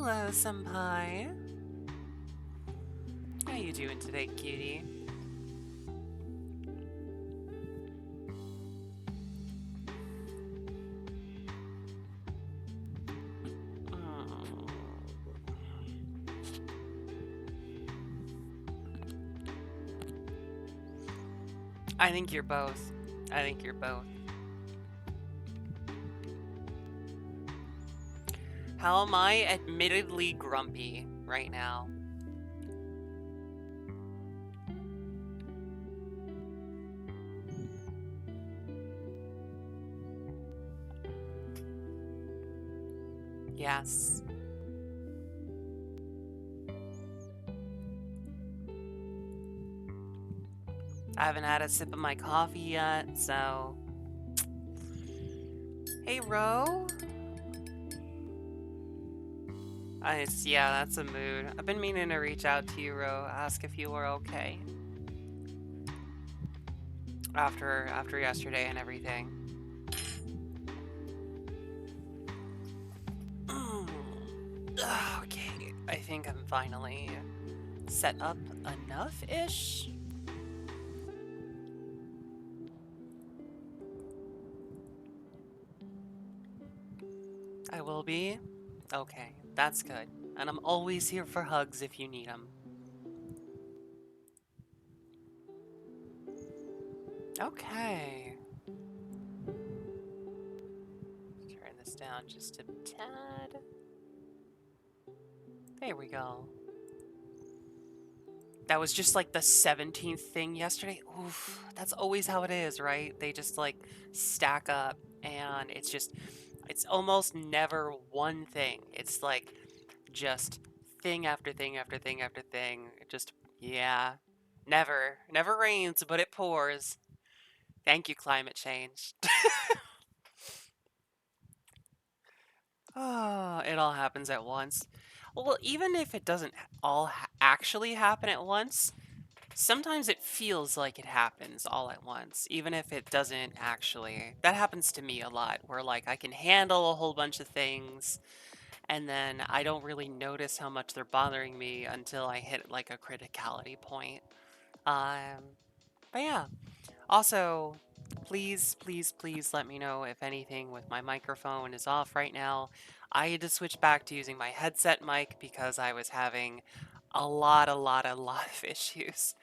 Hello, senpai. How you doing today, cutie? Mm. I think you're both. I think you're both. How am I admittedly grumpy right now? Yes. I haven't had a sip of my coffee yet, so... Hey, Ro? Yeah, that's a mood. I've been meaning to reach out to you, Ro, ask if you were okay. After yesterday and everything. Okay, I think I'm finally set up enough-ish. I will be? Okay, that's good. And I'm always here for hugs if you need them. Okay. Turn this down just a tad. There we go. That was just like the 17th thing yesterday. Oof, that's always how it is, right? They just like stack up and it's almost never one thing. It's like just thing after thing after thing after thing. Yeah. Never rains, but it pours. Thank you, climate change. Oh, it all happens at once. Well, even if it doesn't actually happen at once, sometimes it feels like it happens all at once, even if it doesn't actually. That happens to me a lot, where like I can handle a whole bunch of things, and then I don't really notice how much they're bothering me until I hit like a criticality point. But yeah. Also, please let me know if anything with my microphone is off right now. I had to switch back to using my headset mic because I was having a lot of issues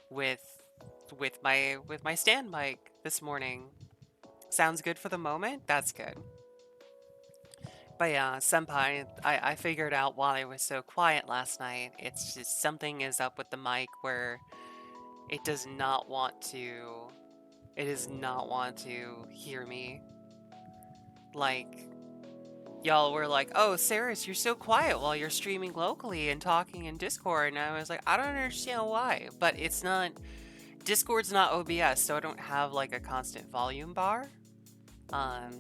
with with my stand mic this morning. Sounds good for the moment? That's good. But yeah, senpai, I figured out why I was so quiet last night. It's just something is up with the mic where it does not want to it does not want to hear me. Like, y'all were like, oh, Saris, you're so quiet while you're streaming locally and talking in Discord. And I was like, I don't understand why. But it's not, Discord's not OBS, so I don't have like a constant volume bar um,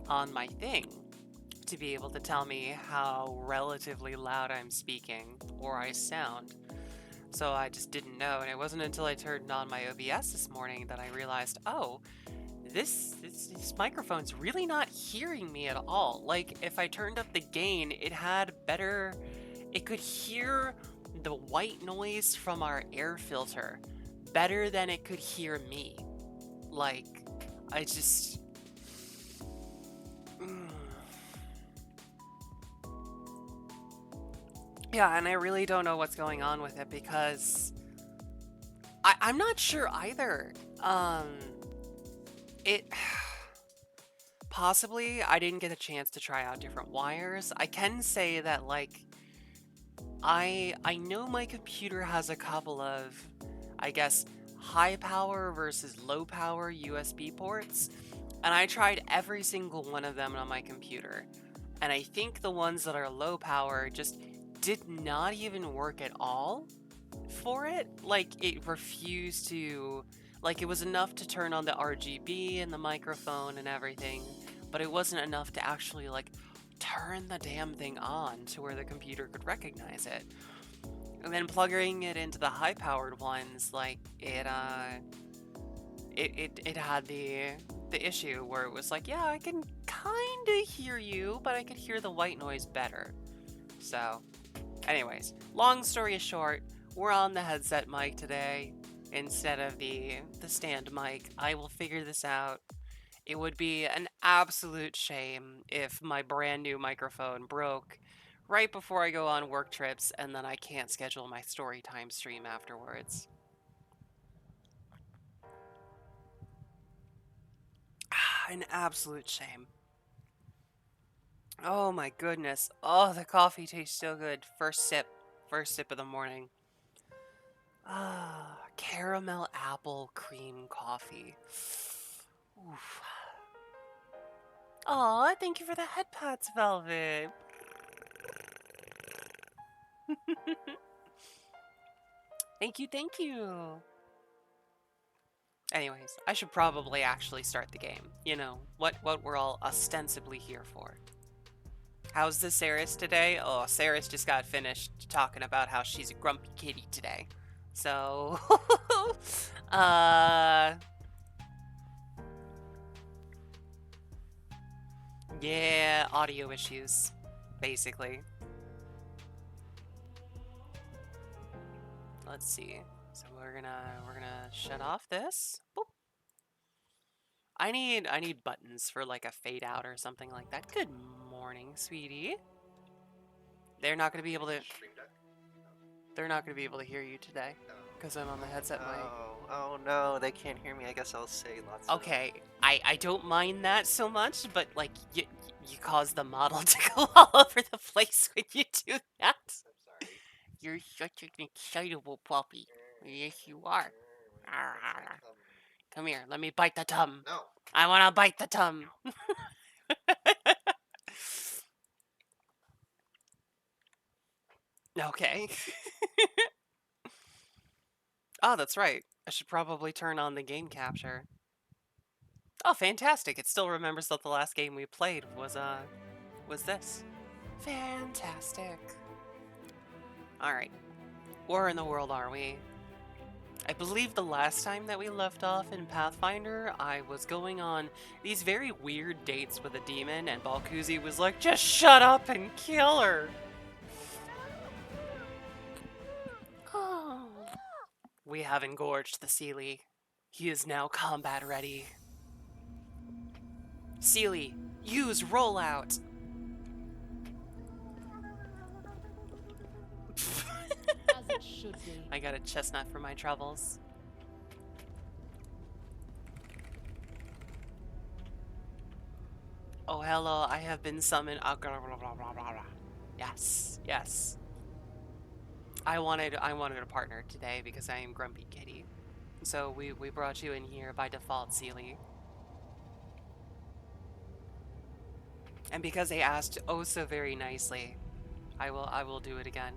on my thing to be able to tell me how relatively loud I'm speaking or I sound. So I just didn't know. And it wasn't until I turned on my OBS this morning that I realized, oh, this microphone's really not hearing me at all. Like, if I turned up the gain, it could hear the white noise from our air filter better than it could hear me. Like, I just... Yeah, and I really don't know what's going on with it because I'm not sure either. It possibly I didn't get a chance to try out different wires. I can say that like I know my computer has a couple of, I guess, high power versus low power USB ports, and I tried every single one of them on my computer. And I think the ones that are low power just did not even work at all for it. Like, it refused to, like, it was enough to turn on the RGB and the microphone and everything, but it wasn't enough to actually, like, turn the damn thing on to where the computer could recognize it. And then plugging it into the high-powered ones, like, it had the issue where it was like, yeah, I can kind of hear you, but I could hear the white noise better. So, anyways, long story short, we're on the headset mic today instead of the stand mic. I will figure this out. It would be an absolute shame if my brand new microphone broke right before I go on work trips and then I can't schedule my story time stream afterwards. An absolute shame. Oh my goodness. Oh, the coffee tastes so good. First sip. First sip of the morning. Ah, caramel apple cream coffee. Oof. Aw, thank you for the head pats, Velvet. Thank you, thank you. Anyways, I should probably actually start the game. You know, what we're all ostensibly here for. How's the Saris today? Oh, Saris just got finished talking about how she's a grumpy kitty today. So, yeah, audio issues, basically. Let's see. So we're gonna shut off this. Boop. I need buttons for like a fade out or something like that. Good morning, sweetie. They're not gonna be able to. They're not gonna be able to hear you today because I'm on the headset mic. Oh no, they can't hear me. I guess I'll say lots. Okay, I don't mind that so much, but like you cause the model to go all over the place when you do that. I'm sorry. You're such an excitable puppy. Yes, you are. Come here, let me bite the tum. No. I want to bite the tum. Okay. Oh, that's right. I should probably turn on the game capture. Oh, fantastic. It still remembers that the last game we played was this. Fantastic. Alright. Where in the world are we? I believe the last time that we left off in Pathfinder, I was going on these very weird dates with a demon, and Balkuzi was like, just shut up and kill her! Oh. We have engorged the Seelie. He is now combat ready. Seelie, use rollout! As it should be. I got a chestnut for my troubles. Oh, hello, I have been summoned. Yes, yes. I wanted a partner today because I am Grumpy Kitty. So we brought you in here by default, Seelie. And because they asked oh so very nicely, I will do it again.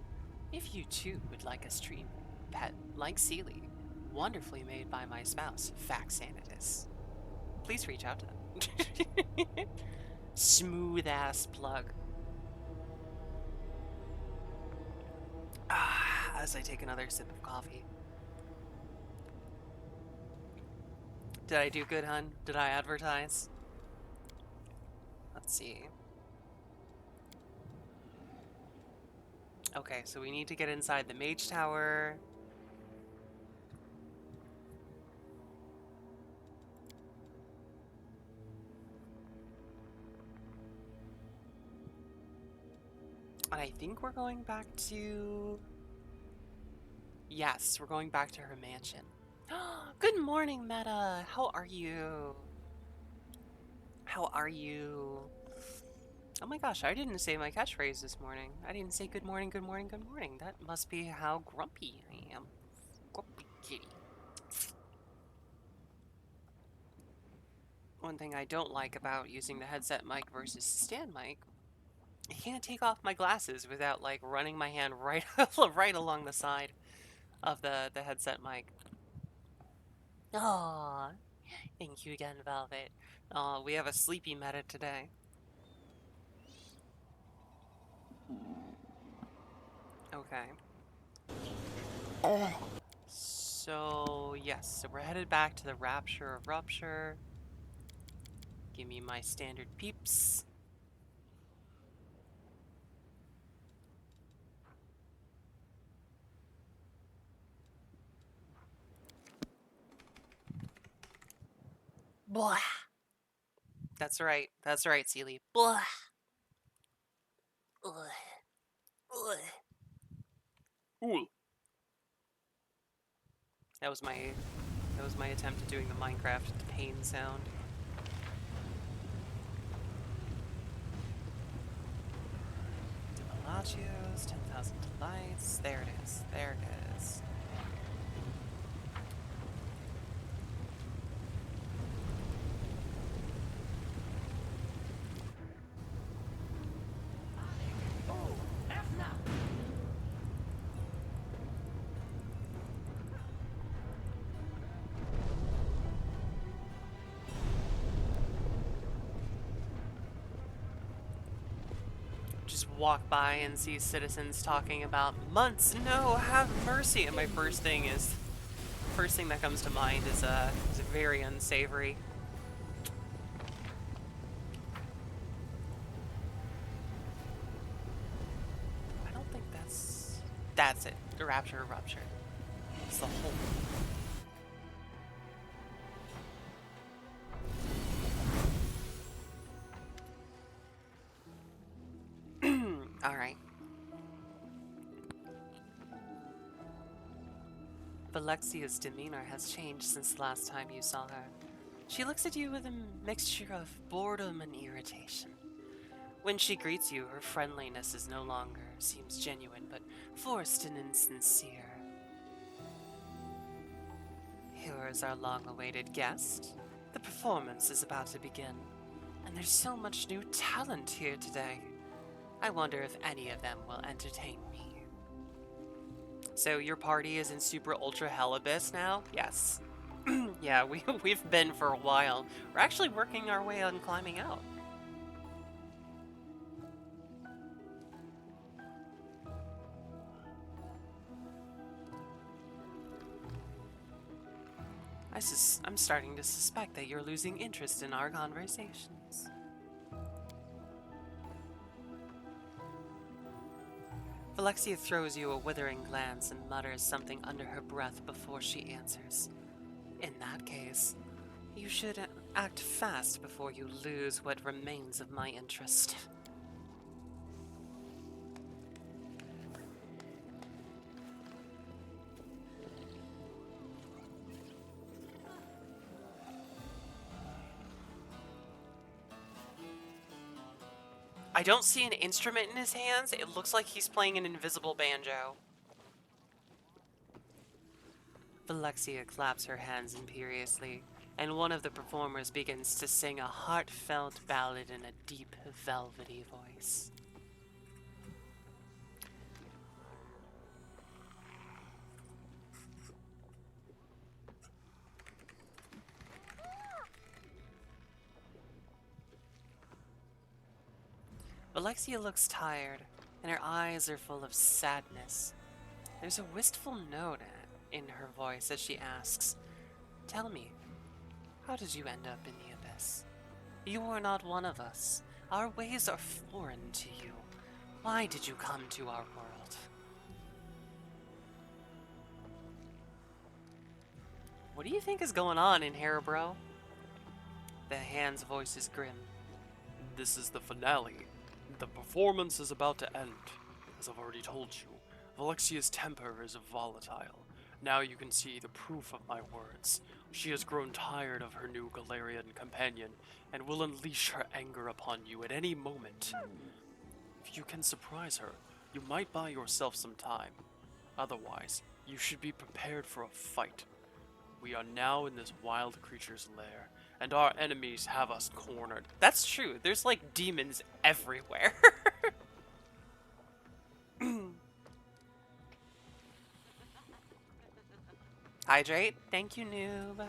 If you too would like a stream pet like Seelie, wonderfully made by my spouse, Faxanitus, please reach out to them. Smooth ass plug. As I take another sip of coffee. Did I do good, hun? Did I advertise? Let's see. Okay, so we need to get inside the mage tower. And I think we're going back to... Yes, we're going back to her mansion. Good morning, Meta. How are you? How are you? Oh my gosh, I didn't say my catchphrase this morning. I didn't say good morning, good morning, good morning. That must be how grumpy I am. Grumpy kitty. One thing I don't like about using the headset mic versus stand mic, I can't take off my glasses without like running my hand right right along the side of the headset mic. Aww. Thank you again, Velvet. We have a sleepy meta today. Okay. So, yes, so we're headed back to the Rapture of Rupture. Give me my standard peeps. Blah. That's right. That's right, Sealy. Blah. Ugh. Ugh. Ooh. That was my attempt at doing the Minecraft pain sound. Palacios, 10,000 delights. There it is. There it is. Just walk by and see citizens talking about months. No, have mercy. And my first thing that comes to mind is very unsavory. I don't think that's it. The rapture rupture. It's the whole. All right. Alexia's demeanor has changed since the last time you saw her. She looks at you with a mixture of boredom and irritation. When she greets you, her friendliness is no longer seems genuine, but forced and insincere. Here is our long-awaited guest. The performance is about to begin, and there's so much new talent here today. I wonder if any of them will entertain me. So your party is in Super Ultra Hell Abyss now? Yes. Yeah, we've been for a while. We're actually working our way on climbing out. I'm starting to suspect that you're losing interest in our conversations. Alexia throws you a withering glance and mutters something under her breath before she answers. In that case, you should act fast before you lose what remains of my interest. I don't see an instrument in his hands. It looks like he's playing an invisible banjo. Alexia claps her hands imperiously, and one of the performers begins to sing a heartfelt ballad in a deep, velvety voice. Alexia looks tired, and her eyes are full of sadness. There's a wistful note in her voice as she asks, "Tell me, how did you end up in the abyss? You are not one of us. Our ways are foreign to you. Why did you come to our world?" What do you think is going on in here, bro? The hand's voice is grim. This is the finale. The performance is about to end. As I've already told you, Alexia's temper is volatile. Now you can see the proof of my words. She has grown tired of her new Galarian companion and will unleash her anger upon you at any moment. If you can surprise her, you might buy yourself some time. Otherwise, you should be prepared for a fight. We are now in this wild creature's lair, and our enemies have us cornered. That's true. There's like demons everywhere. Hydrate. Thank you, noob.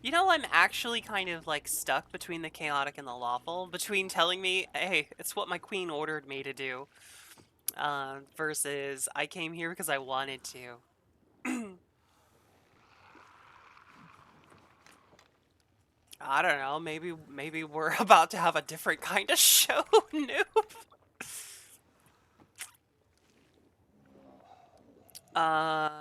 You know, I'm actually kind of like stuck between the chaotic and the lawful, between telling me, hey, it's what my queen ordered me to do, versus I came here because I wanted to. I don't know. Maybe we're about to have a different kind of show, noob. Um.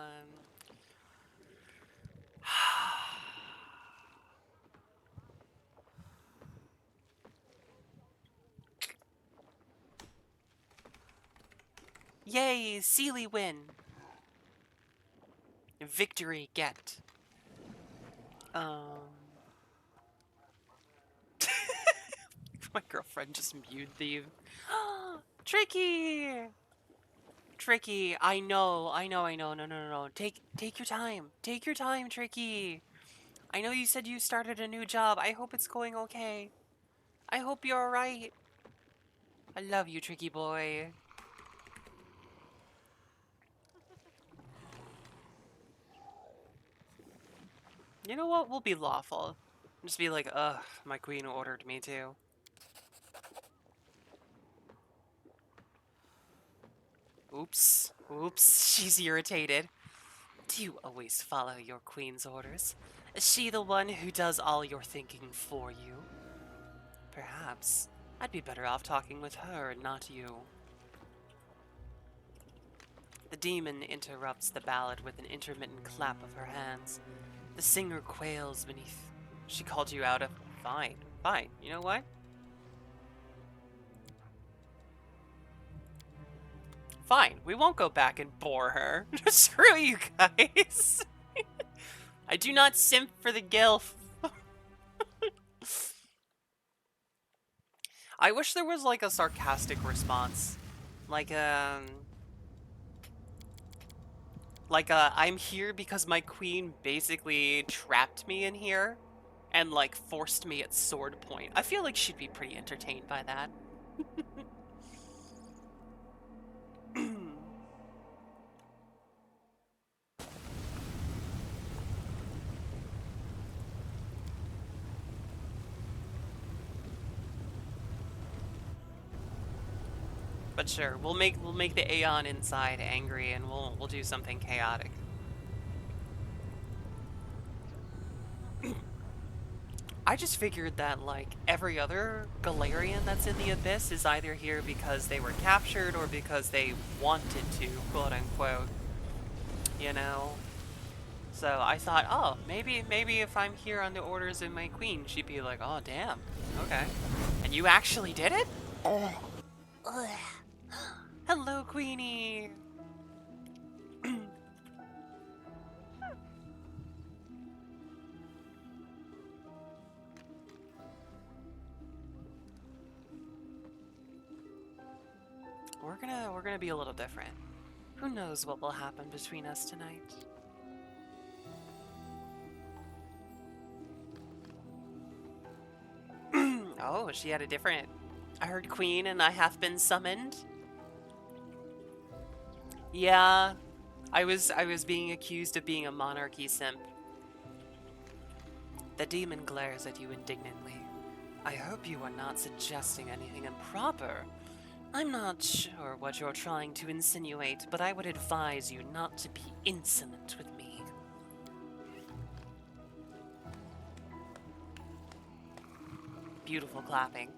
Yay! Sealy win. Victory get. My girlfriend just mewed the. Tricky. Tricky. I know. No, no. Take your time. Take your time, Tricky. I know you said you started a new job. I hope it's going okay. I hope you're alright. I love you, Tricky boy. You know what? We'll be lawful. Just be like, ugh, my queen ordered me to. Oops. Oops. She's irritated. Do you always follow your queen's orders? Is she the one who does all your thinking for you? Perhaps I'd be better off talking with her, not you. The demon interrupts the ballad with an intermittent clap of her hands. The singer quails beneath. She called you out of... Fine. You know what? Fine. We won't go back and bore her. Screw you guys. I do not simp for the gilf. I wish there was like a sarcastic response. Like, I'm here because my queen basically trapped me in here and, like, forced me at sword point. I feel like she'd be pretty entertained by that. But sure, we'll make the Aeon inside angry and we'll do something chaotic. I just figured that, like, every other Galarian that's in the Abyss is either here because they were captured or because they wanted to, quote unquote. You know? So I thought, oh, maybe if I'm here on the orders of my queen, she'd be like, oh, damn, okay. And you actually did it? Ugh. Hello, Queenie! We're gonna be a little different. Who knows what will happen between us tonight? Oh, she had a different... I heard queen and I have been summoned. Yeah, I was being accused of being a monarchy simp. The demon glares at you indignantly. I hope you are not suggesting anything improper. I'm not sure what you're trying to insinuate, but I would advise you not to be insolent with me. Beautiful clapping.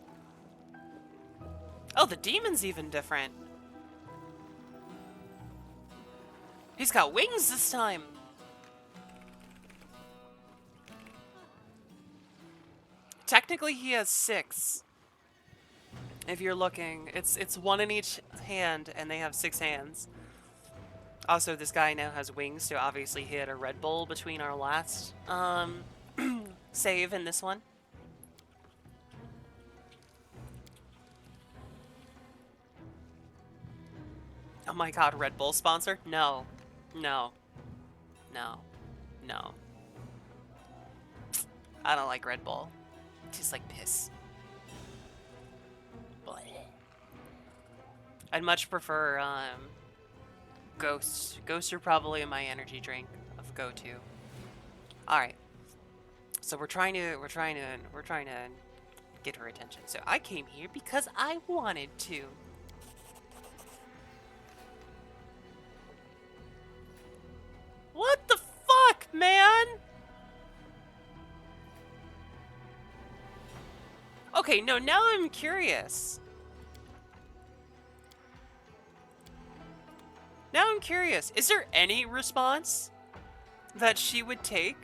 Oh, the demon's even different. He's got wings this time. Technically, he has 6. If you're looking, it's 1 in each hand, and they have 6 hands. Also, this guy now has wings, so obviously he had a Red Bull between our last save and this one. Oh my god, Red Bull sponsor? No. No. No. No. I don't like Red Bull. It tastes like piss. Blech. I'd much prefer Ghosts. Ghosts are probably my energy drink of go-to. All right. So we're trying to get her attention. So I came here because I wanted to. What the fuck, man? Okay, no, now I'm curious. Now I'm curious. Is there any response that she would take?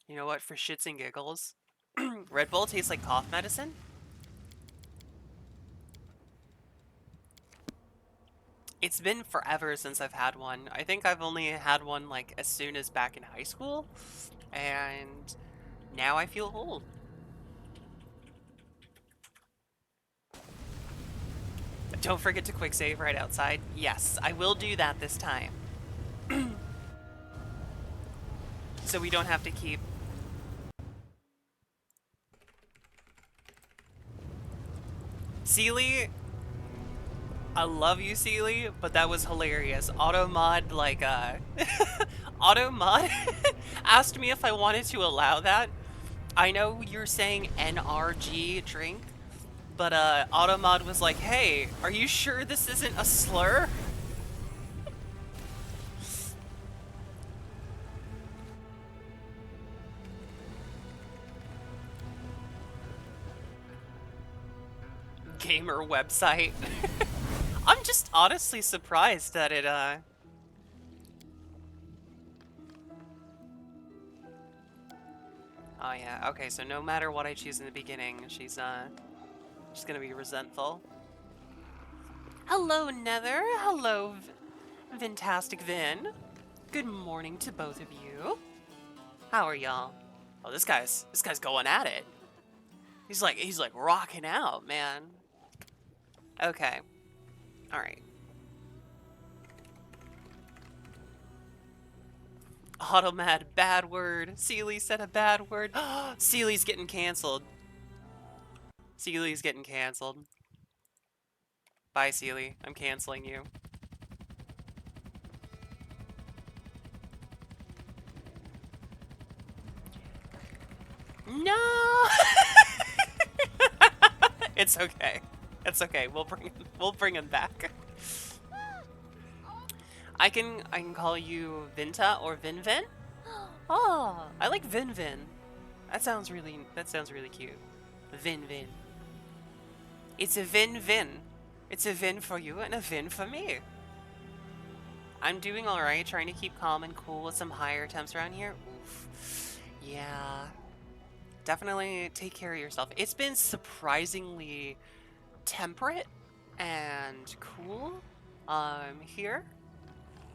You know what? For shits and giggles, Red Bull tastes like cough medicine. It's been forever since I've had one. I think I've only had one like as soon as back in high school, and now I feel old. Don't forget to quick save right outside. Yes, I will do that this time. So we don't have to keep... Sealy, I love you, Sealy, but that was hilarious. Automod, like, Automod asked me if I wanted to allow that. I know you're saying NRG drink, but, Automod was like, hey, are you sure this isn't a slur? Gamer website. I'm just honestly surprised that it, Oh yeah, okay, so no matter what I choose in the beginning, she's gonna be resentful. Hello, Nether. Hello, Vintastic Vin. Good morning to both of you. How are y'all? Oh, this guy's going at it. He's like rocking out, man. Okay. All right. Automad, bad word. Sealy said a bad word. Sealy's getting canceled. Sealy's getting canceled. Bye, Sealy. I'm canceling you. No! It's okay. It's okay. We'll bring him back. I can call you Vinta or Vinvin. Oh, I like Vinvin. That sounds really cute. Vinvin. It's a Vin-Vin. It's a Vin for you and a Vin for me. I'm doing alright, trying to keep calm and cool with some higher temps around here. Oof. Yeah. Definitely take care of yourself. It's been surprisingly temperate and cool here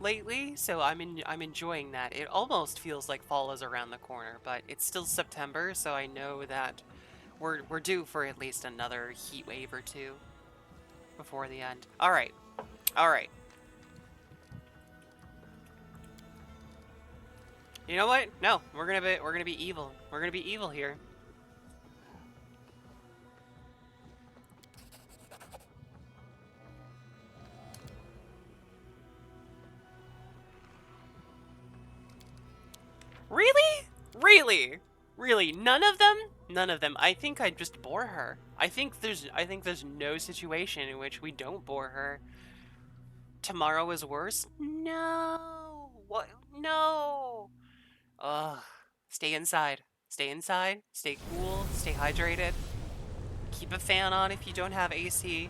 lately, so I'm enjoying that. It almost feels like fall is around the corner, but it's still September, so I know that we're due for at least another heat wave or two before the end. All right. All right. You know what? No, we're going to be evil. We're going to be evil here. Really? Really? Really? None of them? None of them. I think I'd just bore her. I think there's no situation in which we don't bore her. Tomorrow is worse? No. What? No. Ugh. Stay inside. Stay inside. Stay cool. Stay hydrated. Keep a fan on if you don't have AC.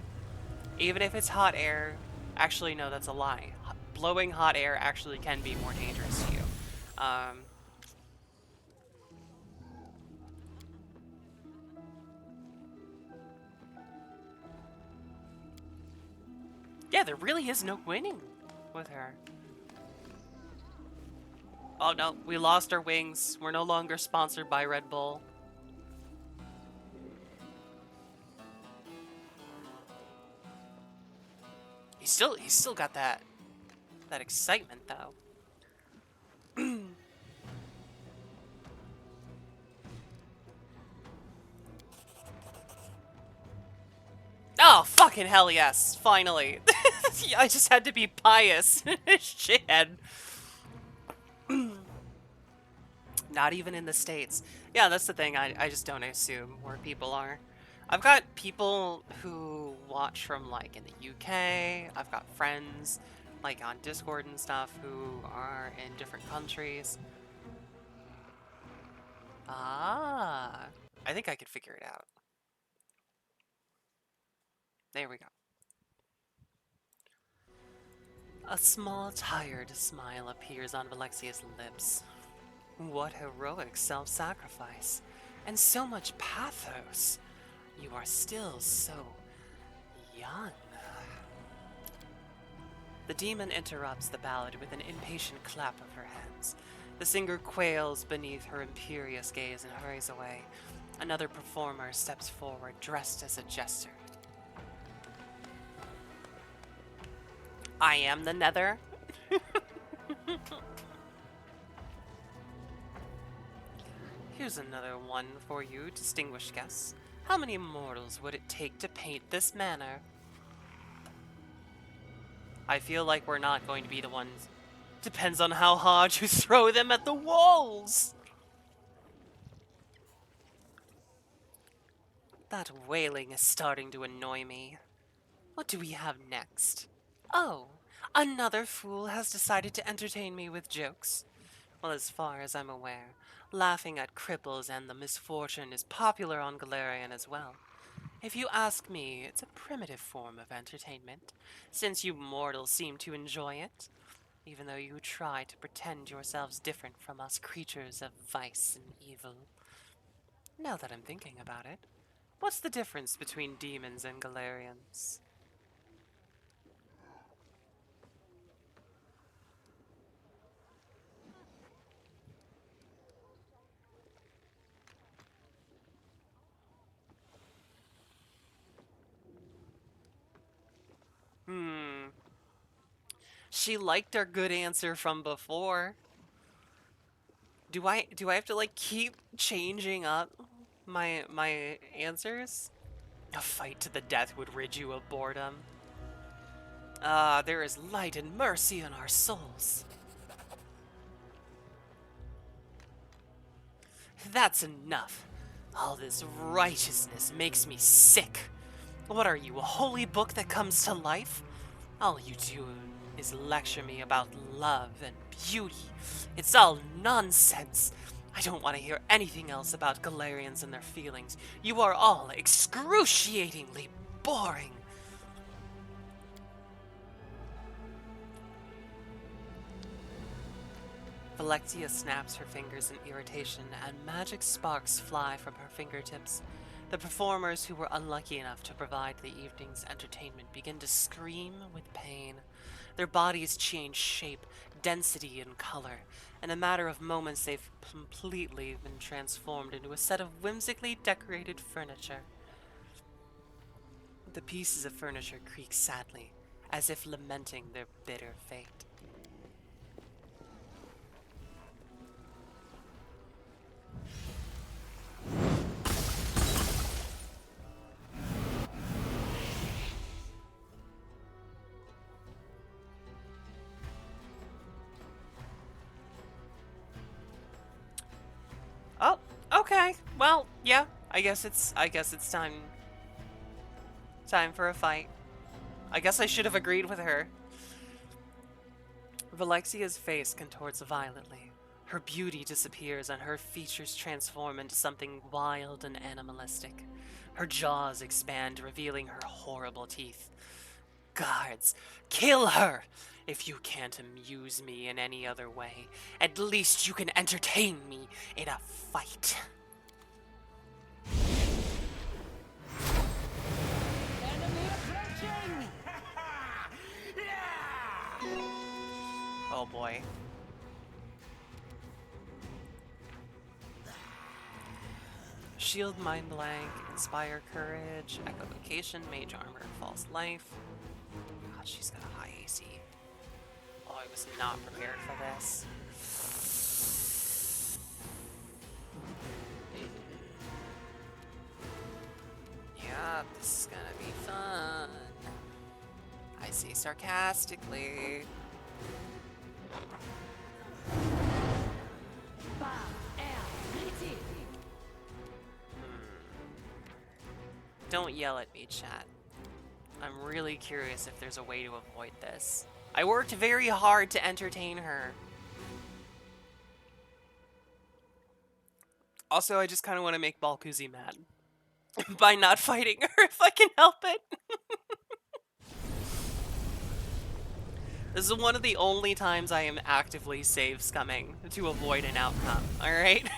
Even if it's hot air. Actually, no, that's a lie. Blowing hot air actually can be more dangerous to you. Yeah, there really is no winning with her. Oh no, we lost our wings. We're no longer sponsored by Red Bull. He's still got that excitement though. Oh, fucking hell yes, finally. I just had to be pious. Shit. Not even in the States. Yeah, that's the thing. I just don't assume where people are. I've got people who watch from like in the UK. I've got friends like on Discord and stuff who are in different countries. Ah, I think I could figure it out. There we go. A small, tired smile appears on Valexia's lips. What heroic self-sacrifice, and so much pathos. You are still so young. The demon interrupts the ballad with an impatient clap of her hands. The singer quails beneath her imperious gaze and hurries away. Another performer steps forward, dressed as a jester. I am the Nether. Here's another one for you, distinguished guests. How many mortals would it take to paint this manor? I feel like we're not going to be the ones. Depends on how hard you throw them at the walls. That wailing is starting to annoy me. What do we have next? Oh, another fool has decided to entertain me with jokes. Well, as far as I'm aware, laughing at cripples and the misfortune is popular on Galarian as well. If you ask me, it's a primitive form of entertainment, since you mortals seem to enjoy it, even though you try to pretend yourselves different from us creatures of vice and evil. Now that I'm thinking about it, what's the difference between demons and Galarians? She liked our good answer from before. Do I have to like keep changing up my answers? A fight to the death would rid you of boredom. Ah, there is light and mercy in our souls. That's enough. All this righteousness makes me sick. What are you, a holy book that comes to life? All you do is lecture me about love and beauty. It's all nonsense. I don't want to hear anything else about Galarians and their feelings. You are all excruciatingly boring. Valexia snaps her fingers in irritation, and magic sparks fly from her fingertips. The performers who were unlucky enough to provide the evening's entertainment begin to scream with pain. Their bodies change shape, density, and color. In a matter of moments, they've completely been transformed into a set of whimsically decorated furniture. The pieces of furniture creak sadly, as if lamenting their bitter fate. Oh, okay. Well, yeah. I guess it's time for a fight. I guess I should have agreed with her. Valexia's face contorts violently. Her beauty disappears and her features transform into something wild and animalistic. Her jaws expand, revealing her horrible teeth. Guards, kill her! If you can't amuse me in any other way, at least you can entertain me in a fight. Enemy approaching! Oh boy. Shield, Mind Blank, Inspire Courage, Echolocation, Mage Armor, False Life. God, she's got a high AC. Oh, I was not prepared for this. Yeah, this is gonna be fun. I say sarcastically. Don't yell at me, chat. I'm really curious if there's a way to avoid this. I worked very hard to entertain her. Also, I just kind of want to make Balkuzi mad by not fighting her if I can help it. This is one of the only times I am actively save scumming to avoid an outcome, alright?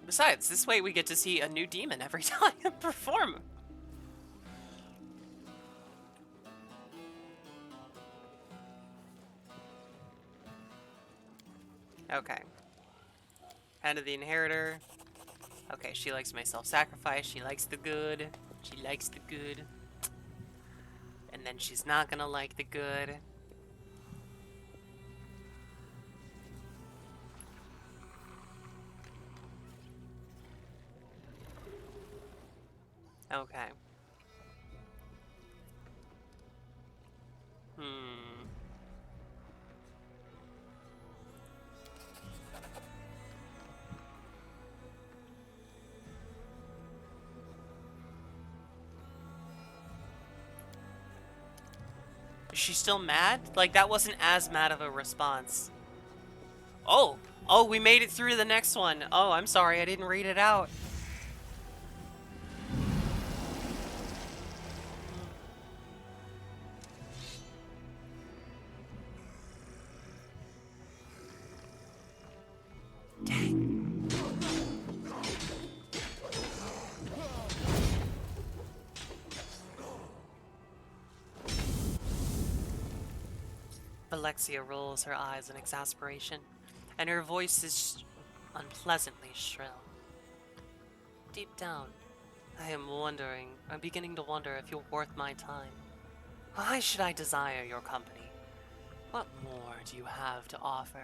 Besides, this way we get to see a new demon every time I perform. Okay. Hand of the Inheritor. Okay, she likes my self-sacrifice. She likes the good. She likes the good. And then she's not gonna like the good. Okay. Hmm. Is she still mad? Like, that wasn't as mad of a response. Oh! Oh, we made it through the next one. Oh, I'm sorry, I didn't read it out. Dang. Alexia rolls her eyes in exasperation, and her voice is unpleasantly shrill. Deep down, I'm beginning to wonder if you're worth my time. Why should I desire your company? What more do you have to offer?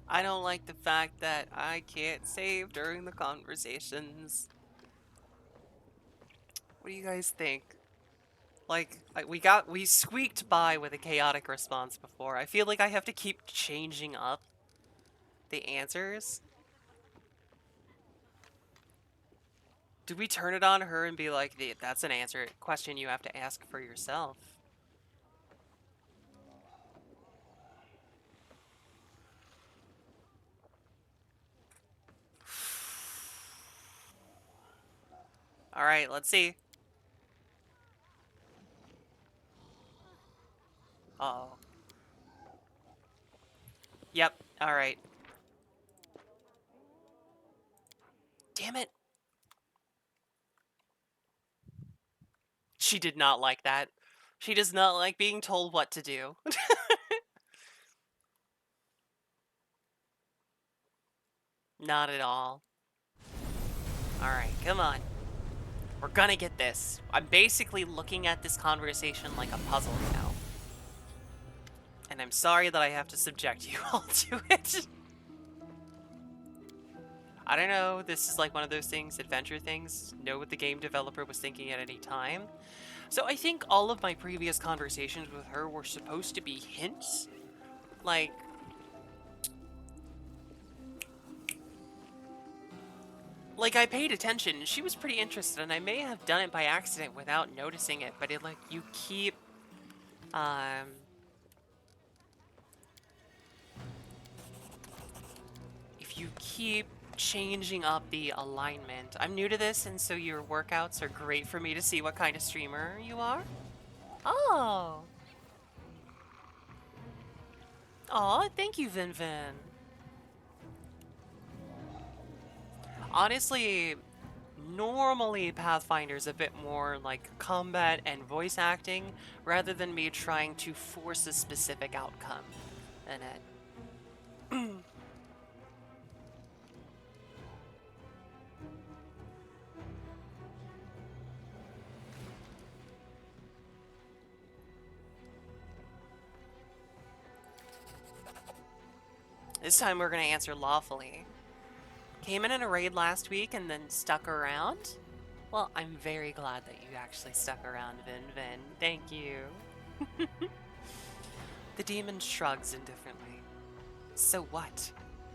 I don't like the fact that I can't save during the conversations. What do you guys think? Like, we squeaked by with a chaotic response before. I feel like I have to keep changing up the answers. Did we turn it on her and be like, that's an question you have to ask for yourself? Alright, let's see. Uh-oh. Yep, alright. Damn it. She did not like that. She does not like being told what to do. Not at all. Alright, come on. We're gonna get this. I'm basically looking at this conversation like a puzzle now. And I'm sorry that I have to subject you all to it. I don't know, this is like one of those things, adventure things, know what the game developer was thinking at any time. So I think all of my previous conversations with her were supposed to be hints. Like, I paid attention, she was pretty interested, and I may have done it by accident without noticing it, but you keep, if you keep changing up the alignment. I'm new to this, and so your workouts are great for me to see what kind of streamer you are. Oh. Aw, thank you, Vin Vin. Honestly, normally Pathfinder's a bit more like combat and voice acting, rather than me trying to force a specific outcome in it. This time we're gonna answer lawfully. Came in a raid last week and then stuck around? Well, I'm very glad that you actually stuck around, Vin. Thank you. The demon shrugs indifferently. So what?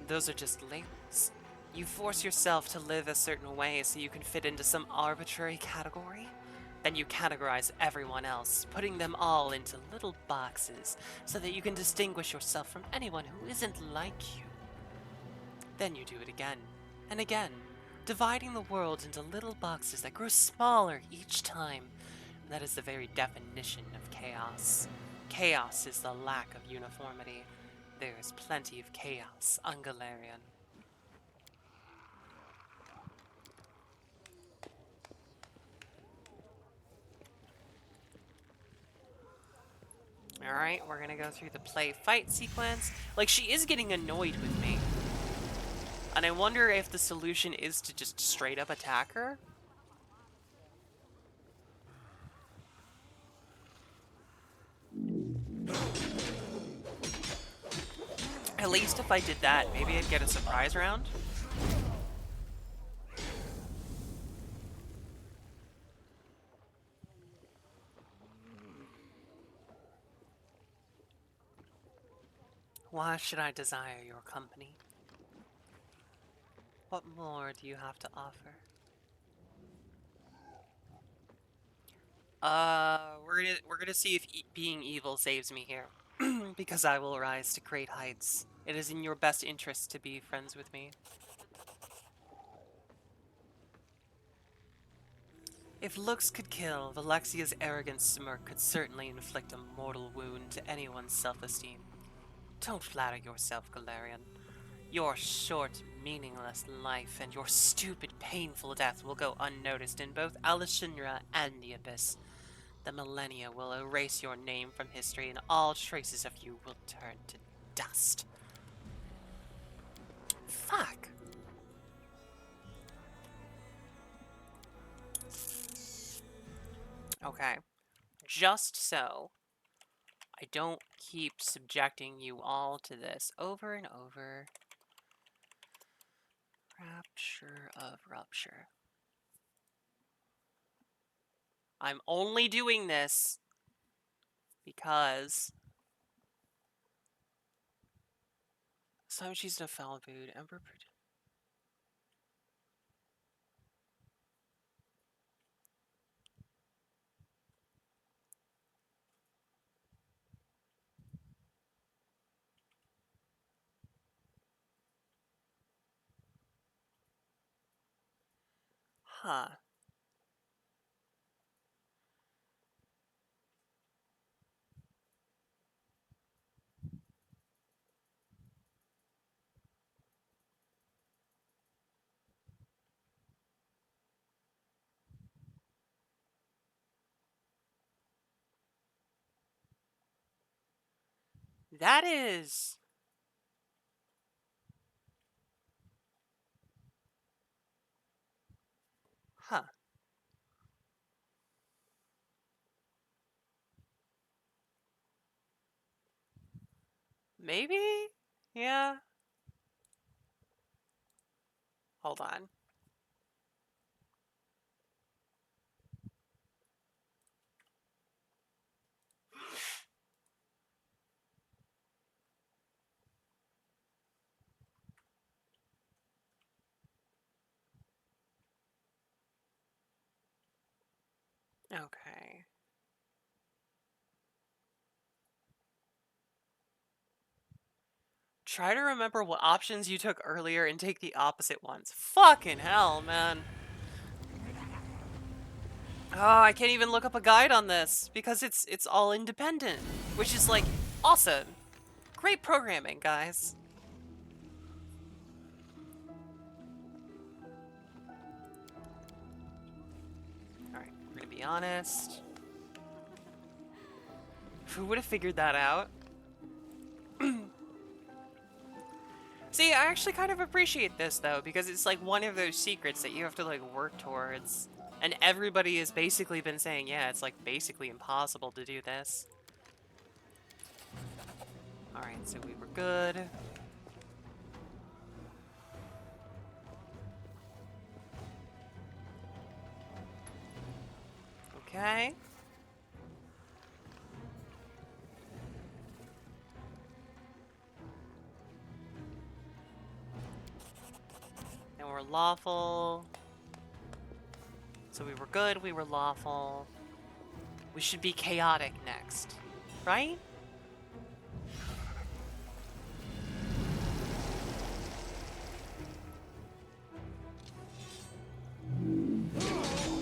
Those are just labels. You force yourself to live a certain way so you can fit into some arbitrary category? Then you categorize everyone else, putting them all into little boxes so that you can distinguish yourself from anyone who isn't like you. Then you do it again and again, dividing the world into little boxes that grow smaller each time. That is the very definition of chaos. Chaos is the lack of uniformity. There is plenty of chaos on Galarian. Alright, we're gonna go through the play-fight sequence. Like, she is getting annoyed with me. And I wonder if the solution is to just straight up attack her? At least if I did that, maybe I'd get a surprise round. Why should I desire your company? What more do you have to offer? We're gonna see if being evil saves me here. Because I will rise to great heights. It is in your best interest to be friends with me. If looks could kill, Valexia's arrogant smirk could certainly inflict a mortal wound to anyone's self-esteem. Don't flatter yourself, Galarian. Your short, meaningless life and your stupid, painful death will go unnoticed in both Alessandra and the Abyss. The millennia will erase your name from history and all traces of you will turn to dust. Fuck. Okay. Just so I don't keep subjecting you all to this over and over. Rapture of Rupture. I'm only doing this because sometimes she's in a foul mood. Emperor. Huh. That is... Huh. Maybe? Yeah. Hold on. Okay. Try to remember what options you took earlier and take the opposite ones. Fucking hell, man. Oh, I can't even look up a guide on this because it's all independent, which is like awesome. Great programming, guys. Alright, we're gonna be honest. Who would have figured that out? See, I actually kind of appreciate this, though, because it's like one of those secrets that you have to, like, work towards. And everybody has basically been saying, yeah, it's, like, basically impossible to do this. Alright, so we were good. Okay. And we're lawful. So we were good, we were lawful. We should be chaotic next, right?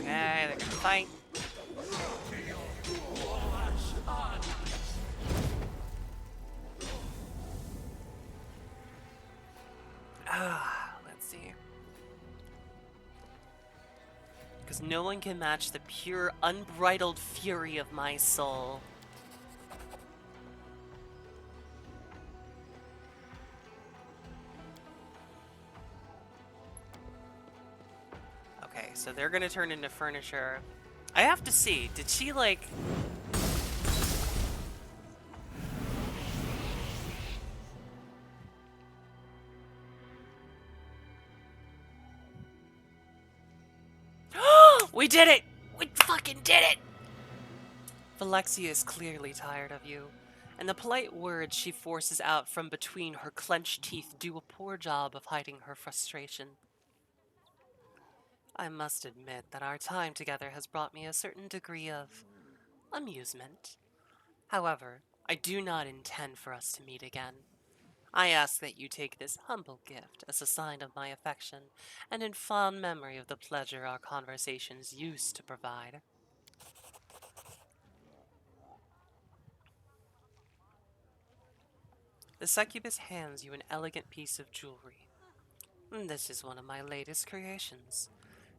Okay, they're gonna fight. Let's see. Because no one can match the pure, unbridled fury of my soul. Okay, so they're gonna turn into furniture. I have to see, did she like... We did it! We fucking did it! Valexia is clearly tired of you, and the polite words she forces out from between her clenched teeth do a poor job of hiding her frustration. I must admit that our time together has brought me a certain degree of amusement. However, I do not intend for us to meet again. I ask that you take this humble gift as a sign of my affection and in fond memory of the pleasure our conversations used to provide. The succubus hands you an elegant piece of jewelry. This is one of my latest creations.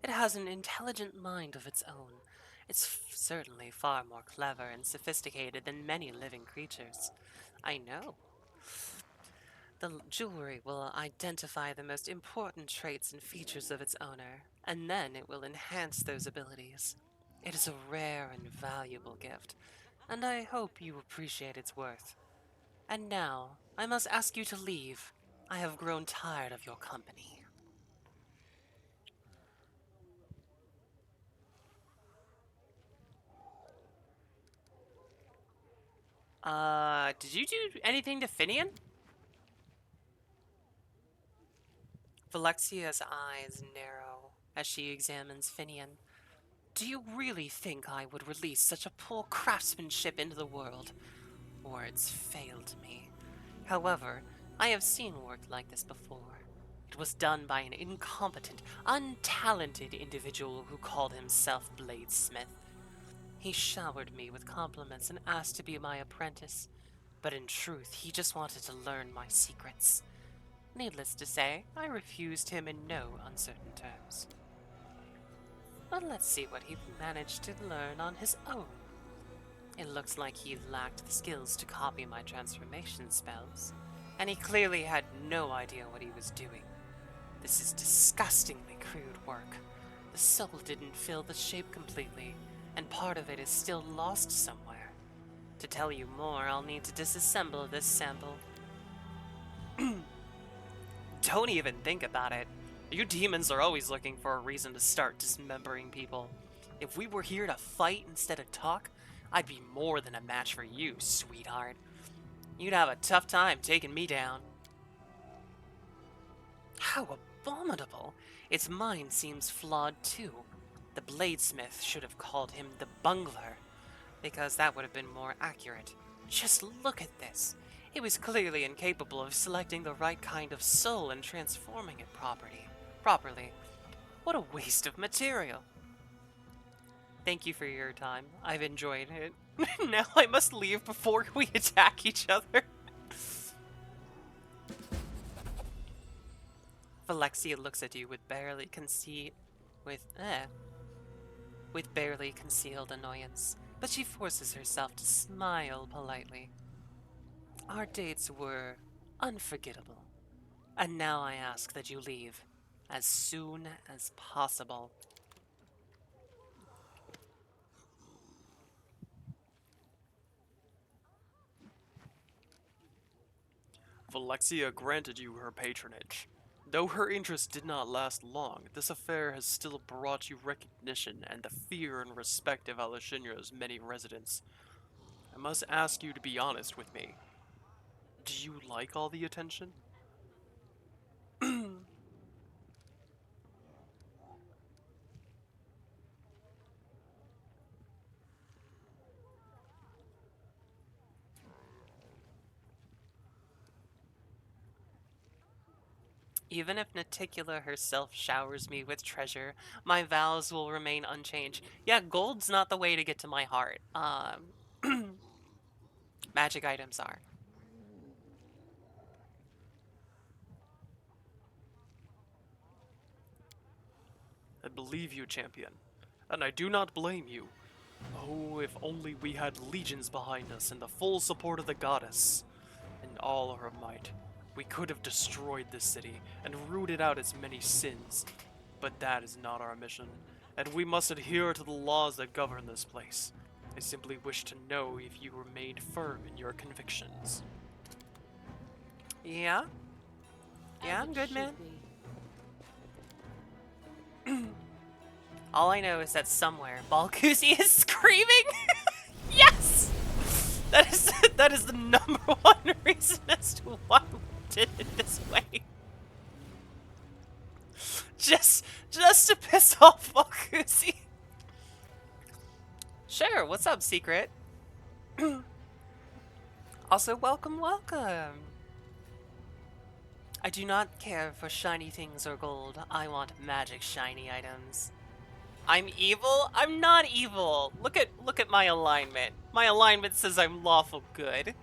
It has an intelligent mind of its own. It's certainly far more clever and sophisticated than many living creatures. I know. The jewelry will identify the most important traits and features of its owner, and then it will enhance those abilities. It is a rare and valuable gift, and I hope you appreciate its worth. And now, I must ask you to leave. I have grown tired of your company. Did you do anything to Finian? Valexia's eyes narrow as she examines Finian. Do you really think I would release such a poor craftsmanship into the world? Words failed me. However, I have seen work like this before. It was done by an incompetent, untalented individual who called himself Bladesmith. He showered me with compliments and asked to be my apprentice, but in truth, he just wanted to learn my secrets. Needless to say, I refused him in no uncertain terms. But let's see what he managed to learn on his own. It looks like he lacked the skills to copy my transformation spells, and he clearly had no idea what he was doing. This is disgustingly crude work. The soul didn't fill the shape completely, and part of it is still lost somewhere. To tell you more, I'll need to disassemble this sample. Don't even think about it. You demons are always looking for a reason to start dismembering people. If we were here to fight instead of talk, I'd be more than a match for you, sweetheart. You'd have a tough time taking me down. How abominable! Its mind seems flawed too. The bladesmith should have called him the bungler, because that would have been more accurate. Just look at this. It was clearly incapable of selecting the right kind of soul and transforming it properly. What a waste of material. Thank you for your time. I've enjoyed it. Now I must leave before we attack each other. Alexia looks at you with barely concealed annoyance, but she forces herself to smile politely. Our dates were unforgettable, and now I ask that you leave as soon as possible. Valexia granted you her patronage. Though her interest did not last long, this affair has still brought you recognition and the fear and respect of Alashinra's many residents. I must ask you to be honest with me. Do you like all the attention? Even if Naticula herself showers me with treasure, my vows will remain unchanged. Yeah, gold's not the way to get to my heart. Magic items are. I believe you, champion, and I do not blame you. Oh, if only we had legions behind us and the full support of the goddess. In all her might, we could have destroyed this city and rooted out its many sins. But that is not our mission, and we must adhere to the laws that govern this place. I simply wish to know if you remained firm in your convictions. Yeah? Yeah, As I'm it good, should man. be. All I know is that somewhere Balkuzi is screaming. Yes! That is the number one reason as to why we did it this way. Just to piss off Balkuzi. Sure, what's up, Secret? Also, welcome. I do not care for shiny things or gold. I want magic shiny items. I'm evil? I'm not evil. Look at my alignment. My alignment says I'm lawful good.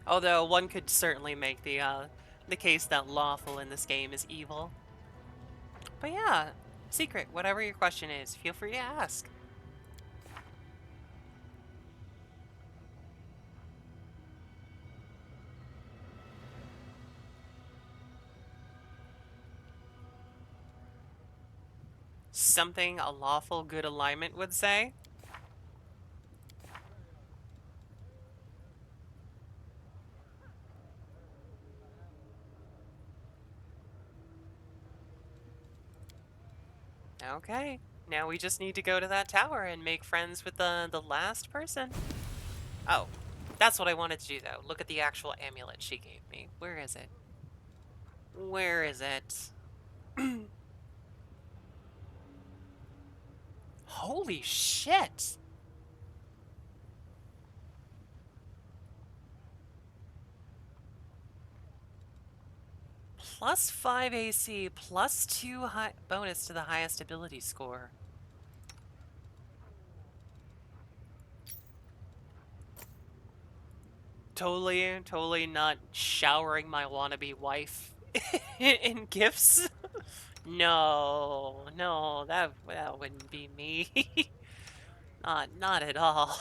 Although one could certainly make the case that lawful in this game is evil. But yeah, Secret, whatever your question is, feel free to ask. Something a lawful good alignment would say? Okay, now we just need to go to that tower and make friends with the last person. Oh, that's what I wanted to do though. Look at the actual amulet she gave me. Where is it? Where is it? Holy shit! Plus 5 AC, plus 2 bonus to the highest ability score. Totally not showering my wannabe wife in gifts. No, that wouldn't be me. Not at all.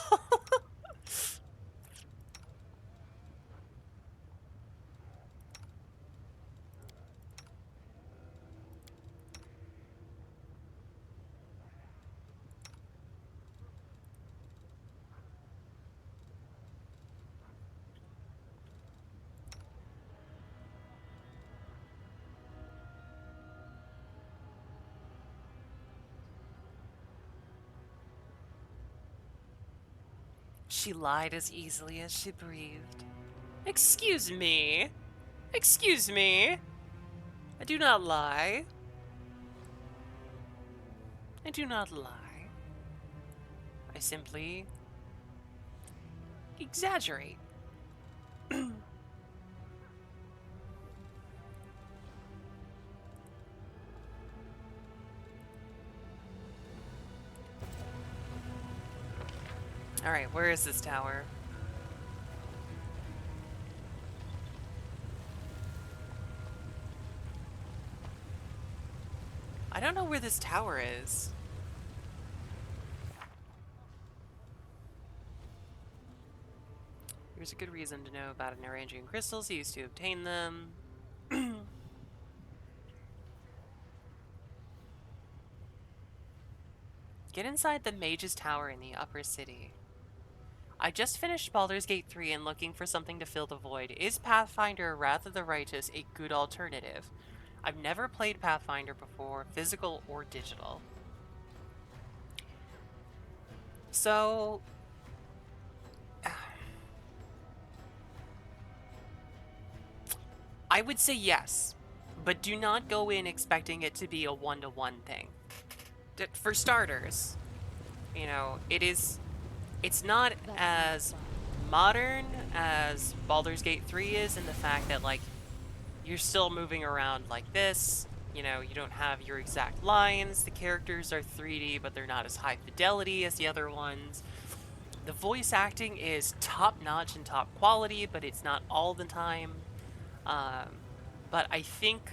She lied as easily as she breathed. Excuse me. Excuse me. I do not lie. I do not lie. I simply exaggerate. Alright, where is this tower? I don't know where this tower is. Here's a good reason to know about an arranging crystals used to obtain them. Get inside the Mage's Tower in the upper city. I just finished Baldur's Gate 3 and looking for something to fill the void. Is Pathfinder Wrath of the Righteous a good alternative? I've never played Pathfinder before, physical or digital. So, I would say yes, but do not go in expecting it to be a one-to-one thing. For starters, you know, it's not as modern as Baldur's Gate 3 is in the fact that, like, you're still moving around like this. You know, you don't have your exact lines. The characters are 3D, but they're not as high fidelity as the other ones. The voice acting is top-notch and top quality, but it's not all the time. But I think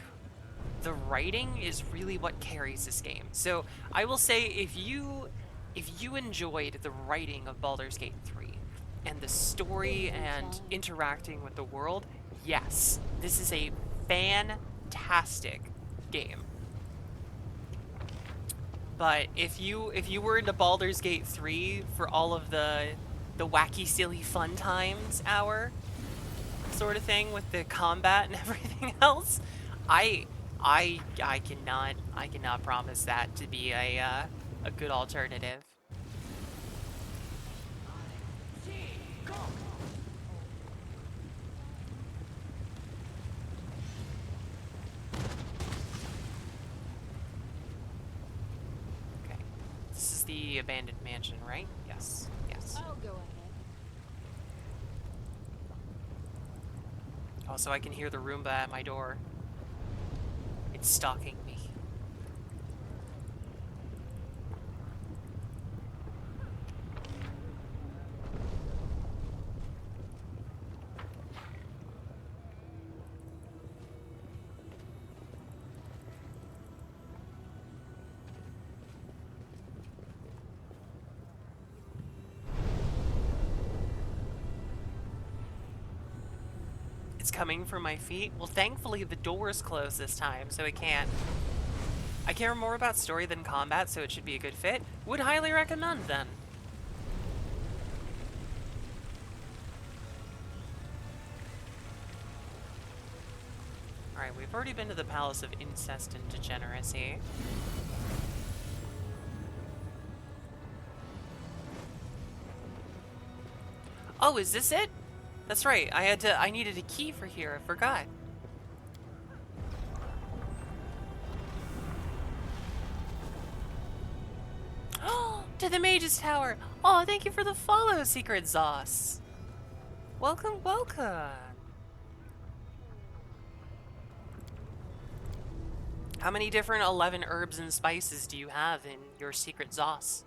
the writing is really what carries this game. So I will say if you enjoyed the writing of Baldur's Gate 3 and the story and interacting with the world, yes, this is a fantastic game. But if you were into Baldur's Gate 3 for all of the wacky silly fun times hour sort of thing with the combat and everything else, I cannot promise that to be a good alternative. Okay, this is the abandoned mansion, right? Yes, yes. I'll go ahead. Also, I can hear the Roomba at my door. It's stalking me. It's coming for my feet. Well, thankfully the door is closed this time, so it can't. I care more about story than combat, so it should be a good fit. Would highly recommend, then. Alright, we've already been to the Palace of Incest and Degeneracy. Oh, is this it? That's right, I needed a key for here, I forgot. To the Mage's Tower! Oh, thank you for the follow, Secret Zos! Welcome, welcome! How many different 11 herbs and spices do you have in your Secret Zos?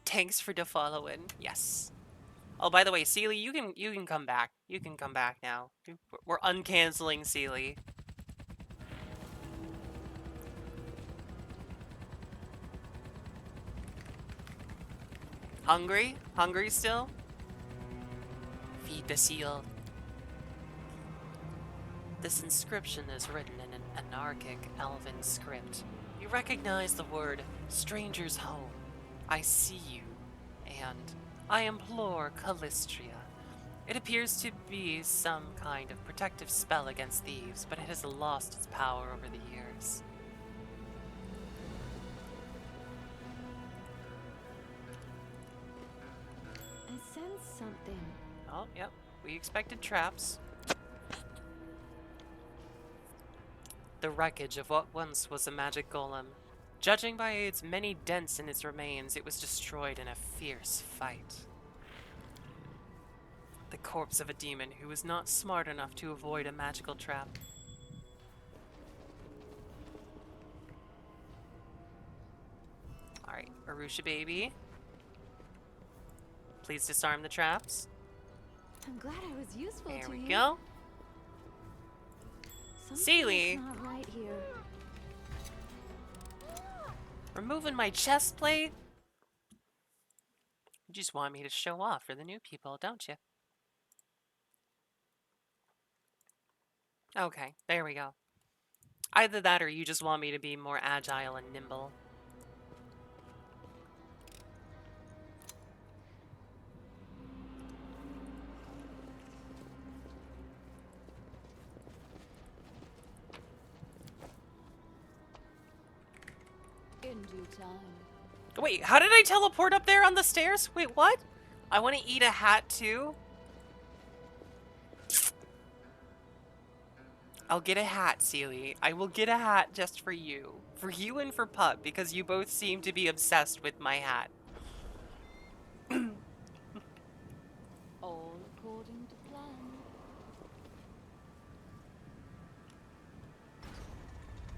Thanks for the following. Yes. Oh, by the way, Sealy, you can come back. You can come back now. We're uncanceling Sealy. Hungry? Hungry still? Feed the seal. This inscription is written in an anarchic elven script. You recognize the word stranger's home. I see you, and I implore Callistria. It appears to be some kind of protective spell against thieves, but it has lost its power over the years. I sense something. Oh, yep. We expected traps. The wreckage of what once was a magic golem. Judging by its many dents in its remains, it was destroyed in a fierce fight. The corpse of a demon who was not smart enough to avoid a magical trap. Alright, Arusha baby. Please disarm the traps. I'm glad I was useful There to we you. go. Something's Sealy. not right here. Removing my chest plate? You just want me to show off for the new people, don't you? Okay, there we go. Either that or you just want me to be more agile and nimble. In due time. Wait, how did I teleport up there on the stairs? Wait, what? I want to eat a hat too? I'll get a hat, Seely. I will get a hat just for you. For you and for Pup, because you both seem to be obsessed with my hat. All according to plan.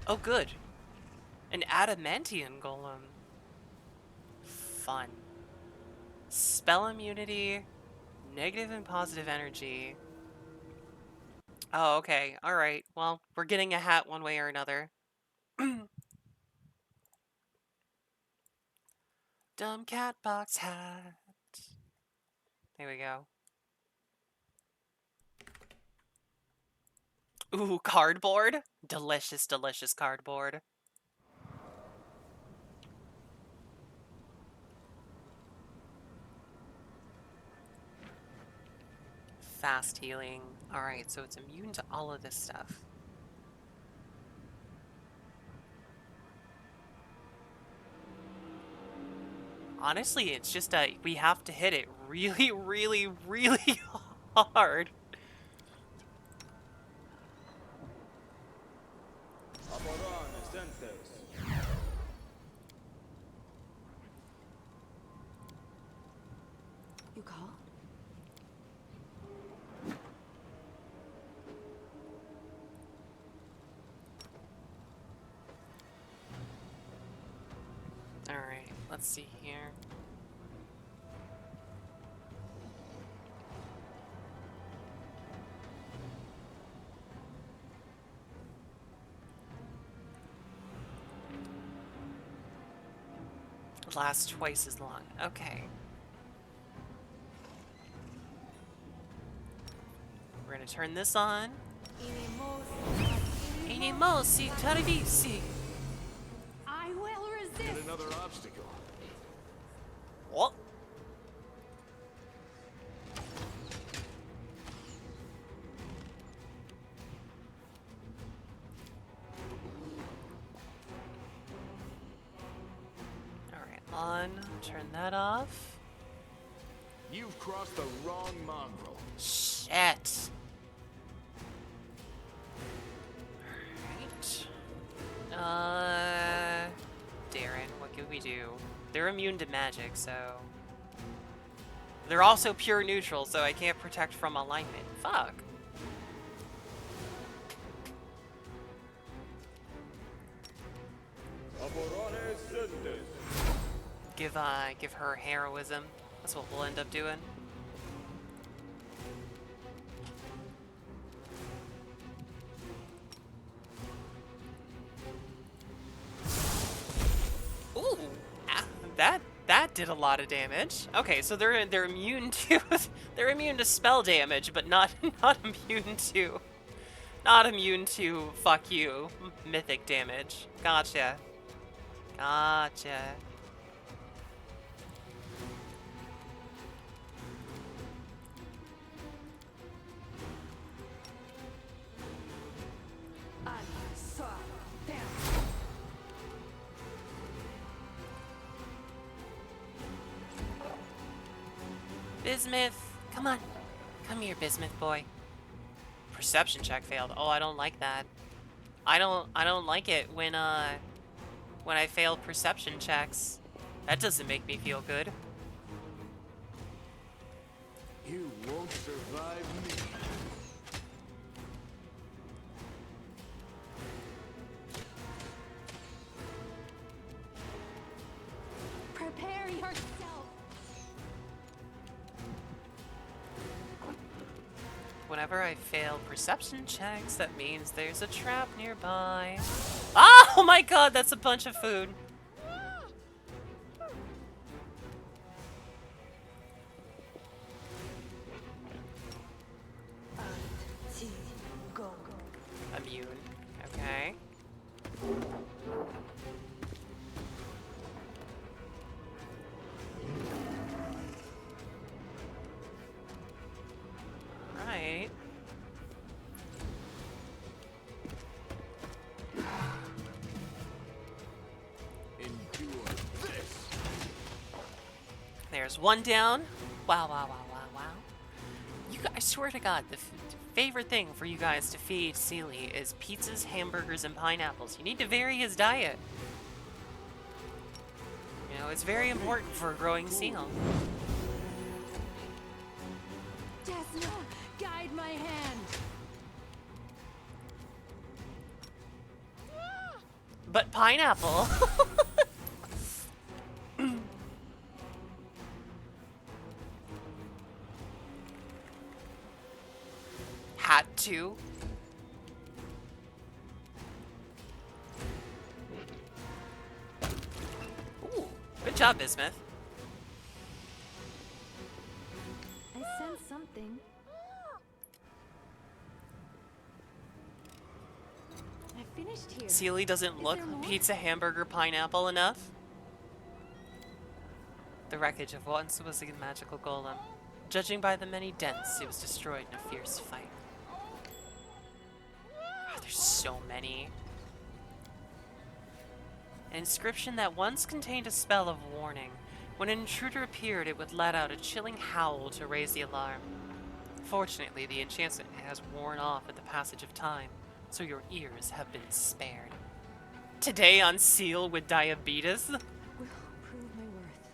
Oh, good. An adamantium golem. Fun. Spell immunity, negative and positive energy. Oh, okay. Alright. Well, we're getting a hat one way or another. Dumb cat box hat. There we go. Ooh, cardboard. Delicious, delicious cardboard. Fast healing. Alright, so it's immune to all of this stuff. Honestly, it's just we have to hit it really, really, really hard. You call? Alright, let's see here. Lasts twice as long. Okay. We're gonna turn this on. Inimosi tarivisi. I will resist. Another obstacle. What? Alright, on. Turn that off. You've crossed the wrong mongrel. Shit. Alright. Darren, what can we do? They're immune to magic, so... They're also pure neutral, so I can't protect from alignment. Fuck. Give her heroism. That's what we'll end up doing. Ooh, that did a lot of damage. Okay, so they're immune to they're immune to spell damage, but not immune to fuck you mythic damage. Gotcha. Gotcha. Bismuth, come on. Come here, Bismuth boy. Perception check failed. Oh, I don't like that. I don't like it when I fail perception checks. That doesn't make me feel good. You won't survive me. Prepare yourself. Whenever I fail perception checks, that means there's a trap nearby. Oh my god, that's a bunch of food. Go. Immune. Okay. there's one down. Wow, wow, wow, wow, wow. I swear to God, the favorite thing for you guys to feed Sealy is pizzas, hamburgers, and pineapples. You need to vary his diet. You know, it's very important for a growing seal. Desna, guide my hand. But pineapple. Hat too. Ooh, good job, Bismuth. I sense something. I finished here. Sealy doesn't Is look there more? pizza, hamburger, pineapple enough. The wreckage of what once was a magical golem. Judging by the many dents, it was destroyed in a fierce fight. God, there's so many. An inscription that once contained a spell of warning. When an intruder appeared, it would let out a chilling howl to raise the alarm. Fortunately, the enchantment has worn off with the passage of time, so your ears have been spared. Today on Seal with Diabetes? Will prove my worth.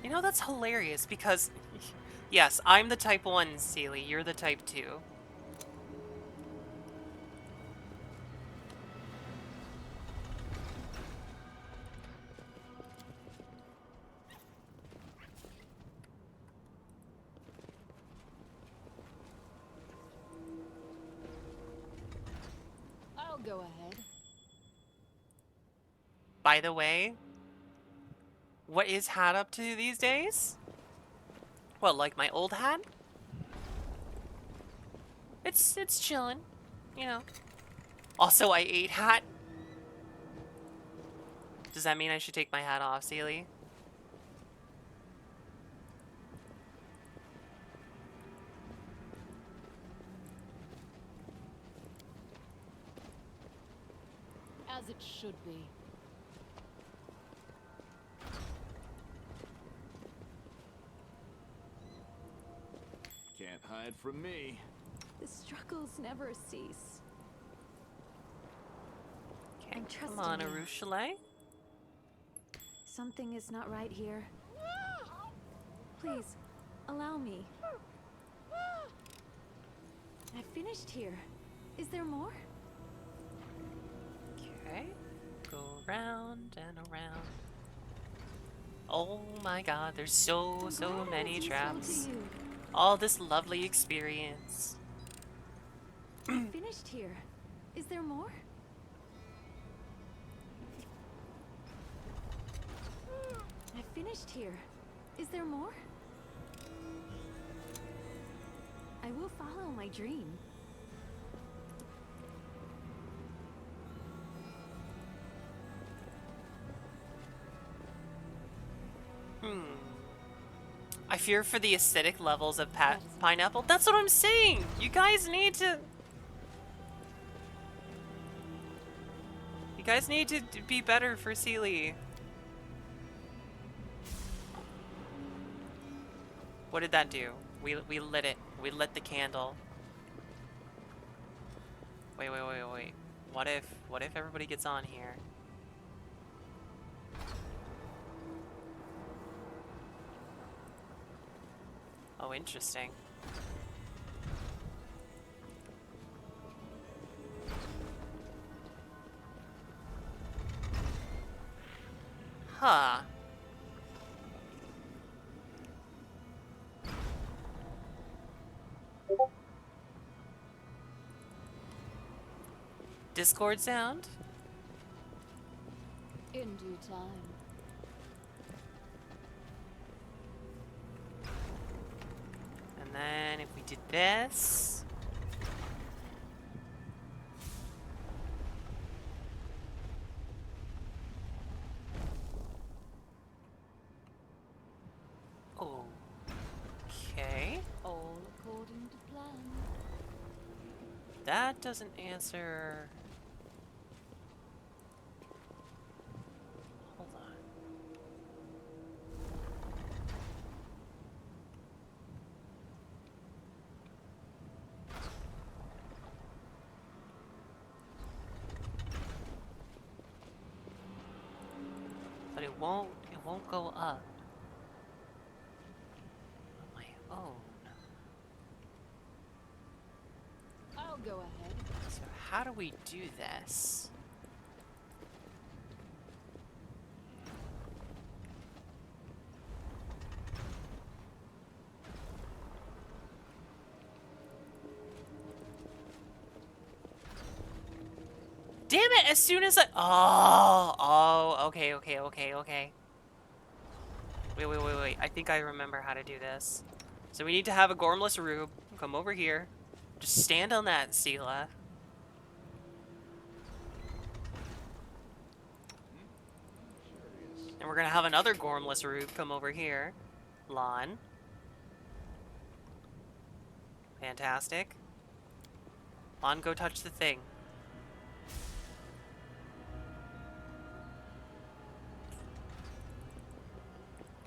You know, that's hilarious because, yes, I'm the type 1, Sealy, you're the type 2. I'll go ahead. By the way, what is Hat up to these days? Well, like my old Hat? It's chillin', you know. Also, I ate Hat. Does that mean I should take my hat off, Sealy? As it should be. Can't hide from me. The struggles never cease. Okay, I'm come trusting on, you. Arushale. Something is not right here. Please, allow me. I finished here. Is there more? Okay, go round and around. Oh my God, there's so I'm glad many I was useful traps. to you. All this lovely experience. I finished here. Is there more? I finished here. Is there more? I will follow my dream. I fear for the acidic levels of pineapple. That's what I'm saying! You guys need to... You guys need to be better for Sealy. What did that do? We lit it. We lit the candle. Wait. What if everybody gets on here? Oh, interesting. Huh. Discord sound? In due time. And then if we did this... Okay. All according to plan. That doesn't answer... won't go up on my own. I'll go ahead. So how do we do this? Damn it, as soon as I... Oh, okay. Wait. I think I remember how to do this. So we need to have a Gormless Rube come over here. Just stand on that, Sela. And we're gonna have another Gormless Rube come over here. Lon. Fantastic. Lon, go touch the thing.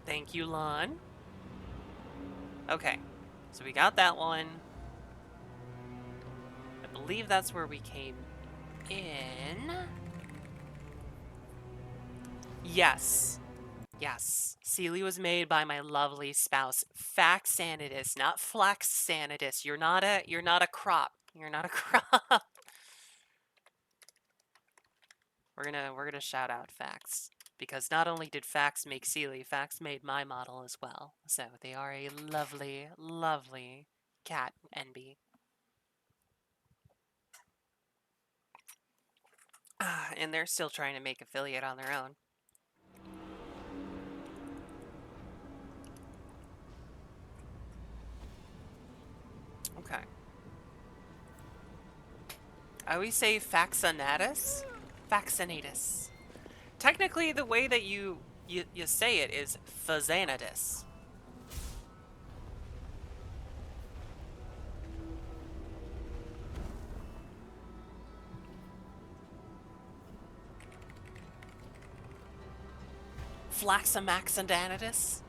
Thank you, Lon. Okay, so we got that one. I believe that's where we came in. Yes. Sealy was made by my lovely spouse, Faxanidus, not Flaxanidus. You're not a crop. You're not a crop. We're gonna shout out Fax. Because not only did Fax make Sealy, Fax made my model as well. So they are a lovely, lovely cat NB. And they're still trying to make affiliate on their own. Okay. I always say Faxanatus? Faxanatus. Technically, the way that you say it is Fazanatus. Flaxamaxandanatus?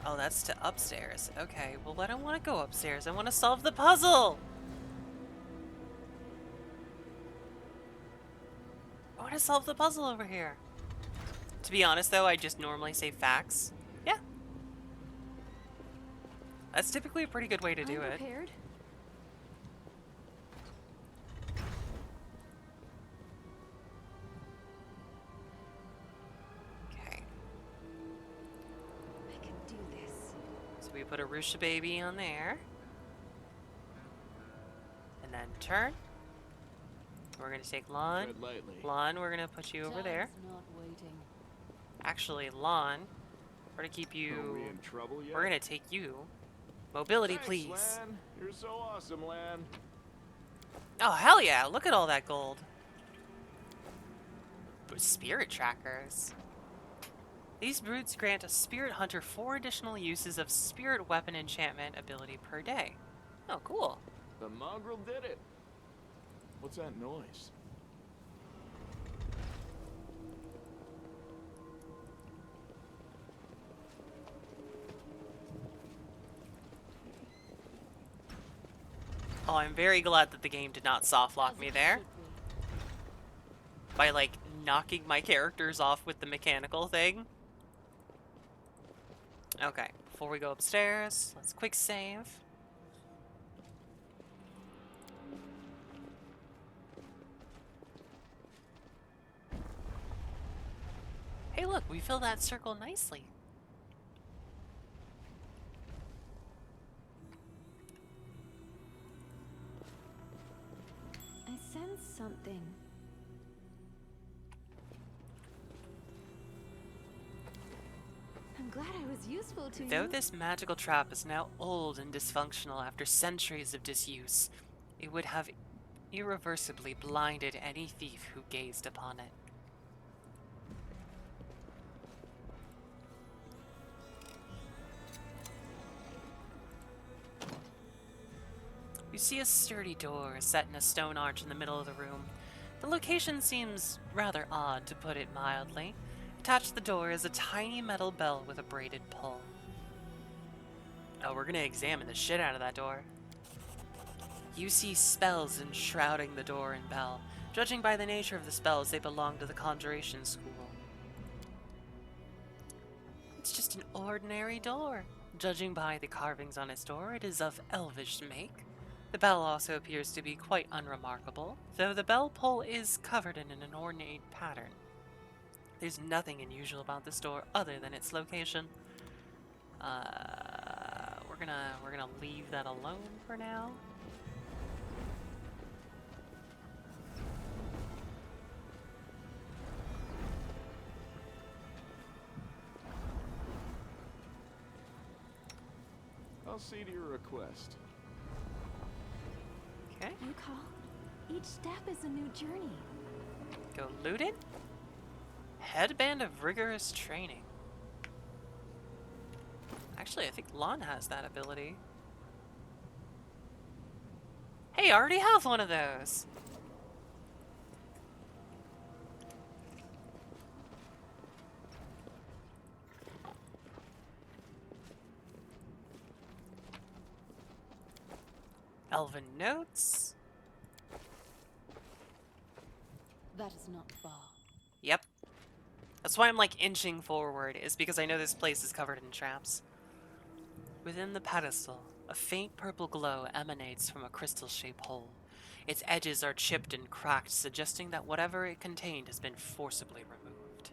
Oh, that's to upstairs. Okay, well, I don't want to go upstairs. I want to solve the puzzle! I want to solve the puzzle over here. To be honest, though, I just normally say Fax. Yeah. That's typically a pretty good way to do it. Prepared. Okay. I can do this. So we put a Rusha baby on there. And then turn. We're going to take Lon. Tread lightly. Lon, we're going to put you over there. Time's not waiting. Actually, Lon, we're going to keep Are you... we in trouble yet? We're going to take you. Mobility, Thanks, please. Lan. You're so awesome, Lan. Oh, hell yeah. Look at all that gold. Spirit trackers. These brutes grant a spirit hunter 4 additional uses of spirit weapon enchantment ability per day. Oh, cool. The mongrel did it. What's that noise? Oh, I'm very glad that the game did not soft lock me there. By, like, knocking my characters off with the mechanical thing. Okay, before we go upstairs, let's quick save. Hey look, we fill that circle nicely. I sense something. I'm glad I was useful to Though you. this magical trap is now old and dysfunctional after centuries of disuse, it would have irreversibly blinded any thief who gazed upon it. You see a sturdy door set in a stone arch in the middle of the room. The location seems rather odd, to put it mildly. Attached to the door is a tiny metal bell with a braided pull. Oh, we're gonna examine the shit out of that door. You see spells enshrouding the door and bell. Judging by the nature of the spells, they belong to the conjuration school. It's just an ordinary door. Judging by the carvings on its door, it is of elvish make. The bell also appears to be quite unremarkable, though the bell pull is covered in an ornate pattern. There's nothing unusual about this door other than its location. We're gonna leave that alone for now. I'll see to your request. Okay, You call? Each step is a new journey. go loot it. Headband of rigorous training. Actually, I think Lon has that ability. Hey, I already have one of those. Elven notes. That is not far. Yep. That's why I'm like inching forward, is because I know this place is covered in traps. Within the pedestal, a faint purple glow emanates from a crystal-shaped hole. Its edges are chipped and cracked, suggesting that whatever it contained has been forcibly removed.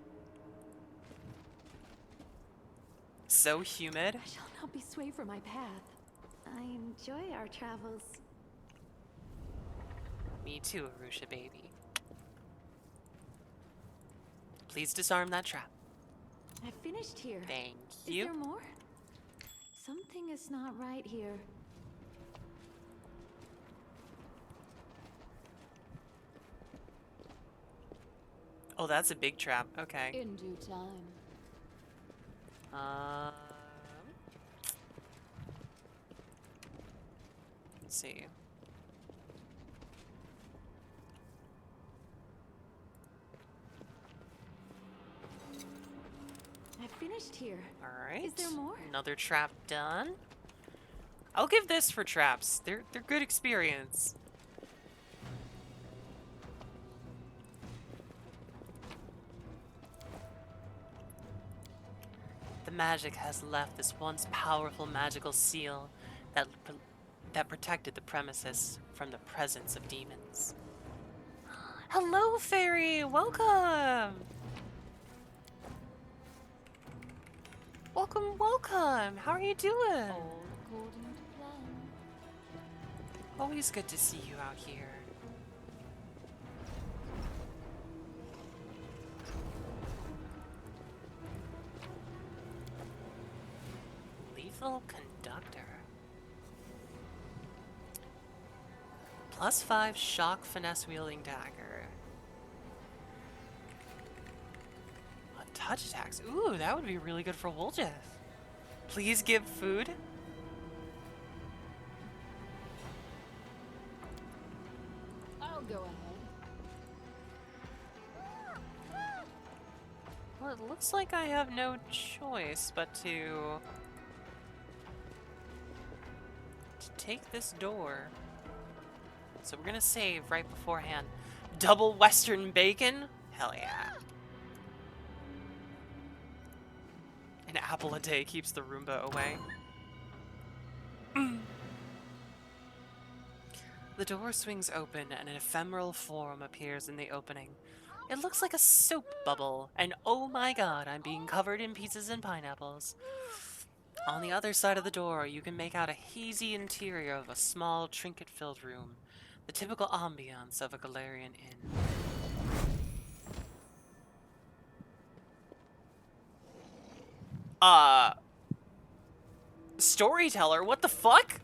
So humid. I shall not be swayed from my path. I enjoy our travels. Me too, Arusha baby. Please disarm that trap. I finished here. Thank Is you. there more? Something is not right here. Oh, that's a big trap. Okay. In due time. Let's see. I finished here. All right. Is there more? Another trap done. I'll give this for traps. They're good experience. The magic has left this once powerful magical seal that protected the premises from the presence of demons. Hello, fairy. Welcome. Welcome, welcome. How are you doing? All according to plan. Always good to see you out here. Lethal Conductor. +5 shock finesse wielding dagger. Touch attacks. Ooh, that would be really good for Woljeth. Please give food. I'll go ahead. Well, it looks like I have no choice but to take this door. So we're gonna save right beforehand. Double Western bacon? Hell yeah. An apple a day keeps the Roomba away. The door swings open and an ephemeral form appears in the opening. It looks like a soap bubble, and oh my god, I'm being covered in pieces and pineapples. On the other side of the door, you can make out a hazy interior of a small, trinket-filled room. The typical ambiance of a Galarian inn. Storyteller, what the fuck?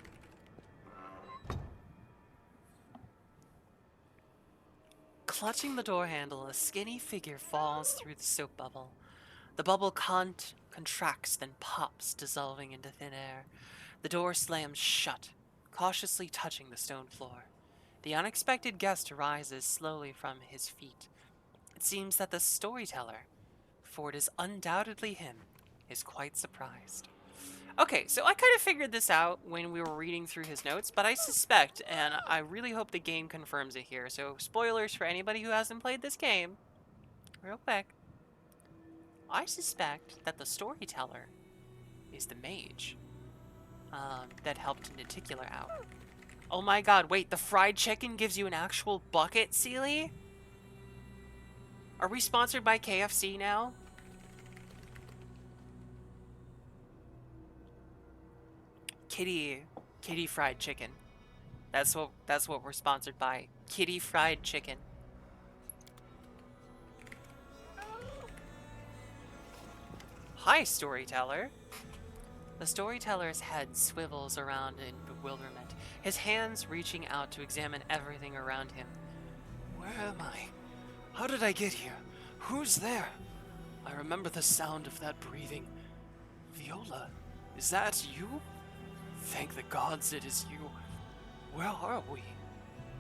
Clutching the door handle, a skinny figure falls through the soap bubble. The bubble contracts, then pops, dissolving into thin air. The door slams shut, cautiously touching the stone floor. The unexpected guest rises slowly from his feet. It seems that the storyteller, for it is undoubtedly him, is quite surprised. Okay, so I kind of figured this out when we were reading through his notes, but I suspect, and I really hope the game confirms it here, so spoilers for anybody who hasn't played this game, real quick. I suspect that the storyteller is the mage that helped Niticular out. Oh my god, wait, the fried chicken gives you an actual bucket, Sealy? Are we sponsored by KFC now? Kitty fried chicken. That's what we're sponsored by. Kitty fried chicken. Hi, storyteller. The storyteller's head swivels around in bewilderment, his hands reaching out to examine everything around him. Where am I? How did I get here? Who's there? I remember the sound of that breathing. Viola, is that you? Thank the gods it is you. Where are we?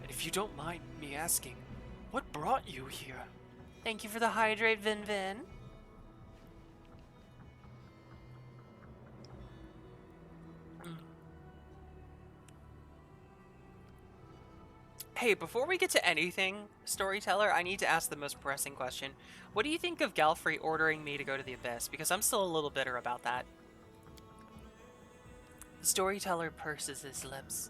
And if you don't mind me asking, what brought you here? Thank you for the hydrate, Vin Vin. Hey, before we get to anything, storyteller, I need to ask the most pressing question. What do you think of Galfrey ordering me to go to the Abyss? Because I'm still a little bitter about that. The storyteller purses his lips.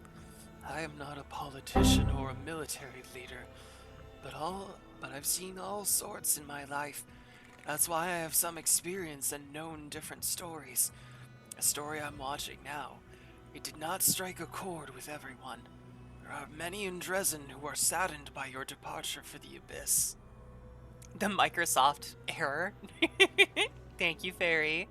I am not a politician or a military leader, but I've seen all sorts in my life. That's why I have some experience and known different stories. A story I'm watching now. It did not strike a chord with everyone. There are many in Dresden who are saddened by your departure for the Abyss. The Microsoft error. Thank you, Fairy.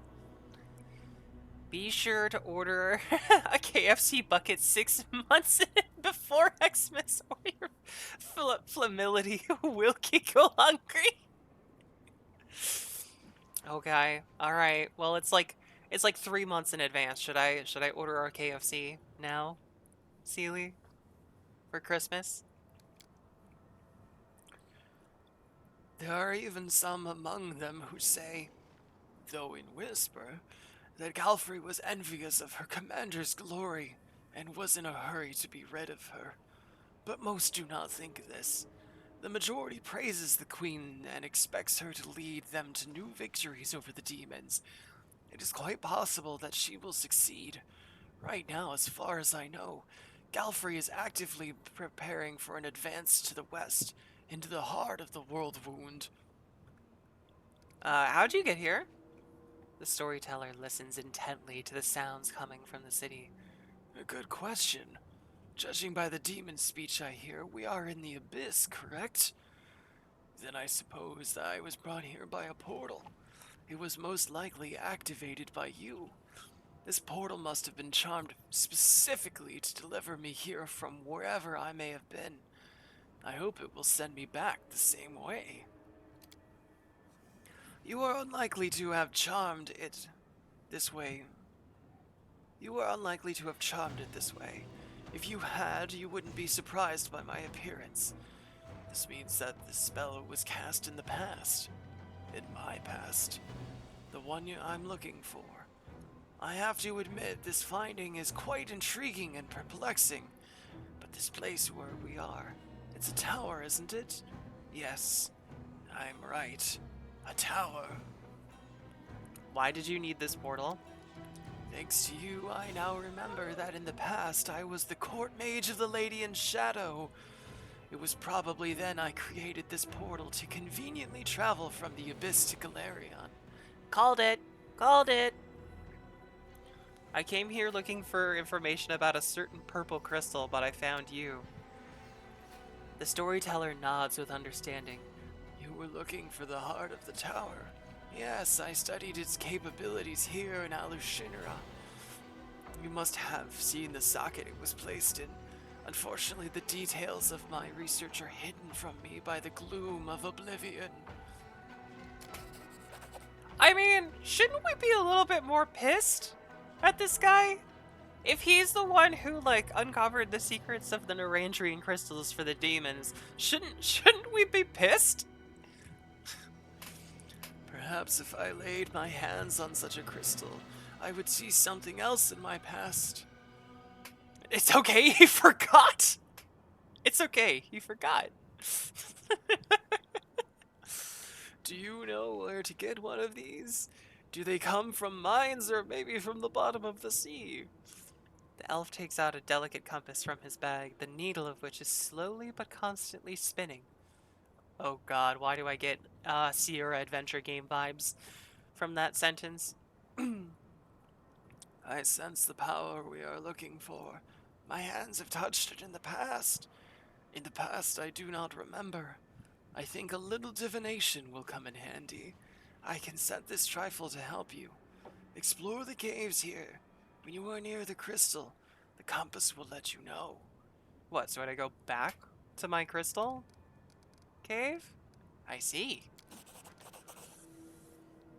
Be sure to order a KFC bucket 6 months before Xmas, or your flamility will go hungry. Okay, all right. Well, it's like 3 months in advance. Should I order our KFC now, Sealy, for Christmas? There are even some among them who say, though in whisper, that Galfrey was envious of her commander's glory and was in a hurry to be rid of her. But most do not think this. The majority praises the queen and expects her to lead them to new victories over the demons. It is quite possible that she will succeed. Right now, as far as I know, Galfrey is actively preparing for an advance to the west, into the heart of the world wound. How'd you get here? The storyteller listens intently to the sounds coming from the city. A good question. Judging by the demon speech I hear, we are in the Abyss, correct? Then I suppose that I was brought here by a portal. It was most likely activated by you. This portal must have been charmed specifically to deliver me here from wherever I may have been. I hope it will send me back the same way. You are unlikely to have charmed it this way. If you had, you wouldn't be surprised by my appearance. This means that the spell was cast in the past. In my past. The one I'm looking for. I have to admit, this finding is quite intriguing and perplexing. But this place where we are, it's a tower, isn't it? Yes, I'm right. A tower. Why did you need this portal? Thanks to you, I now remember that in the past I was the court mage of the Lady in Shadow. It was probably then I created this portal to conveniently travel from the Abyss to Galarion. Called it. Called it. I came here looking for information about a certain purple crystal, but I found you. The storyteller nods with understanding. You were looking for the heart of the tower. Yes, I studied its capabilities here in Alushinra. You must have seen the socket it was placed in. Unfortunately, the details of my research are hidden from me by the gloom of oblivion. I mean, shouldn't we be a little bit more pissed at this guy? If he's the one who, like, uncovered the secrets of the Narandrian crystals for the demons, shouldn't we be pissed? Perhaps if I laid my hands on such a crystal, I would see something else in my past. It's okay, he forgot! It's okay, he forgot. Do you know where to get one of these? Do they come from mines or maybe from the bottom of the sea? The elf takes out a delicate compass from his bag, the needle of which is slowly but constantly spinning. Oh god, why do I get Sierra adventure game vibes from that sentence? I sense the power we are looking for. My hands have touched it in the past. In the past I do not remember. I think a little divination will come in handy. I can set this trifle to help you. Explore the caves here. When you are near the crystal, the compass will let you know. What, so I go back to my crystal cave? I see.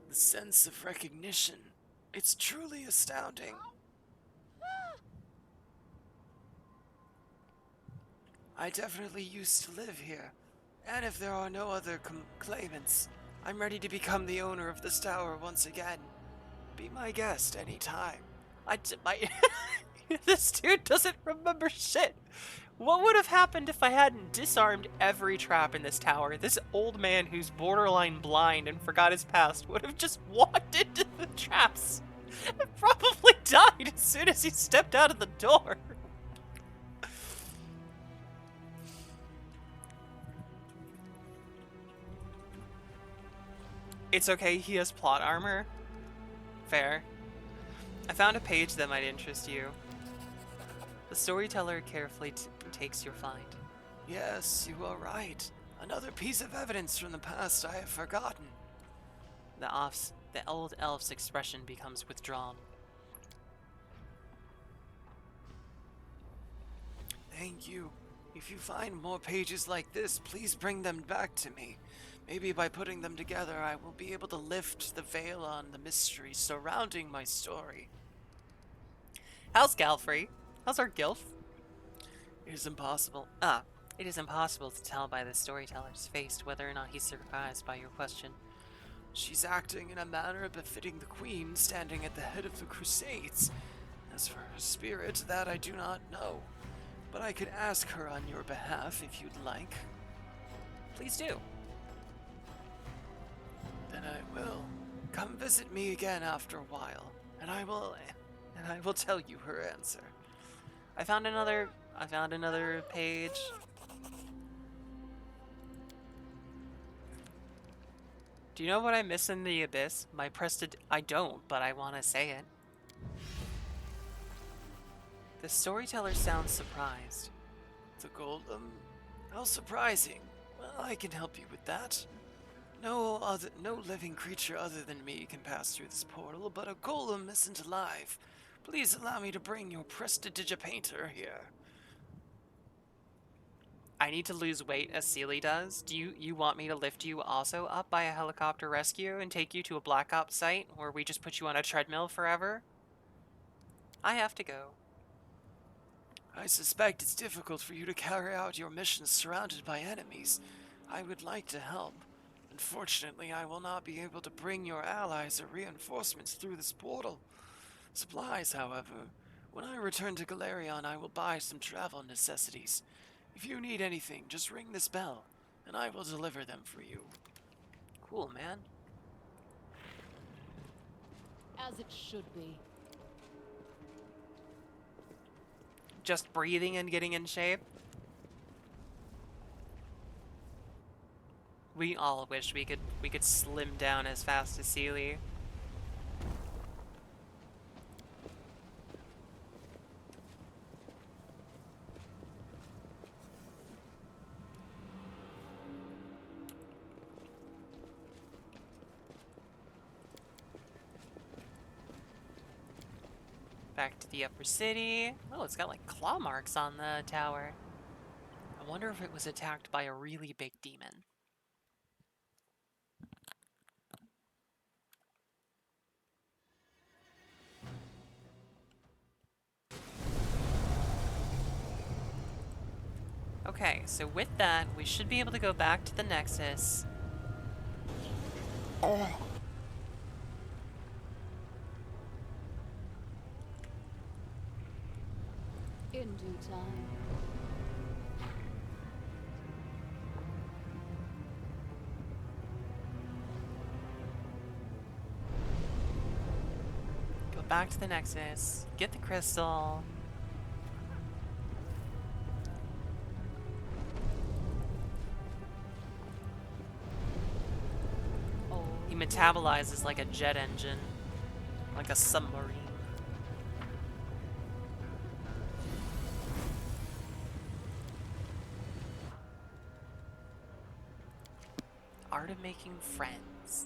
The sense of recognition. It's truly astounding. I definitely used to live here. And if there are no other claimants, I'm ready to become the owner of this tower once again. Be my guest anytime. This dude doesn't remember shit. What would have happened if I hadn't disarmed every trap in this tower? This old man who's borderline blind and forgot his past would have just walked into the traps and probably died as soon as he stepped out of the door. It's okay, he has plot armor. Fair. I found a page that might interest you. The storyteller carefully takes your find. Yes, you are right. Another piece of evidence from the past I have forgotten. The old elf's expression becomes withdrawn. Thank you. If you find more pages like this, please bring them back to me. Maybe by putting them together, I will be able to lift the veil on the mystery surrounding my story. How's Galfrey? How's our Gilf? It is impossible. It is impossible to tell by the storyteller's face whether or not he's surprised by your question. She's acting in a manner befitting the queen standing at the head of the Crusades. As for her spirit, that I do not know. But I could ask her on your behalf if you'd like. Please do. Then I will. Come visit me again after a while, and I will tell you her answer. I found another page. Do you know what I miss in the abyss? I don't, but I want to say it. The storyteller sounds surprised. The golem? How surprising. Well, I can help you with that. No living creature other than me can pass through this portal, but a golem isn't alive. Please allow me to bring your prestidigitator here. I need to lose weight as Seely does. Do you want me to lift you also up by a helicopter rescue and take you to a Black Ops site where we just put you on a treadmill forever? I have to go. I suspect it's difficult for you to carry out your missions surrounded by enemies. I would like to help. Unfortunately, I will not be able to bring your allies or reinforcements through this portal. Supplies, however. When I return to Galarion, I will buy some travel necessities. If you need anything, just ring this bell, and I will deliver them for you. Cool, man. As it should be. Just breathing and getting in shape. We all wish we could slim down as fast as Seely. Back to the upper city. Oh, it's got like claw marks on the tower. I wonder if it was attacked by a really big demon. Okay, so with that, we should be able to go back to the Nexus. In due time. Go back to the Nexus. Get the crystal. Oh, He metabolizes like a jet engine. Like a submarine. Art of making friends.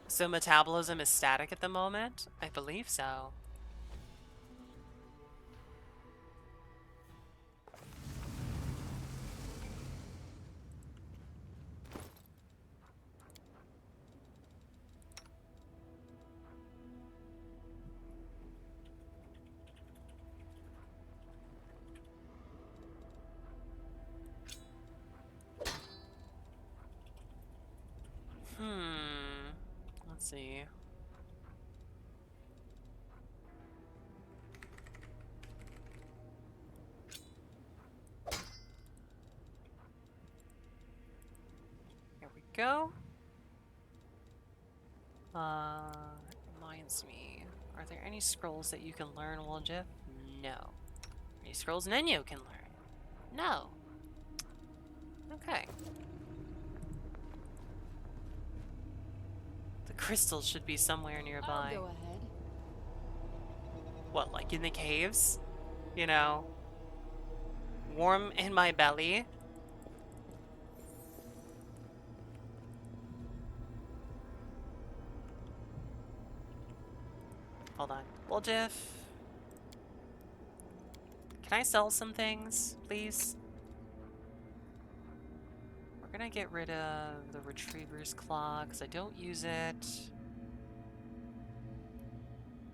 So metabolism is static at the moment? I believe so. Let's see. Here we go. Reminds me. Are there any scrolls that you can learn, Woljif? No. Any scrolls Nenyo can learn? No. Okay. The crystals should be somewhere nearby. I'll go ahead. What, like in the caves? You know? Warm in my belly? Hold on. Woljif. Can I sell some things, please? We're gonna get rid of the Retriever's Claw, because I don't use it.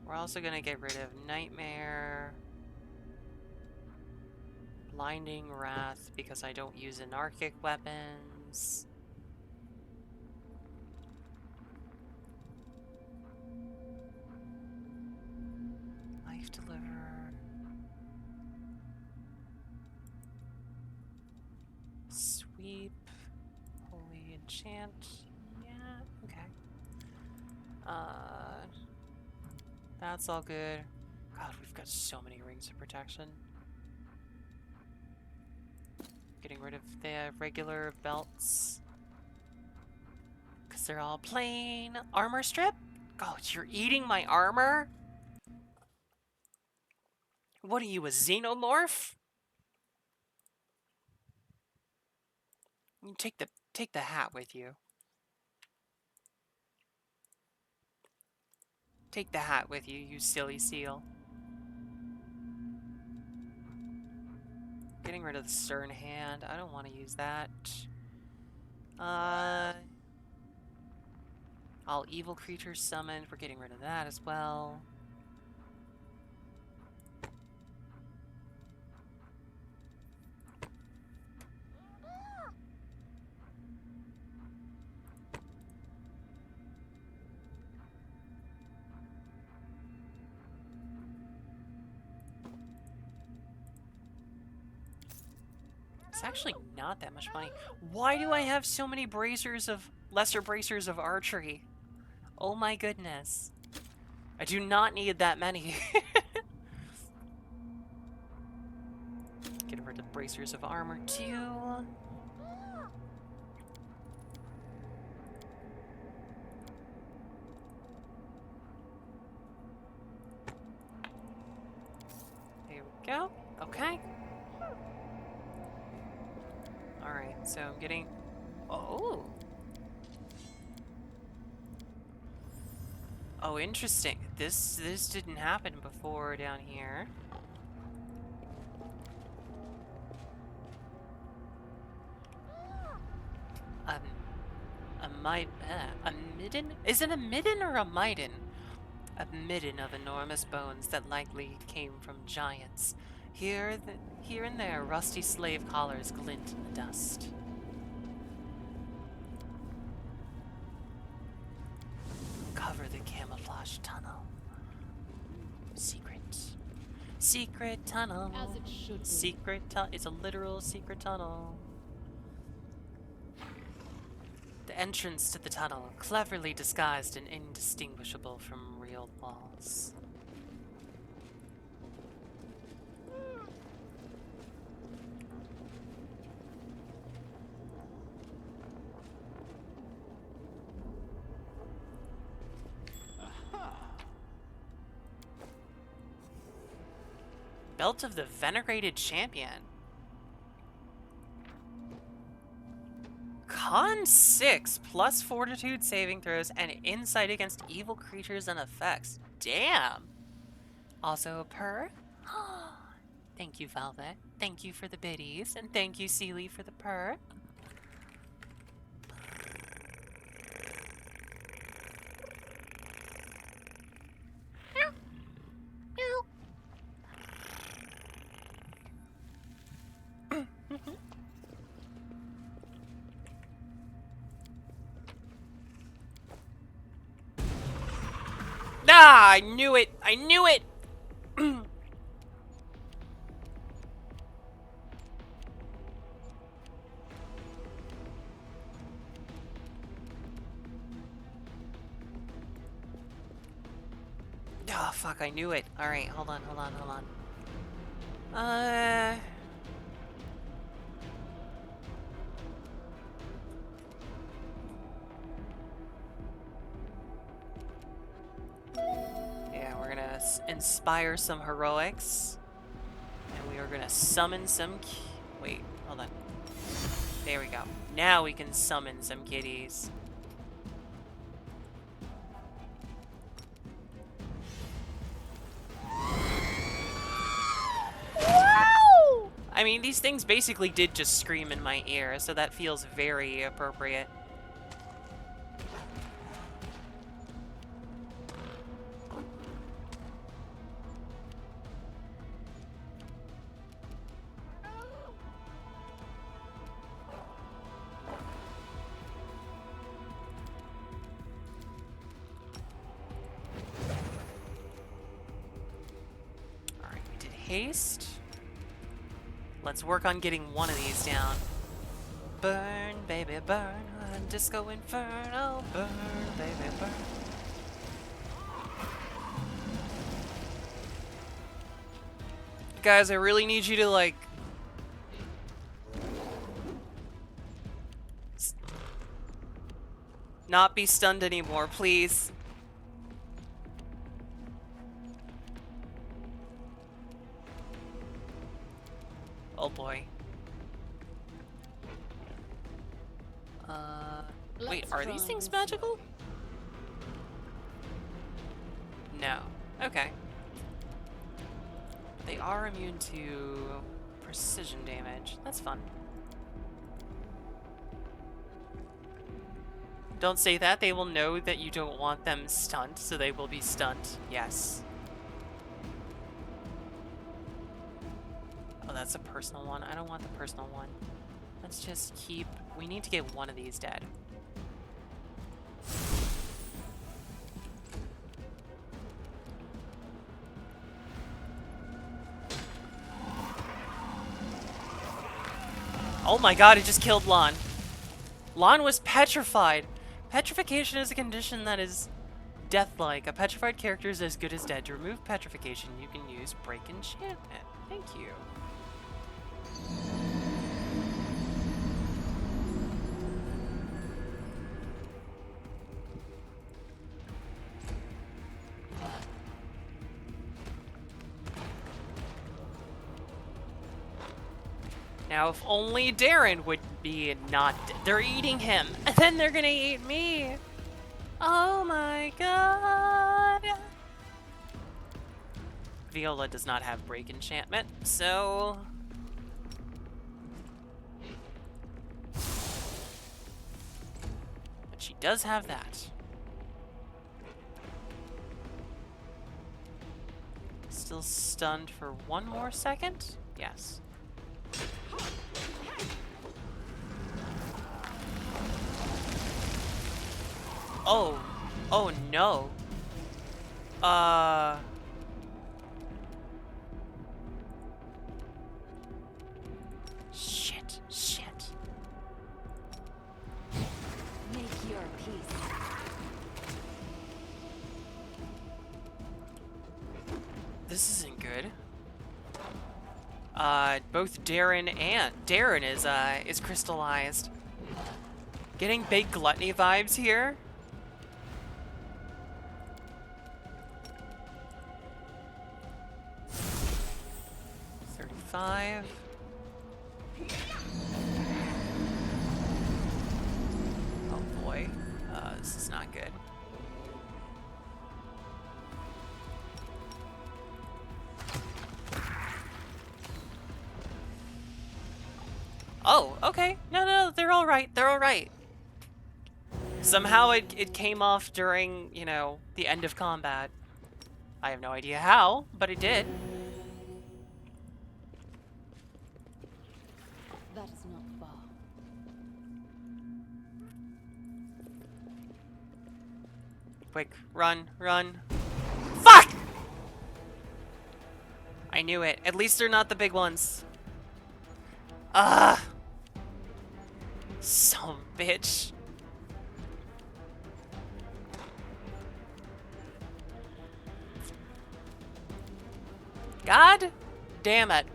We're also gonna get rid of Nightmare. Blinding Wrath, because I don't use anarchic weapons. Life Deliver. Sweep. Holy Enchant. Yeah, okay. That's all good. God, we've got so many rings of protection. Getting rid of the regular belts. Because they're all plain. Armor strip? God, you're eating my armor? What are you, a xenomorph? You take the hat with you. Take the hat with you, you silly seal. Getting rid of the stern hand. I don't want to use that. All evil creatures summoned. We're getting rid of that as well. It's actually not that much money. Why do I have so many lesser bracers of archery? Oh my goodness. I do not need that many. Get rid of bracers of armor too. There we go. Okay. Alright, so I'm getting... Oh! Oh, interesting. This didn't happen before down here. A midden? Is it a midden or a midden? A midden of enormous bones that likely came from giants. Here and there, rusty slave collars glint in the dust. Cover the camouflage tunnel. Secret. Secret tunnel. As it should be. Secret tunnel. It's a literal secret tunnel. The entrance to the tunnel, cleverly disguised and indistinguishable from real walls. Belt of the Venerated Champion. Con 6 plus fortitude saving throws and insight against evil creatures and effects. Damn. Also a purr. Thank you, Velvet. Thank you for the biddies. And thank you, Sealy, for the purr. Ah, I knew it! I knew it! Oh, fuck, I knew it. Alright, hold on. Yeah, we're gonna inspire some heroics. And we are gonna summon some wait, hold on. There we go. Now we can summon some kitties. Wow! I mean, these things basically did just scream in my ear, so that feels very appropriate. Alright, we did haste. Let's work on getting one of these down. Burn, baby, burn. Disco Inferno. Burn, baby, burn. Guys, I really need you to, like... not be stunned anymore, please. Oh boy. Wait, are these things magical? No. Okay. They are immune to precision damage. That's fun. Don't say that. They will know that you don't want them stunned, so they will be stunned. Yes. Oh, that's a personal one. I don't want the personal one. Let's just keep... we need to get one of these dead. Oh my god, it just killed Lon. Lon was petrified. Petrification is a condition that is death-like. A petrified character is as good as dead. To remove petrification, you can use Break Enchantment. Thank you. Now, if only Darren would be not... they're eating him, and then they're gonna eat me. Oh my god. Viola does not have Break Enchantment, so... but she does have that. Still stunned for one more second? Yes. Oh. Oh no. Shit, shit. Make your peace. This isn't good. Both Darren is crystallized. Getting big gluttony vibes here. $35. Oh boy, this is not good. Oh, okay. No, they're all right. They're all right. Somehow it came off during, you know, the end of combat. I have no idea how, but it did. That is not far. Quick, run, run. Fuck! I knew it. At least they're not the big ones. Ah! Some bitch. God damn it.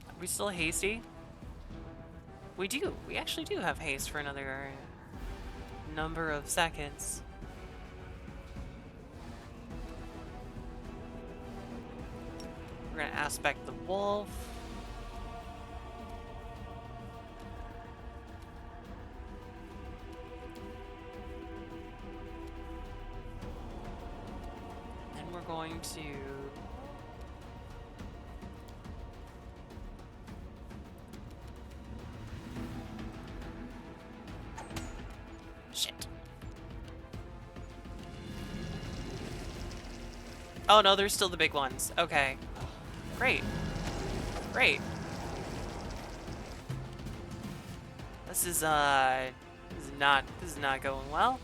Are we still hasty? We do. We actually do have haste for another number of seconds. We're gonna aspect the wolf. Then we're going to shit. Oh no, they're still the big ones. Okay. Great. Great. This is not going well.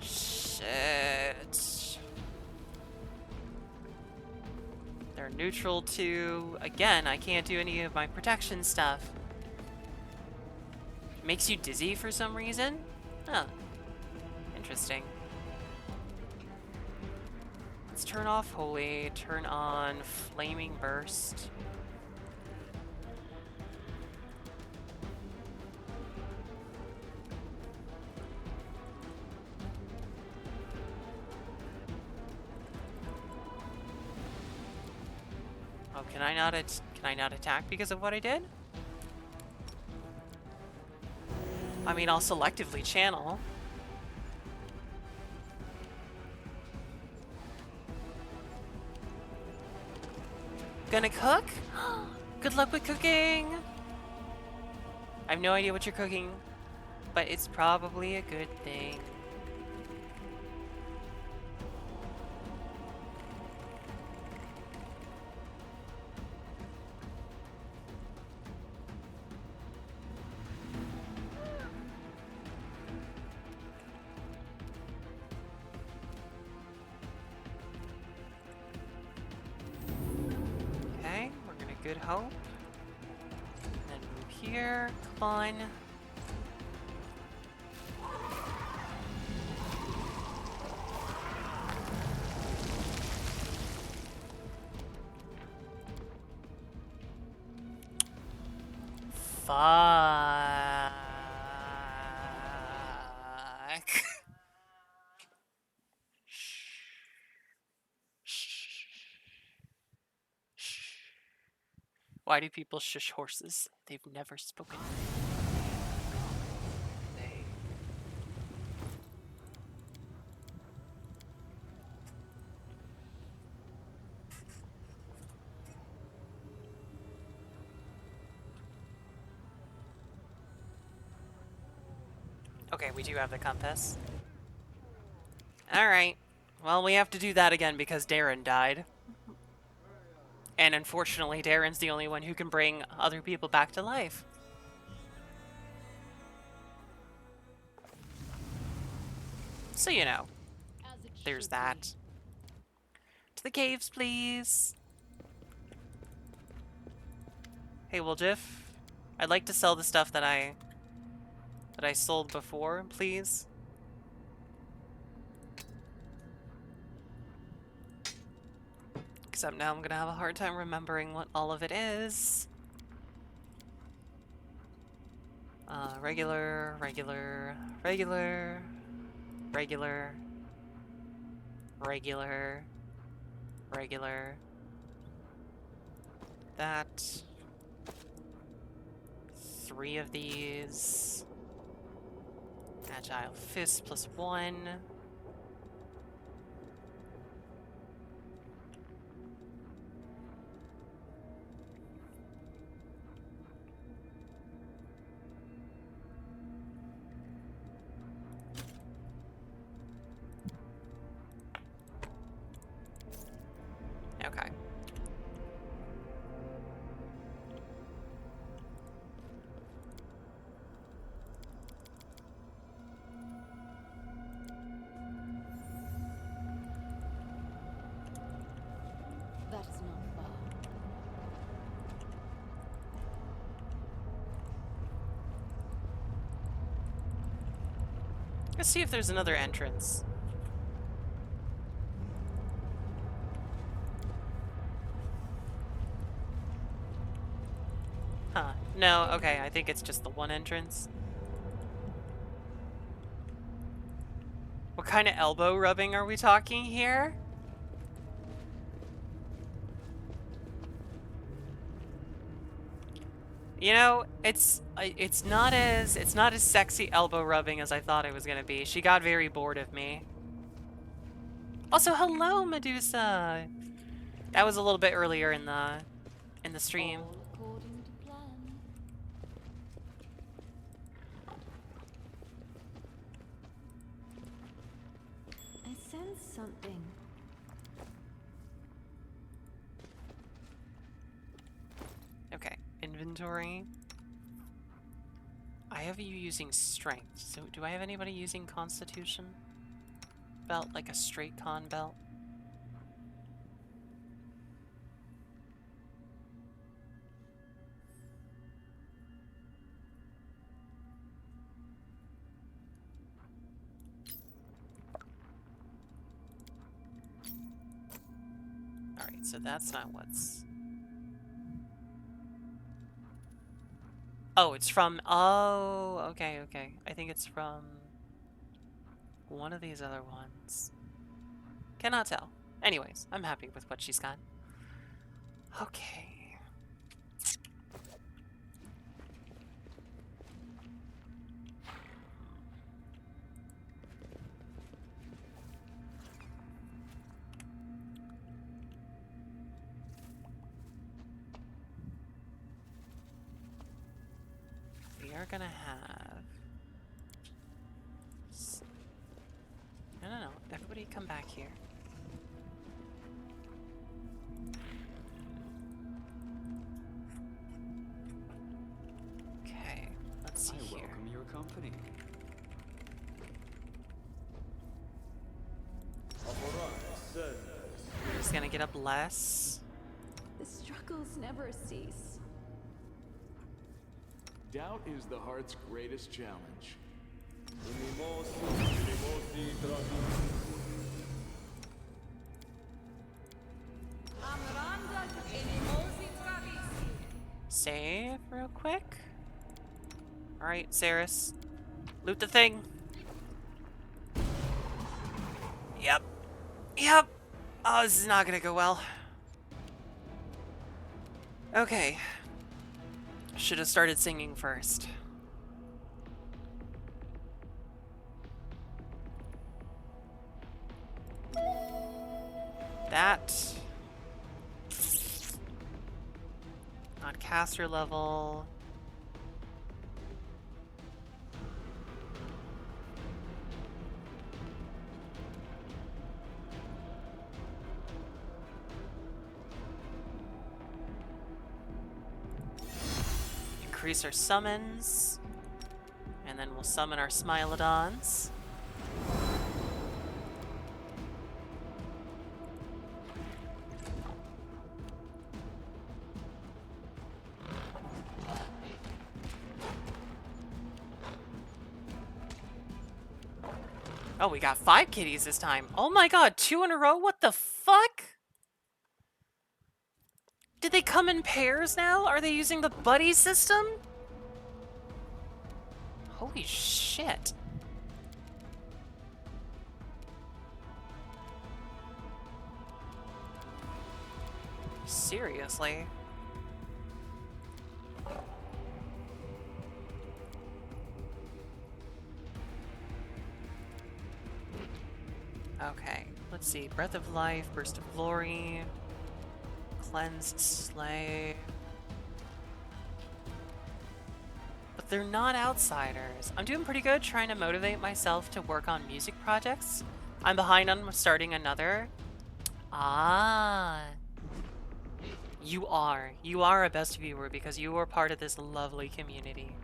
Shit. They're neutral too. Again, I can't do any of my protection stuff. Makes you dizzy for some reason? Huh. Interesting. Let's turn off Holy, turn on Flaming Burst. Oh, can I not attack because of what I did? I mean, I'll selectively channel. Gonna cook? Good luck with cooking! I have no idea what you're cooking, but it's probably a good thing. Okay, we're gonna Good Hope. Then move here. Come on. Fuck. Why do people shush horses? They've never spoken. They... Okay, we do have the compass. Alright. Well, we have to do that again because Darren died. And unfortunately, Darren's the only one who can bring other people back to life. So you know, As it there's should that. be. To the caves, please. Hey, Woljif. I'd like to sell the stuff that I sold before, please. Except now I'm gonna have a hard time remembering what all of it is. Regular, regular, regular, regular, regular, regular. That. 3 of these. Agile Fist plus 1. Okay. That's not far. Let's see if there's another entrance. Huh. No, okay, I think it's just the one entrance. What kind of elbow rubbing are we talking here? You know, it's not as sexy elbow rubbing as I thought it was gonna be. She got very bored of me. Also, hello, Medusa. That was a little bit earlier in the stream. All according to plan. I sense something. Okay, inventory. I have you using strength. So do I have anybody using constitution? Belt, like a straight con belt? Alright, so that's not what's... Oh, it's from... Oh, okay, okay. I think it's from one of these other ones. Cannot tell. Anyways, I'm happy with what she's got. Okay. We are gonna have... No, no, no. Everybody come back here. Okay, let's see here. welcome your company. We're just gonna get a bless. The struggles never cease. Doubt is the heart's greatest challenge. Save real quick. Alright, Saris. Loot the thing. Yep. Yep. Oh, this is not gonna go well. Okay. Should have started singing first. That. Not caster level. Increase our summons. And then we'll summon our Smilodons. Oh, we got 5 kitties this time. Oh my god, 2 in a row? What the fuck? Did they come in pairs now? Are they using the buddy system? Holy shit. Seriously? Okay, let's see. Breath of Life, Burst of Glory, Cleanse, Slay. But they're not outsiders. I'm doing pretty good trying to motivate myself to work on music projects. I'm behind on starting another. Ah. You are. You are a best viewer because you are part of this lovely community.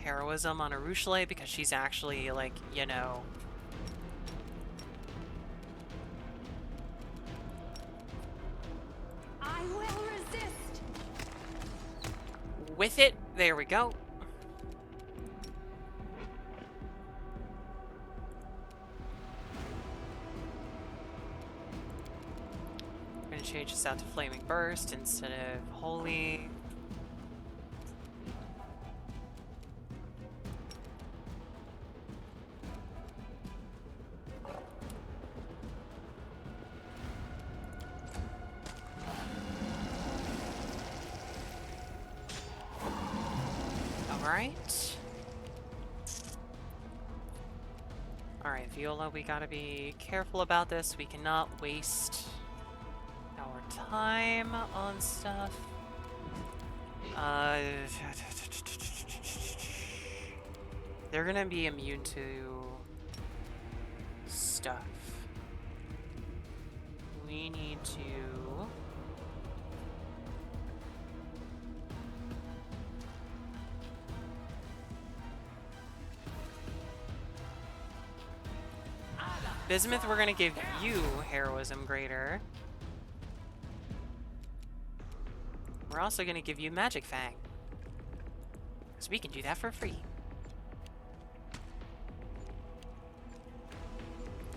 Heroism on Arushale because she's actually, like, you know... I will resist. With it, there we go. I'm gonna change this out to Flaming Burst instead of Holy. Alright. Alright, Viola, we gotta be careful about this. We cannot waste our time on stuff. They're gonna be immune to stuff. We need to... Bismuth, we're gonna give you Heroism Greater. We're also gonna give you Magic Fang. Because we can do that for free.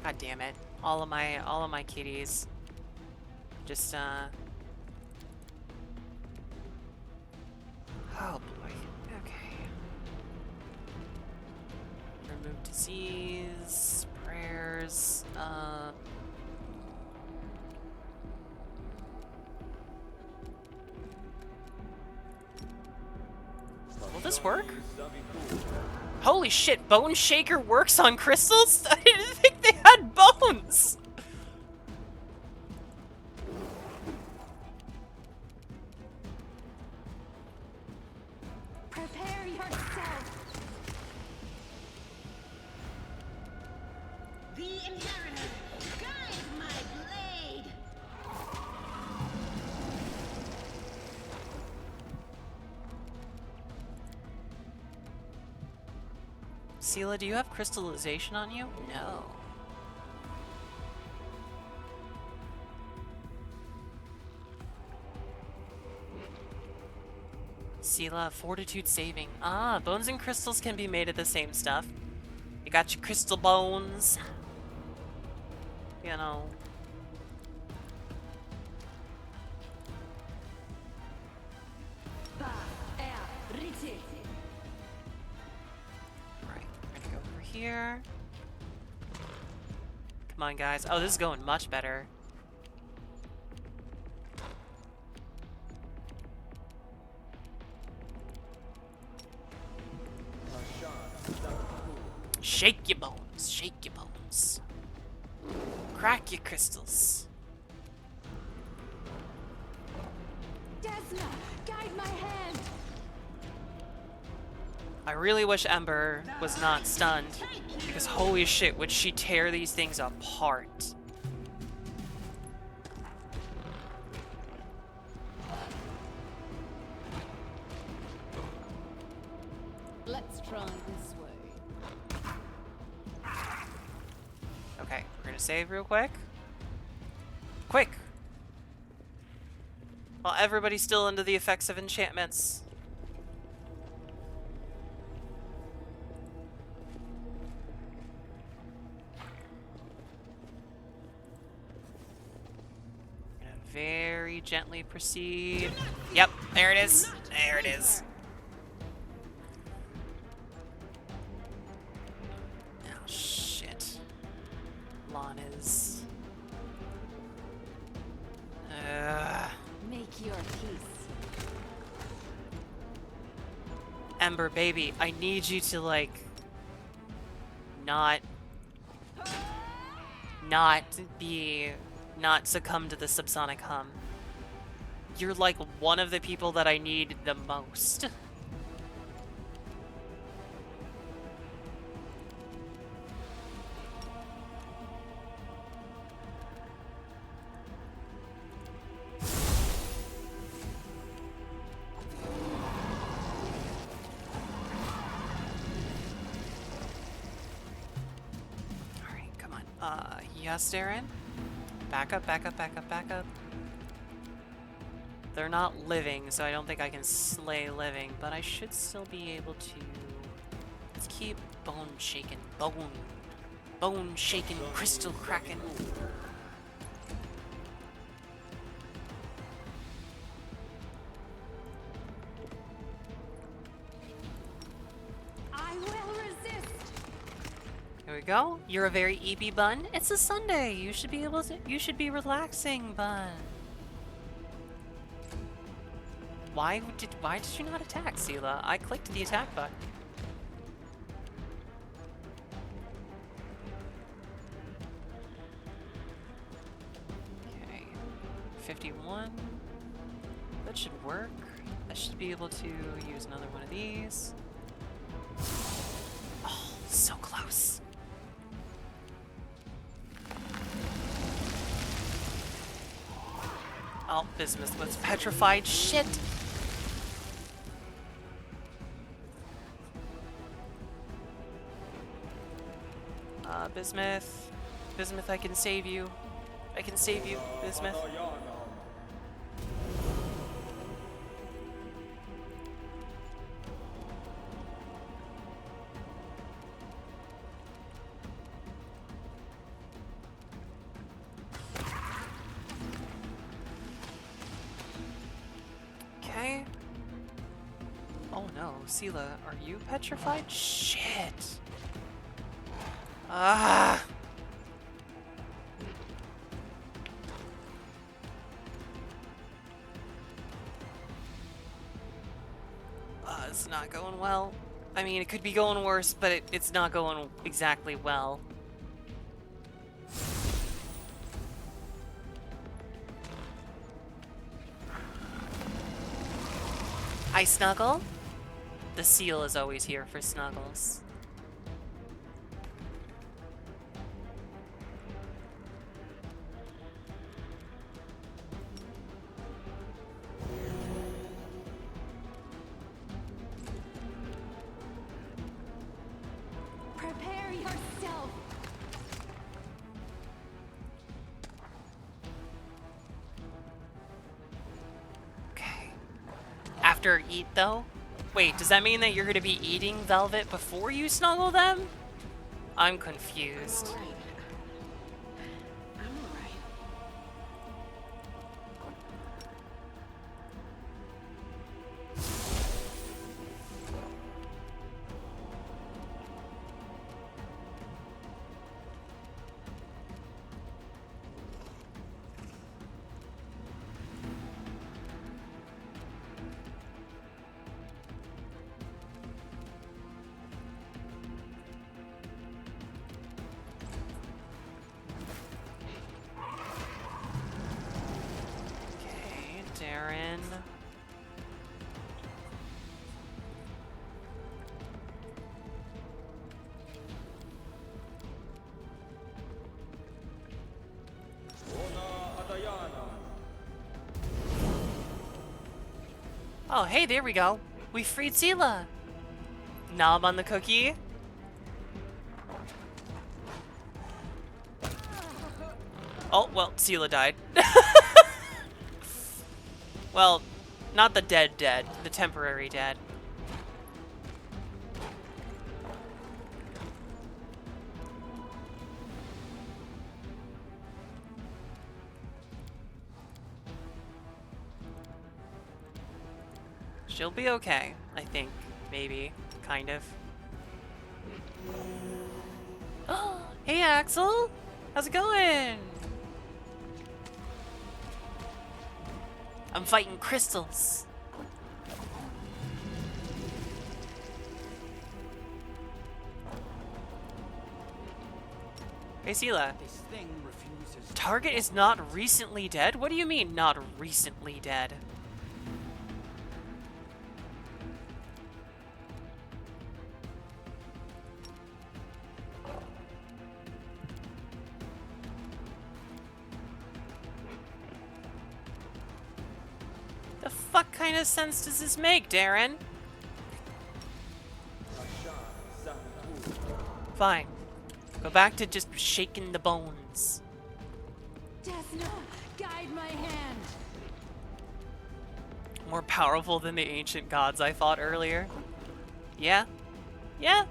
God damn it. All of my kitties. Just oh boy. Okay. Remove disease, prayers, will this work? Holy shit, Bone Shaker works on crystals? I didn't think they had bones! Prepare yourself. The Inheritor, guide my blade! Sela, do you have crystallization on you? No. Sela, fortitude saving. Ah, bones and crystals can be made of the same stuff. You got your crystal bones. You know. Right, we're gonna go over here. Come on, guys. Oh, this is going much better. Shake your bones, shake your bones. Crack your crystals. Desna, guide my hand. I really wish Ember was not stunned, because holy shit, would she tear these things apart. Let's try this way. Okay, we're gonna save real quick. Quick! While everybody's still under the effects of enchantments. Gonna very gently proceed. Yep, there it is. There it is. Oh, shit. Lana's. Make your peace. Ember, baby, I need you to, like, not succumb to the subsonic hum. You're, like, one of the people that I need the most. Yes, Darren? Back up, back up, back up, back up. They're not living, so I don't think I can slay living, but I should still be able to... Let's keep bone shaking. Bone shaking, crystal cracking. I will resist. Here we go. You're a very eepy bun. It's a Sunday. You should be able to. You should be relaxing, bun. Why did you not attack, Sela? I clicked the attack button. Okay, 51. That should work. I should be able to use another one of these. Oh, so close. Oh, Bismuth was petrified. Shit! Bismuth. Bismuth, I can save you. I can save you, Bismuth. Okay. Oh no, Sela, are you petrified? Shit! Ah! It's not going well. I mean, it could be going worse, but it's not going exactly well. Hi, Snuggle. The seal is always here for Snuggles. Prepare yourself. Okay. After eat, though? Wait, does that mean that you're going to be eating Velvet before you snuggle them? I'm confused. I'm alright. Okay, Darren. Oh, hey, there we go. We freed Sela. Nom on the cookie. Oh, well, Sela died. Well, not the dead, the temporary dead. She'll be okay, I think. Maybe. Kind of. Oh, hey Axel! How's it going? I'm fighting crystals. Hey Sela. This thing refuses. Target is not recently dead? What do you mean, not recently dead? The fuck kind of sense does this make, Darren? Fine. Go back to just shaking the bones. Desna, guide my hand. More powerful than the ancient gods I fought earlier. Yeah? Yeah?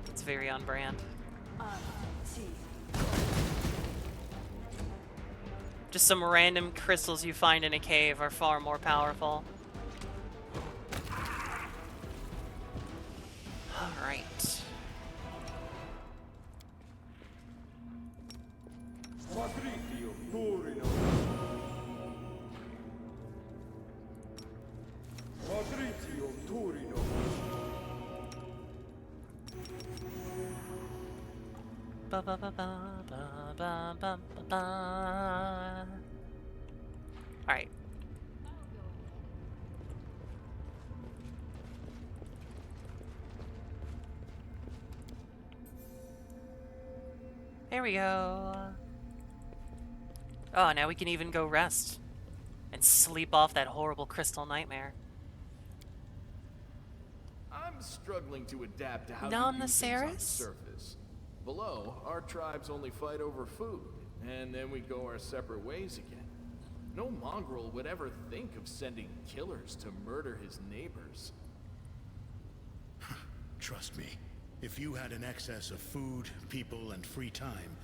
It's very on brand. Just some random crystals you find in a cave are far more powerful. Alright. Ba ba ba ba ba ba ba ba ba. Alright. There we go. Oh, now we can even go rest. And sleep off that horrible crystal nightmare. I'm struggling to adapt to how Non you do things on the Naceris? surface. Below, our tribes only fight over food, and then we go our separate ways again. No mongrel would ever think of sending killers to murder his neighbors. Trust me, if you had an excess of food, people, and free time,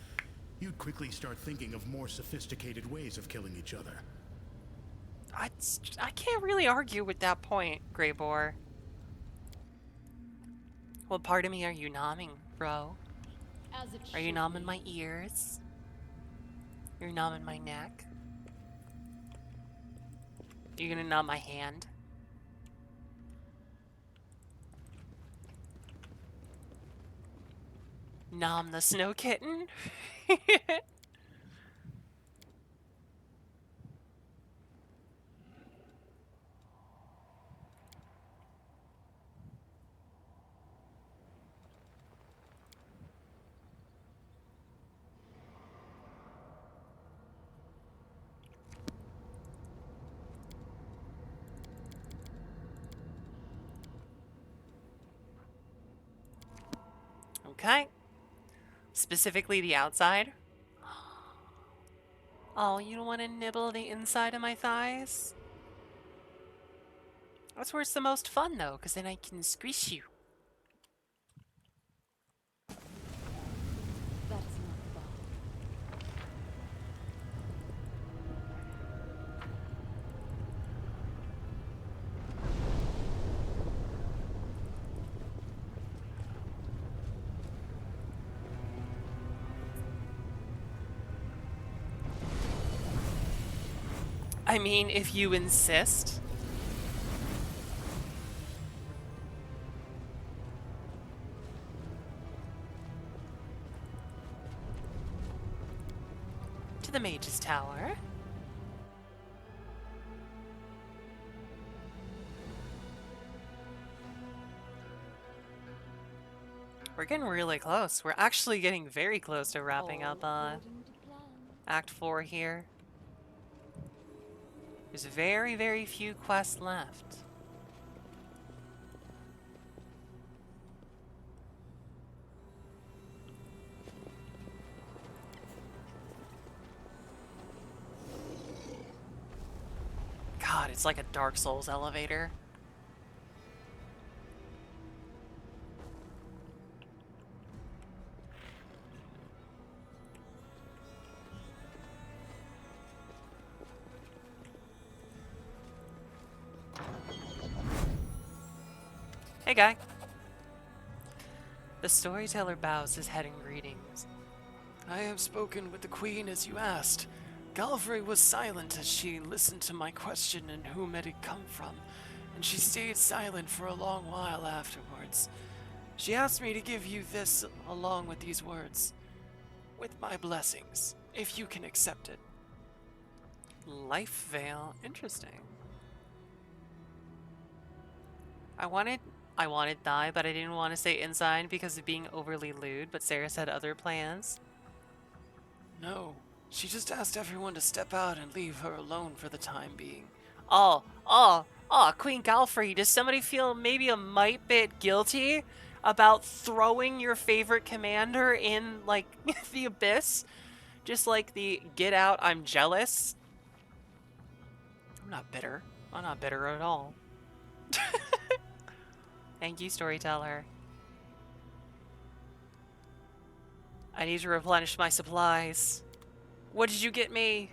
you'd quickly start thinking of more sophisticated ways of killing each other. I can't really argue with that point, Grey Boar. What part of me are you nomming, bro? As it Are you should nomming be. my ears? You're nomming my neck? You gonna numb my hand? Nom the snow kitten? Okay. Specifically the outside. Oh, you don't want to nibble the inside of my thighs? That's where it's the most fun, though, because then I can squish you. That's not fun. I mean, if you insist. To the Mage's Tower. We're getting really close. We're actually getting very close to wrapping up All according to plan. Act 4 here. There's very, very few quests left. God, it's like a Dark Souls elevator. Hey, guy. The storyteller bows his head in greetings. I have spoken with the queen as you asked. Galfrey was silent as she listened to my question and whom it had come from, and she stayed silent for a long while afterwards. She asked me to give you this along with these words. With my blessings, if you can accept it. Life veil. Interesting. I wanted thigh, but I didn't want to say inside because of being overly lewd, but Sarah said other plans. No, she just asked everyone to step out and leave her alone for the time being. Oh, Queen Galfrey, does somebody feel maybe a mite bit guilty about throwing your favorite commander in, like, the abyss? Just like the get out, I'm jealous? I'm not bitter. I'm not bitter at all. Thank you, storyteller. I need to replenish my supplies. What did you get me?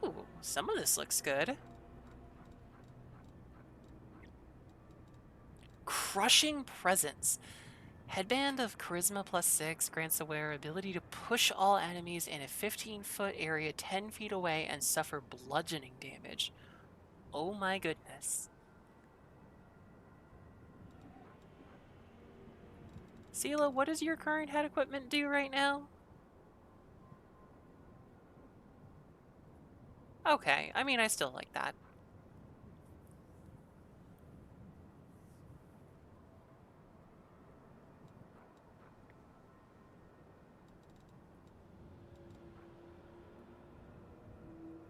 Ooh, some of this looks good. Crushing Presence. Headband of Charisma +6 grants the wearer ability to push all enemies in a 15-foot area 10 feet away and suffer bludgeoning damage. Oh my goodness. Sela, what does your current head equipment do right now? Okay, I mean, I still like that.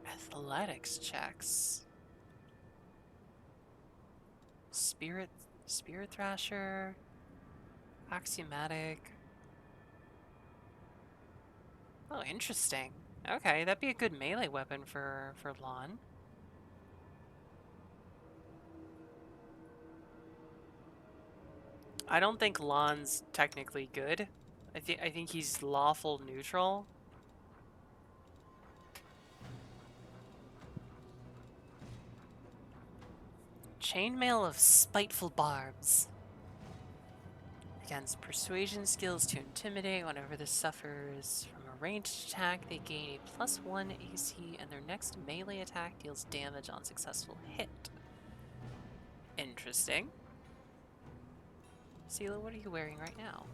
Athletics checks. Spirit Thrasher. Axiomatic. Oh, interesting. Okay, that'd be a good melee weapon for Lon. I don't think Lon's technically good. I think he's lawful neutral. Chainmail of Spiteful Barbs. Against persuasion skills to intimidate. Whenever this suffers from a ranged attack, they gain a +1 AC, and their next melee attack deals damage on successful hit. Interesting. Sela, what are you wearing right now?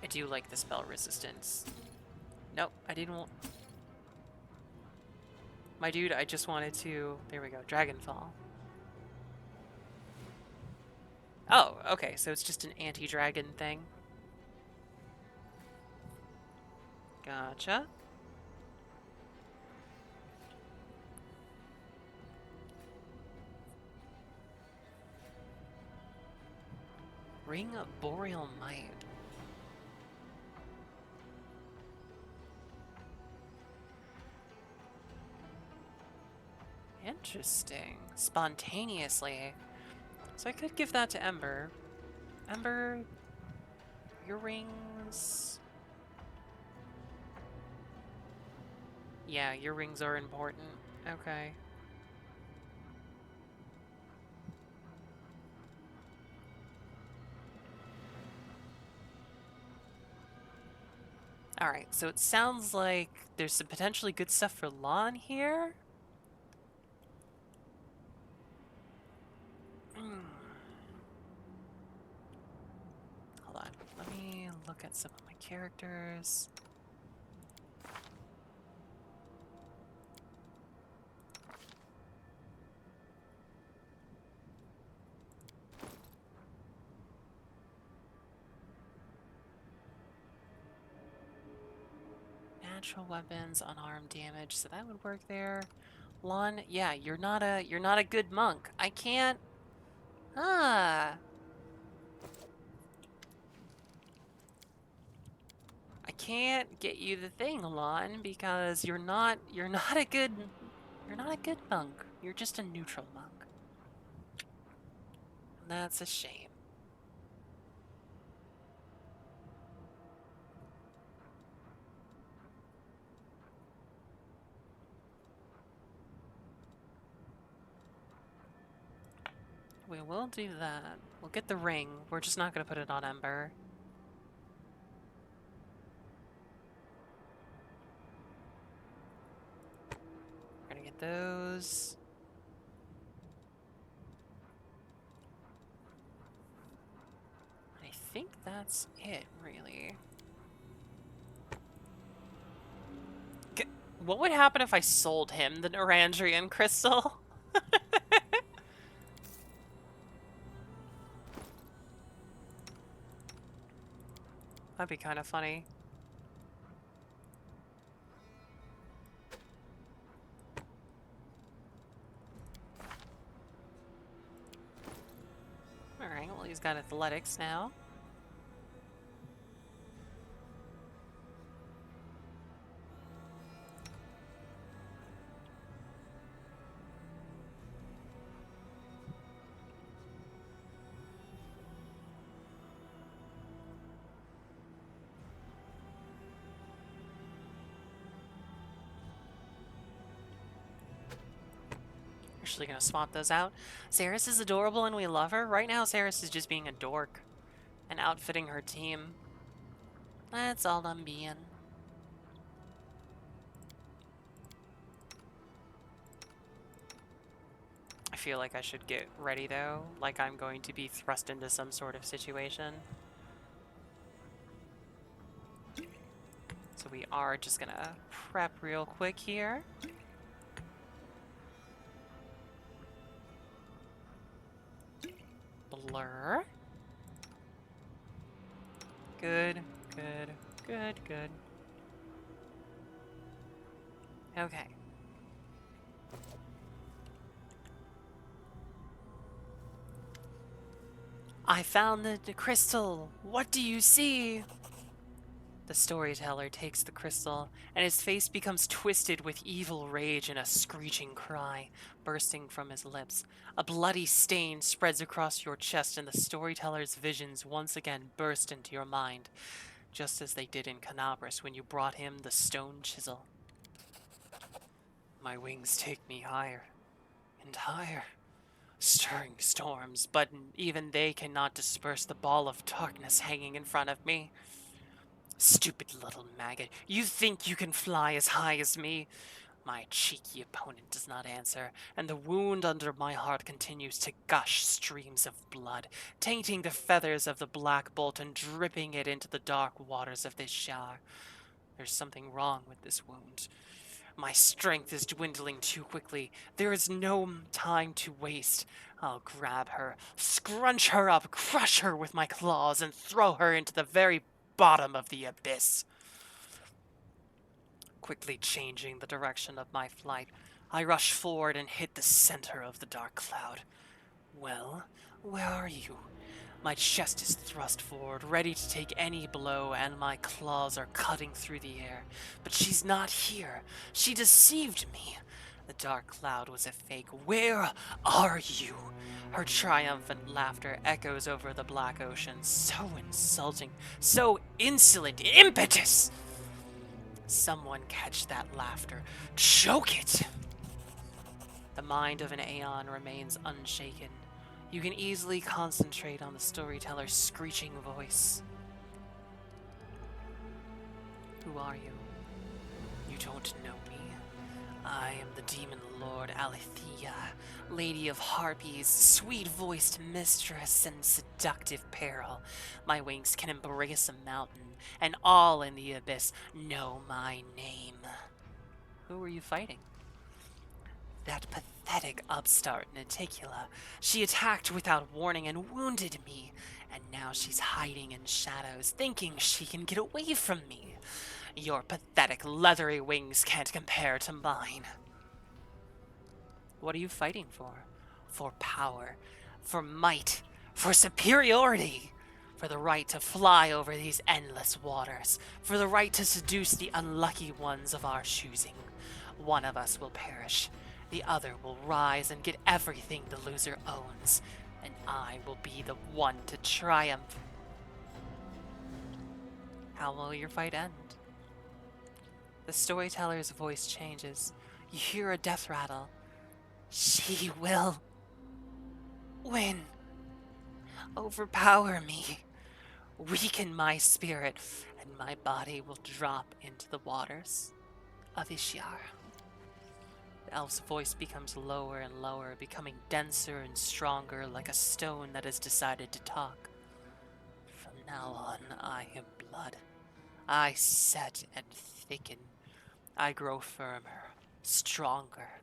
I do like the spell resistance. Nope, I didn't want... My dude, I just wanted to... There we go, Dragonfall. Oh, okay, so it's just an anti-dragon thing. Gotcha. Ring of Boreal Might. Interesting. Spontaneously. So I could give that to Ember. Ember, your rings... Yeah, your rings are important. Okay. Alright, so it sounds like there's some potentially good stuff for Lon here. Hold on, let me look at some of my characters. Natural weapons, unarmed damage, so that would work there. Lon, yeah, you're not a good monk. I can't. can't get you the thing, Lon, because you're not a good monk. You're just a neutral monk. And that's a shame. We will do that. We'll get the ring. We're just not gonna put it on Ember. We're gonna get those. I think that's it, really. What would happen if I sold him the Narandrian crystal? That'd be kind of funny. Alright, well he's got athletics now. Actually gonna swap those out. Saris is adorable and we love her. Right now Saris is just being a dork and outfitting her team. That's all I'm being. I feel like I should get ready though, like I'm going to be thrust into some sort of situation. So we are just gonna prep real quick here. Blur. Good, good, good, good. Okay. I found the crystal. What do you see? The storyteller takes the crystal, and his face becomes twisted with evil rage and a screeching cry bursting from his lips. A bloody stain spreads across your chest, and the storyteller's visions once again burst into your mind, just as they did in Canabras when you brought him the stone chisel. My wings take me higher and higher, stirring storms, but even they cannot disperse the ball of darkness hanging in front of me. Stupid little maggot, you think you can fly as high as me? My cheeky opponent does not answer, and the wound under my heart continues to gush streams of blood, tainting the feathers of the black bolt and dripping it into the dark waters of this shower. There's something wrong with this wound. My strength is dwindling too quickly. There is no time to waste. I'll grab her, scrunch her up, crush her with my claws, and throw her into the very bottom of the abyss. Quickly changing the direction of my flight, I rush forward and hit the center of the dark cloud. Well, where are you? My chest is thrust forward, ready to take any blow, and my claws are cutting through the air. But she's not here. She deceived me. The dark cloud was a fake. Where are you? Her triumphant laughter echoes over the black ocean. So insulting, so insolent, impetus! Someone catch that laughter. Choke it! The mind of an Aeon remains unshaken. You can easily concentrate on the storyteller's screeching voice. Who are you? You don't know me. I am the demon lord Alethea, lady of harpies, sweet-voiced mistress, and seductive peril. My wings can embrace a mountain, and all in the abyss know my name. Who are you fighting? That pathetic upstart, Naticula. She attacked without warning and wounded me, and now she's hiding in shadows, thinking she can get away from me. Your pathetic leathery wings can't compare to mine. What are you fighting for? For power, for might, for superiority, for for the right to fly over these endless waters, for the right to seduce the unlucky ones of our choosing. One of us will perish, the other will rise and get everything the loser owns, and I will be the one to triumph. How will your fight end? The storyteller's voice changes. You hear a death rattle. She will win. Overpower me. Weaken my spirit, and my body will drop into the waters of Ishiar. The elf's voice becomes lower and lower, becoming denser and stronger, like a stone that has decided to talk. From now on, I am blood. I set and thicken. I grow firmer, stronger.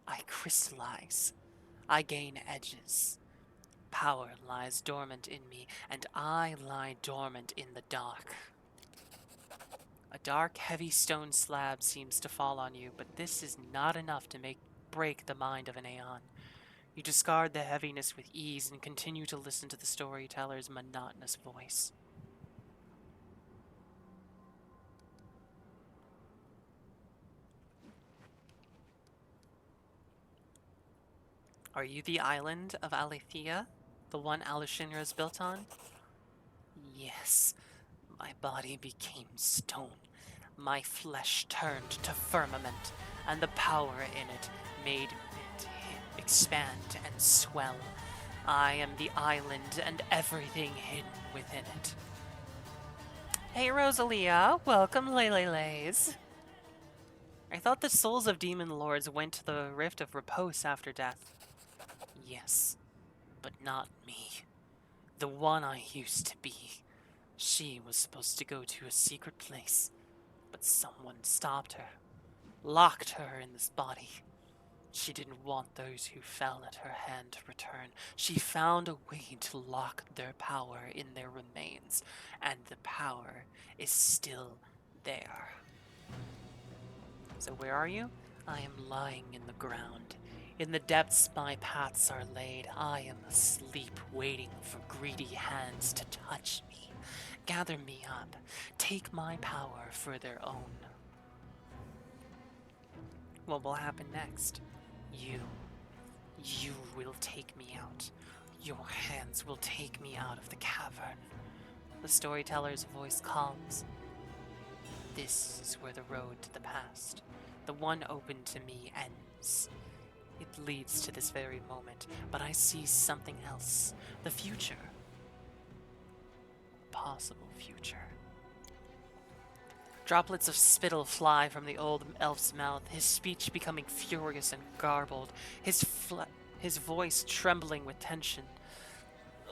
I crystallize. I gain edges. Power lies dormant in me, and I lie dormant in the dark. A dark, heavy stone slab seems to fall on you, but this is not enough to break the mind of an Aeon. You discard the heaviness with ease and continue to listen to the storyteller's monotonous voice. Are you the island of Aletheia, the one Alushinra is built on? Yes. My body became stone. My flesh turned to firmament, and the power in it made it expand and swell. I am the island and everything hidden within it. Hey Rosalia, welcome Leleles. I thought the souls of demon lords went to the Rift of Repose after death. Yes, but not me. The one I used to be. She was supposed to go to a secret place, but someone stopped her, locked her in this body. She didn't want those who fell at her hand to return. She found a way to lock their power in their remains, and the power is still there. So where are you? I am lying in the ground. In the depths my paths are laid. I am asleep, waiting for greedy hands to touch me. Gather me up. Take my power for their own. What will happen next? You will take me out. Your hands will take me out of the cavern. The storyteller's voice calms. This is where the road to the past, the one open to me, ends. It leads to this very moment, but I see something else. The future. A possible future. Droplets of spittle fly from the old elf's mouth, his speech becoming furious and garbled, his voice trembling with tension.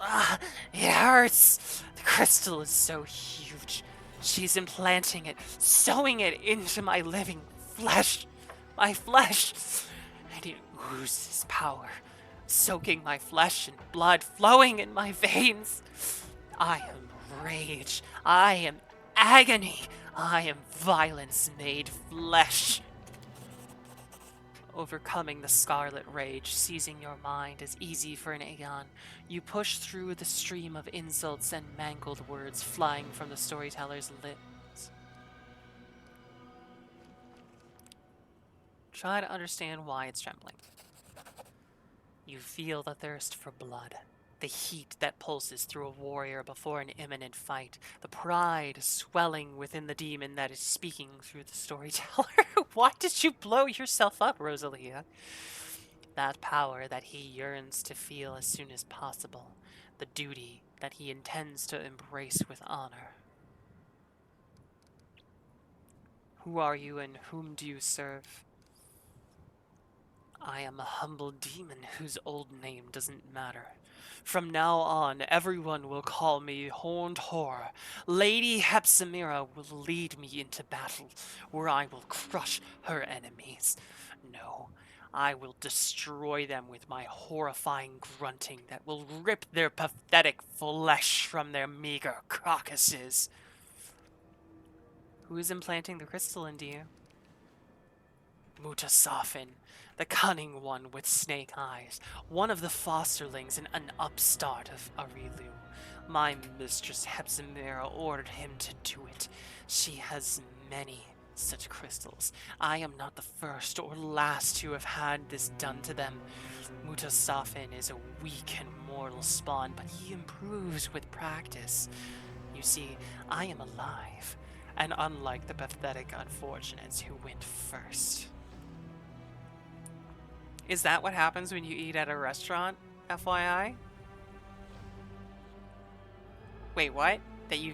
Ah, it hurts! The crystal is so huge. She's implanting it, sewing it into my living flesh. My flesh! And it oozes power, soaking my flesh and blood, flowing in my veins. I am rage. I am agony. I am violence made flesh. Overcoming the scarlet rage, seizing your mind is easy for an Aeon. You push through the stream of insults and mangled words flying from the storyteller's lips. Try to understand why it's trembling. You feel the thirst for blood, the heat that pulses through a warrior before an imminent fight, the pride swelling within the demon that is speaking through the storyteller. Why did you blow yourself up, Rosalia? That power that he yearns to feel as soon as possible, the duty that he intends to embrace with honor. Who are you and whom do you serve? I am a humble demon whose old name doesn't matter. From now on, everyone will call me Horned Horror. Lady Hepzibah will lead me into battle, where I will crush her enemies. No, I will destroy them with my horrifying grunting that will rip their pathetic flesh from their meager carcasses. Who is implanting the crystal into you? Mutasafin, the cunning one with snake eyes, one of the fosterlings and an upstart of Arilu. My mistress Hepzimera ordered him to do it. She has many such crystals. I am not the first or last to have had this done to them. Mutasafin is a weak and mortal spawn, but he improves with practice. You see, I am alive, and unlike the pathetic unfortunates who went first. Is that what happens when you eat at a restaurant, FYI? Wait, what? That you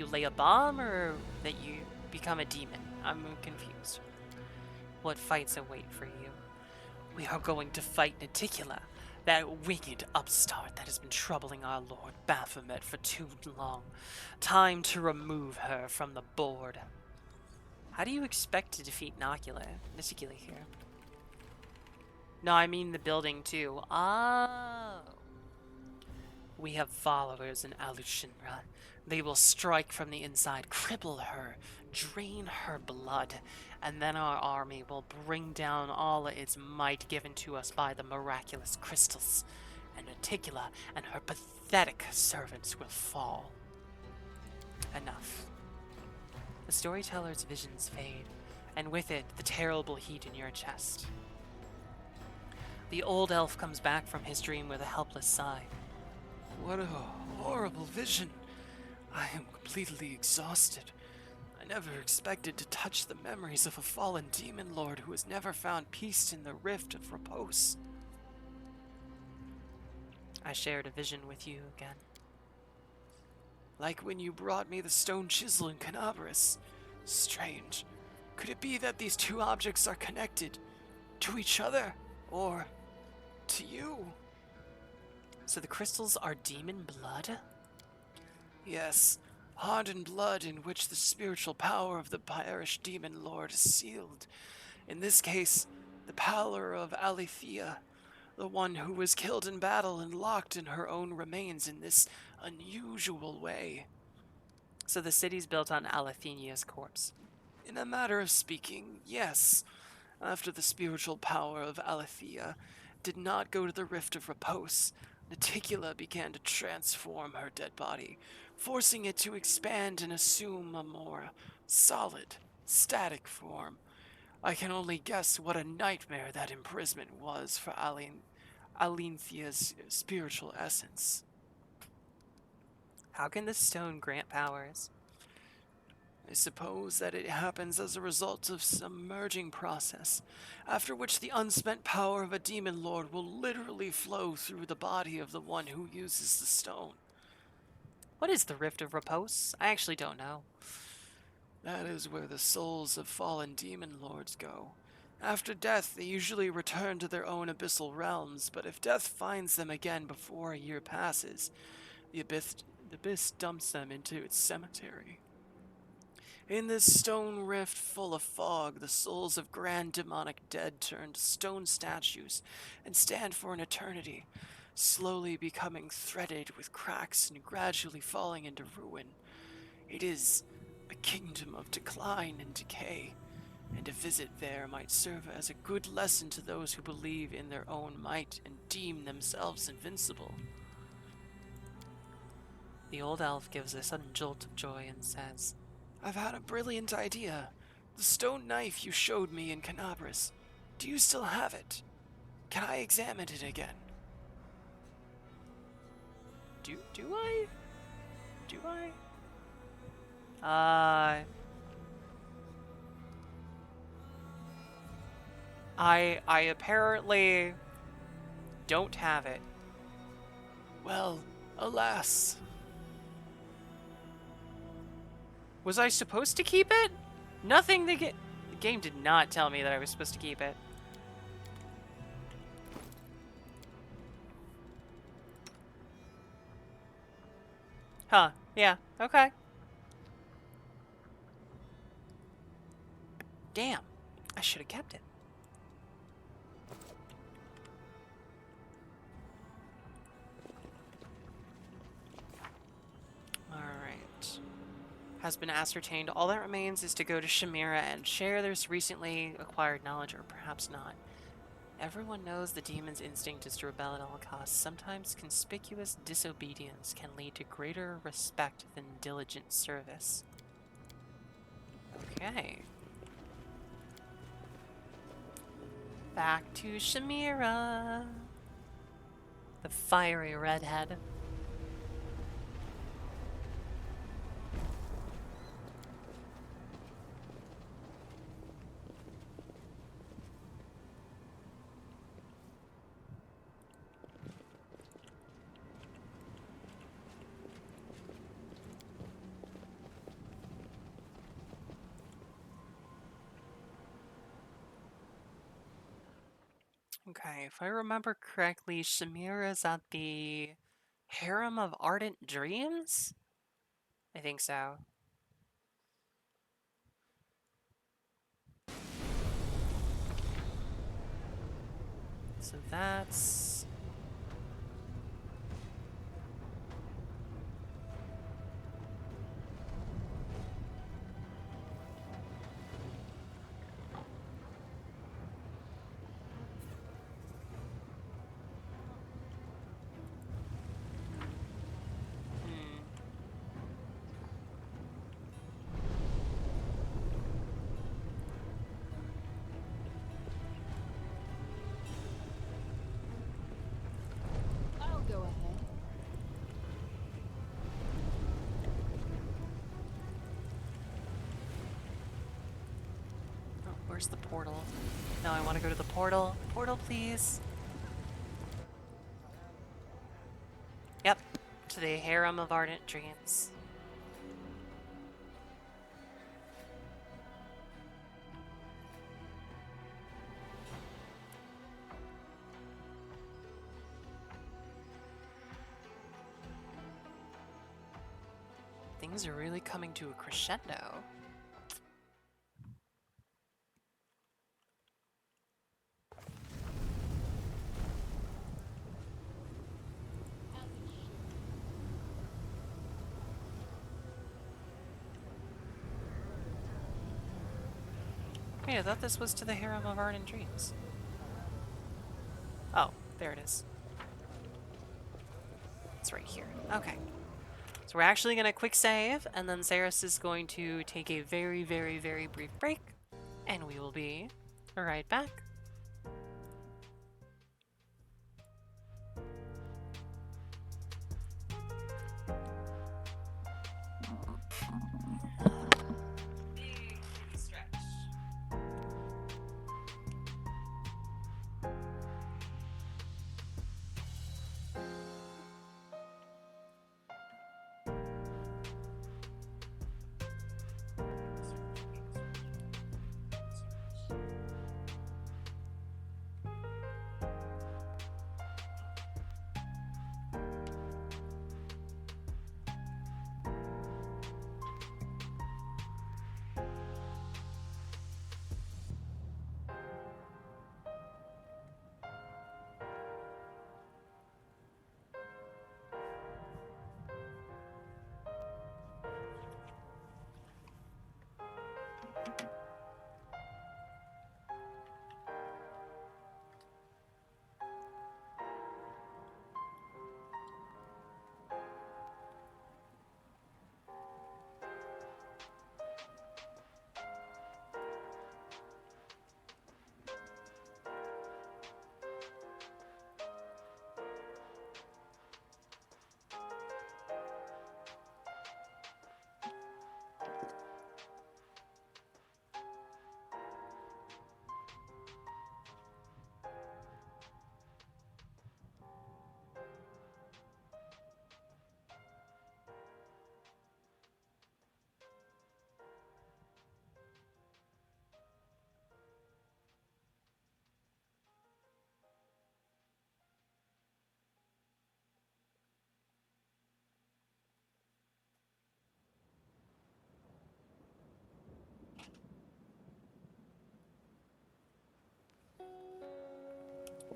lay a bomb, or that you become a demon? I'm confused. What fights await for you? We are going to fight Naticula, that winged upstart that has been troubling our Lord Baphomet for too long. Time to remove her from the board. How do you expect to defeat Naticula here? No, I mean the building too. Oh. We have followers in Alushinra. They will strike from the inside, cripple her, drain her blood, and then our army will bring down all its might given to us by the miraculous crystals, and Naticula and her pathetic servants will fall. Enough. The storyteller's visions fade, and with it, the terrible heat in your chest. The old elf comes back from his dream with a helpless sigh. What a horrible vision. I am completely exhausted. I never expected to touch the memories of a fallen demon lord who has never found peace in the rift of repose. I shared a vision with you again. Like when you brought me the stone chisel in Canabras. Strange. Could it be that these two objects are connected to each other, or to you? So the crystals are demon blood? Yes, hardened blood in which the spiritual power of the Irish demon lord is sealed. In this case, the power of Alethea, the one who was killed in battle and locked in her own remains in this unusual way. So the city's built on Alethenia's corpse. In a matter of speaking, yes. After the spiritual power of Alethea did not go to the Rift of Repose, Naticula began to transform her dead body, forcing it to expand and assume a more solid, static form. I can only guess what a nightmare that imprisonment was for Alethea's spiritual essence. How can the stone grant powers? I suppose that it happens as a result of some merging process, after which the unspent power of a demon lord will literally flow through the body of the one who uses the stone. What is the Rift of Repose? I actually don't know. That is where the souls of fallen demon lords go. After death, they usually return to their own abyssal realms, but if death finds them again before a year passes, the abyss dumps them into its cemetery. In this stone rift full of fog, the souls of grand demonic dead turn to stone statues and stand for an eternity, slowly becoming threaded with cracks and gradually falling into ruin. It is a kingdom of decline and decay, and a visit there might serve as a good lesson to those who believe in their own might and deem themselves invincible. The old elf gives a sudden jolt of joy and says, I've had a brilliant idea. The stone knife you showed me in Canabras. Do you still have it? Can I examine it again? Do I? Do I? I apparently don't have it. Well, alas. Was I supposed to keep it? Nothing the game did not tell me that I was supposed to keep it. Huh, yeah, okay. Damn, I should have kept it. Alright. Has been ascertained. All that remains is to go to Chimera and share this recently acquired knowledge, or perhaps not. Everyone knows the demon's instinct is to rebel at all costs. Sometimes conspicuous disobedience can lead to greater respect than diligent service. Okay. Back to Shamira. The fiery redhead. Okay, if I remember correctly, Shamira's at the Harem of Ardent Dreams? I think so. So that's... Hmm. I'll go ahead. Oh, where's the portal? No, I want to go to the portal. Portal, please. Yep, to the Harem of Ardent Dreams. Things are really coming to a crescendo. Wait, I thought this was to the Harem of Ardent Dreams. Oh, there it is. It's right here. Okay. So we're actually going to quick save, and then Zaris is going to take a very, very, very brief break, and we will be right back. Big stretch.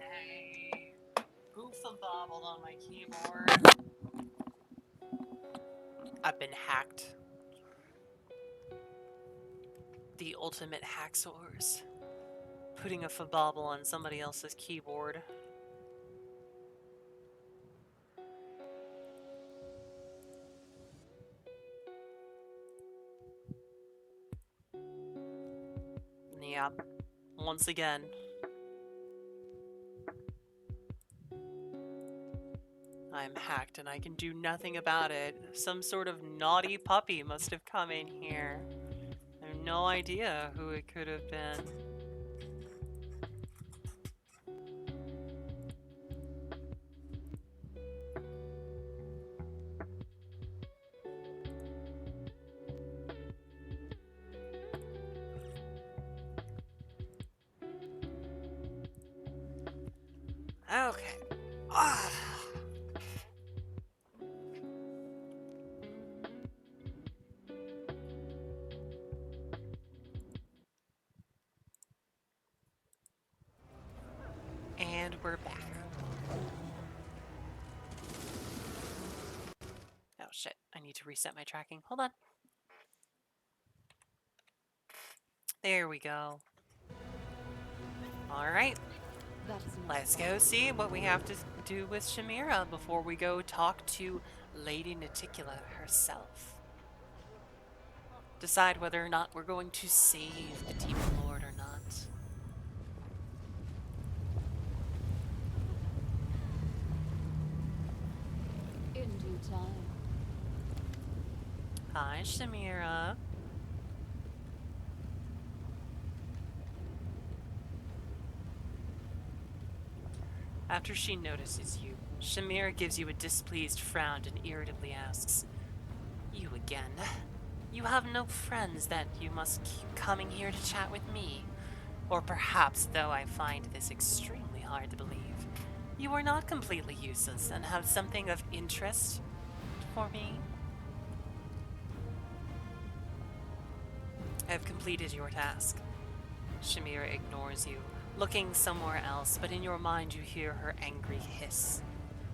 Hey, goof and bobbled on my keyboard. I've been hacked. The ultimate hacksaws. putting a fabobble on somebody else's keyboard. Yep. Once again. I'm hacked and I can do nothing about it. Some sort of naughty puppy must have come in here. I have no idea who it could have been. Okay. Ah. And we're back. Oh shit, I need to reset my tracking. Hold on. There we go. Alright, That is not let's go see what we have to do with Shamira before we go talk to Lady Naticula herself. Decide whether or not we're going to save the Demon Lord or not. in due time. Hi, Shamira. After she notices you, Shamira gives you a displeased frown and irritably asks, "You again? You have no friends that you must keep coming here to chat with me? Or perhaps, though I find this extremely hard to believe, you are not completely useless and have something of interest for me? I have completed your task." Shamira ignores you, looking somewhere else, but in your mind you hear her angry hiss.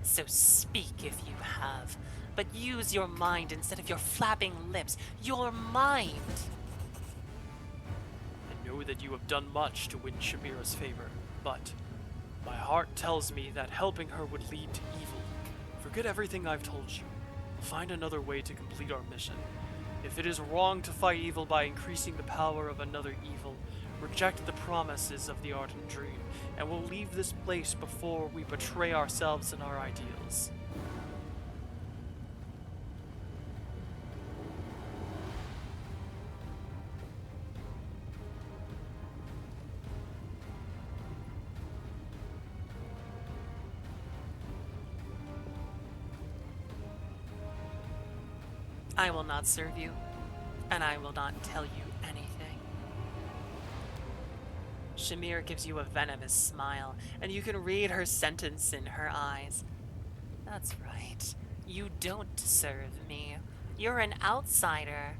"So speak if you have, but use your mind instead of your flapping lips. Your mind!" I know that you have done much to win Shamira's favor, but my heart tells me that helping her would lead to evil. Forget everything I've told you. Find another way to complete our mission. If it is wrong to fight evil by increasing the power of another evil, reject the promises of the Ardent Dream, and we'll leave this place before we betray ourselves and our ideals. I will not serve you, and I will not tell you anything. Shamir gives you a venomous smile, and you can read her sentence in her eyes. "That's right. You don't serve me. You're an outsider.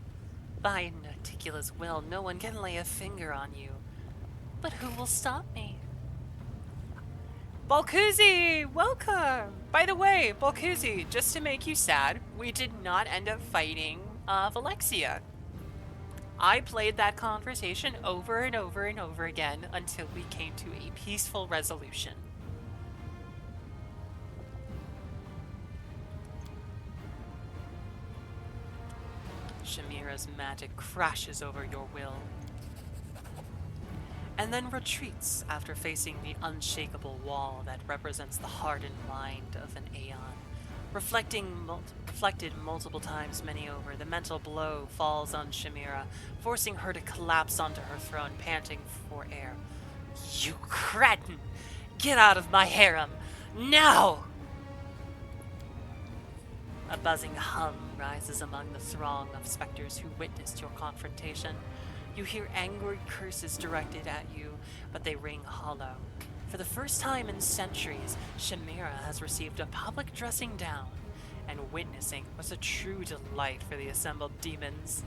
By Naticula's will, no one can lay a finger on you. But who will stop me?" Balkuzi, welcome! By the way, Balkuzi, just to make you sad, we did not end up fighting Valexia. I played that conversation over and over and over again until we came to a peaceful resolution. Shamira's magic crashes over your will, and then retreats after facing the unshakable wall that represents the hardened mind of an Aeon. Reflected multiple times many over, the mental blow falls on Shamira, forcing her to collapse onto her throne, panting for air. "You cretin! Get out of my harem! Now!" A buzzing hum rises among the throng of specters who witnessed your confrontation. You hear angry curses directed at you, but they ring hollow. For the first time in centuries, Shamira has received a public dressing down, and witnessing was a true delight for the assembled demons.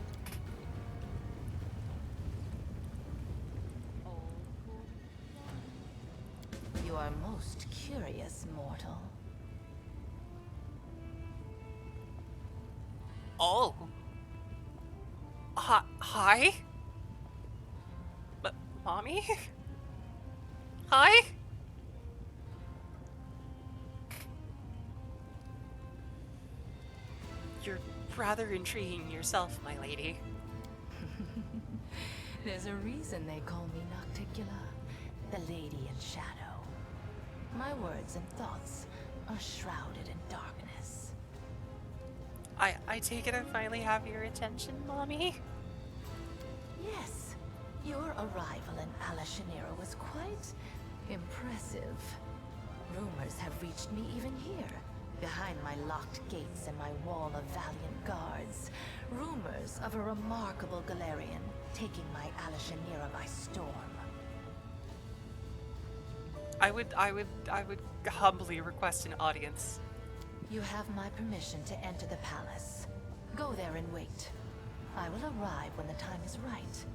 You are most curious, mortal. Oh. Hi? But, Mommy? Hi? You're rather intriguing yourself, my lady. There's a reason they call me Nocticula, the Lady in Shadow. My words and thoughts are shrouded in darkness. I take it I finally have your attention, Mommy? Yes, your arrival in Alashanira was quite impressive. Rumors have reached me even here, behind my locked gates and my wall of valiant guards. Rumors of a remarkable Galarian taking my Alashanira by storm. I would humbly request an audience. You have my permission to enter the palace. Go there and wait. I will arrive when the time is right.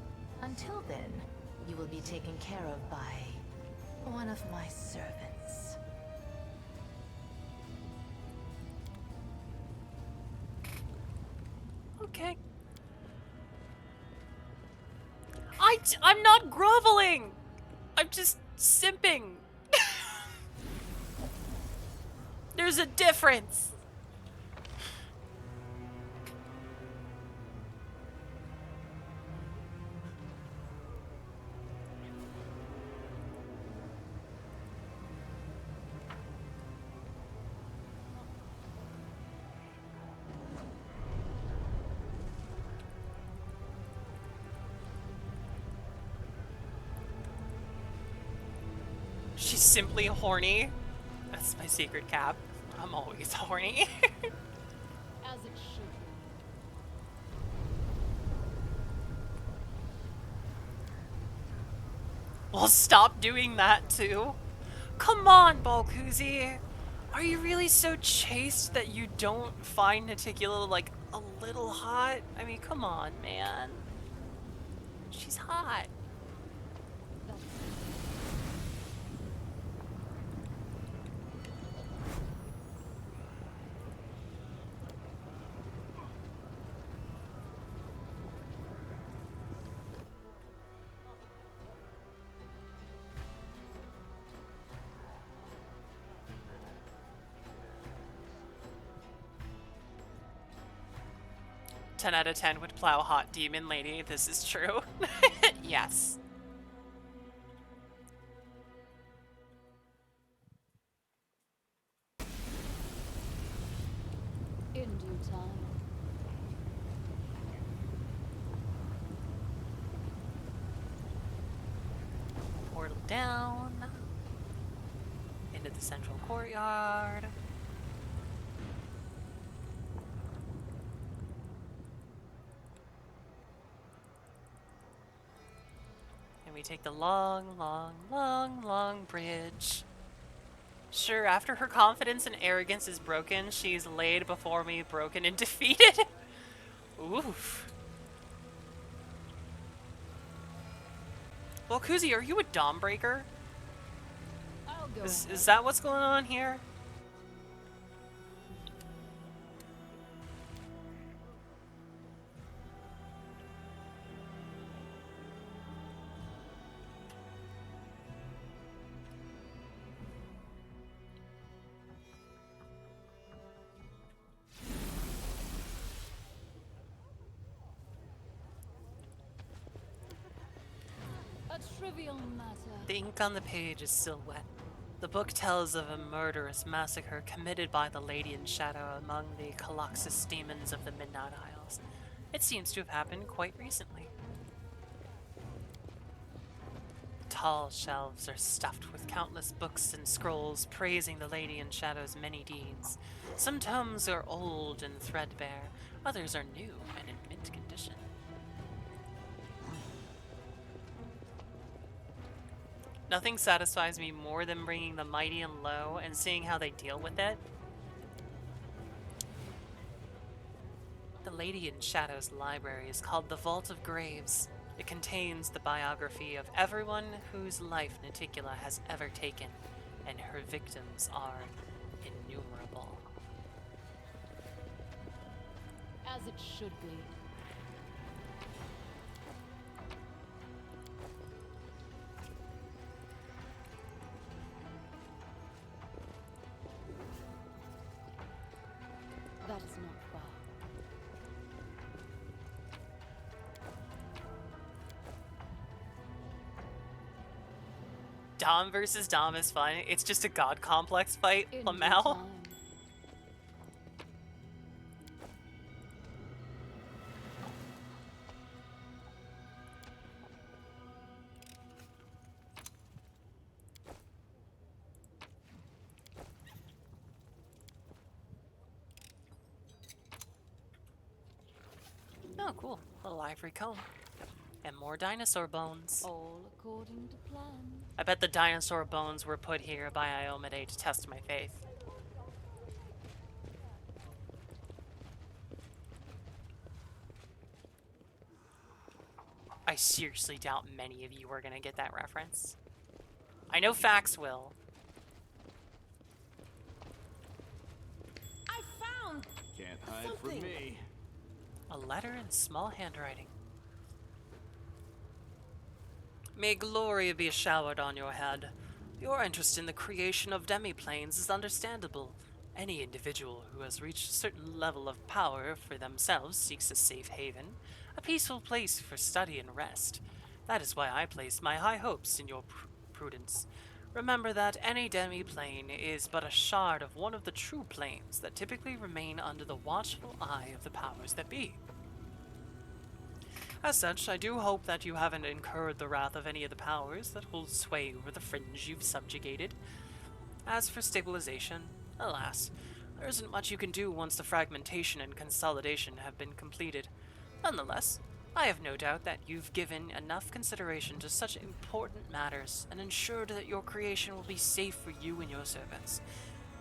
Until then, you will be taken care of by one of my servants. Okay. I'm not groveling! I'm just simping. There's a difference. She's simply horny. That's my secret cap. I'm always horny. As it should be. Well, stop doing that too. Come on, Balkuzi. Are you really so chaste that you don't find Naticula like a little hot? I mean, come on, man. She's hot. Ten out of 10 would plow hot demon lady. This is true. Yes. In due time. Portal down. Into the central courtyard. And we take the long, long, long, long bridge. Sure, after her confidence and arrogance is broken, she's laid before me, broken and defeated. Oof. Well, Kuzi, are you a dom breaker? I'll go Is that what's going on here? A trivial matter. The ink on the page is still wet. The book tells of a murderous massacre committed by the Lady in Shadow among the Coloxus demons of the Midnight Isles. It seems to have happened quite recently. Tall shelves are stuffed with countless books and scrolls praising the Lady in Shadow's many deeds. Some tomes are old and threadbare, others are new and in mint condition. Nothing satisfies me more than bringing the mighty and low and seeing how they deal with it. The Lady in Shadow's library is called the Vault of Graves. It contains the biography of everyone whose life Naticula has ever taken, and her victims are innumerable. As it should be. Dom versus Dom is fun. It's just a god complex fight, In due Lamau. time. Oh, cool. Little ivory comb. And more dinosaur bones. All according to plan. I bet the dinosaur bones were put here by Iomade to test my faith. I seriously doubt many of you are gonna get that reference. I know Fax will. I found Can't hide something. from me. A letter in small handwriting. May glory be showered on your head. Your interest in the creation of demiplanes is understandable. Any individual who has reached a certain level of power for themselves seeks a safe haven, a peaceful place for study and rest. That is why I place my high hopes in your prudence. Remember that any demiplane is but a shard of one of the true planes that typically remain under the watchful eye of the powers that be. As such, I do hope that you haven't incurred the wrath of any of the powers that hold sway over the fringe you've subjugated. As for stabilization, alas, there isn't much you can do once the fragmentation and consolidation have been completed. Nonetheless, I have no doubt that you've given enough consideration to such important matters and ensured that your creation will be safe for you and your servants.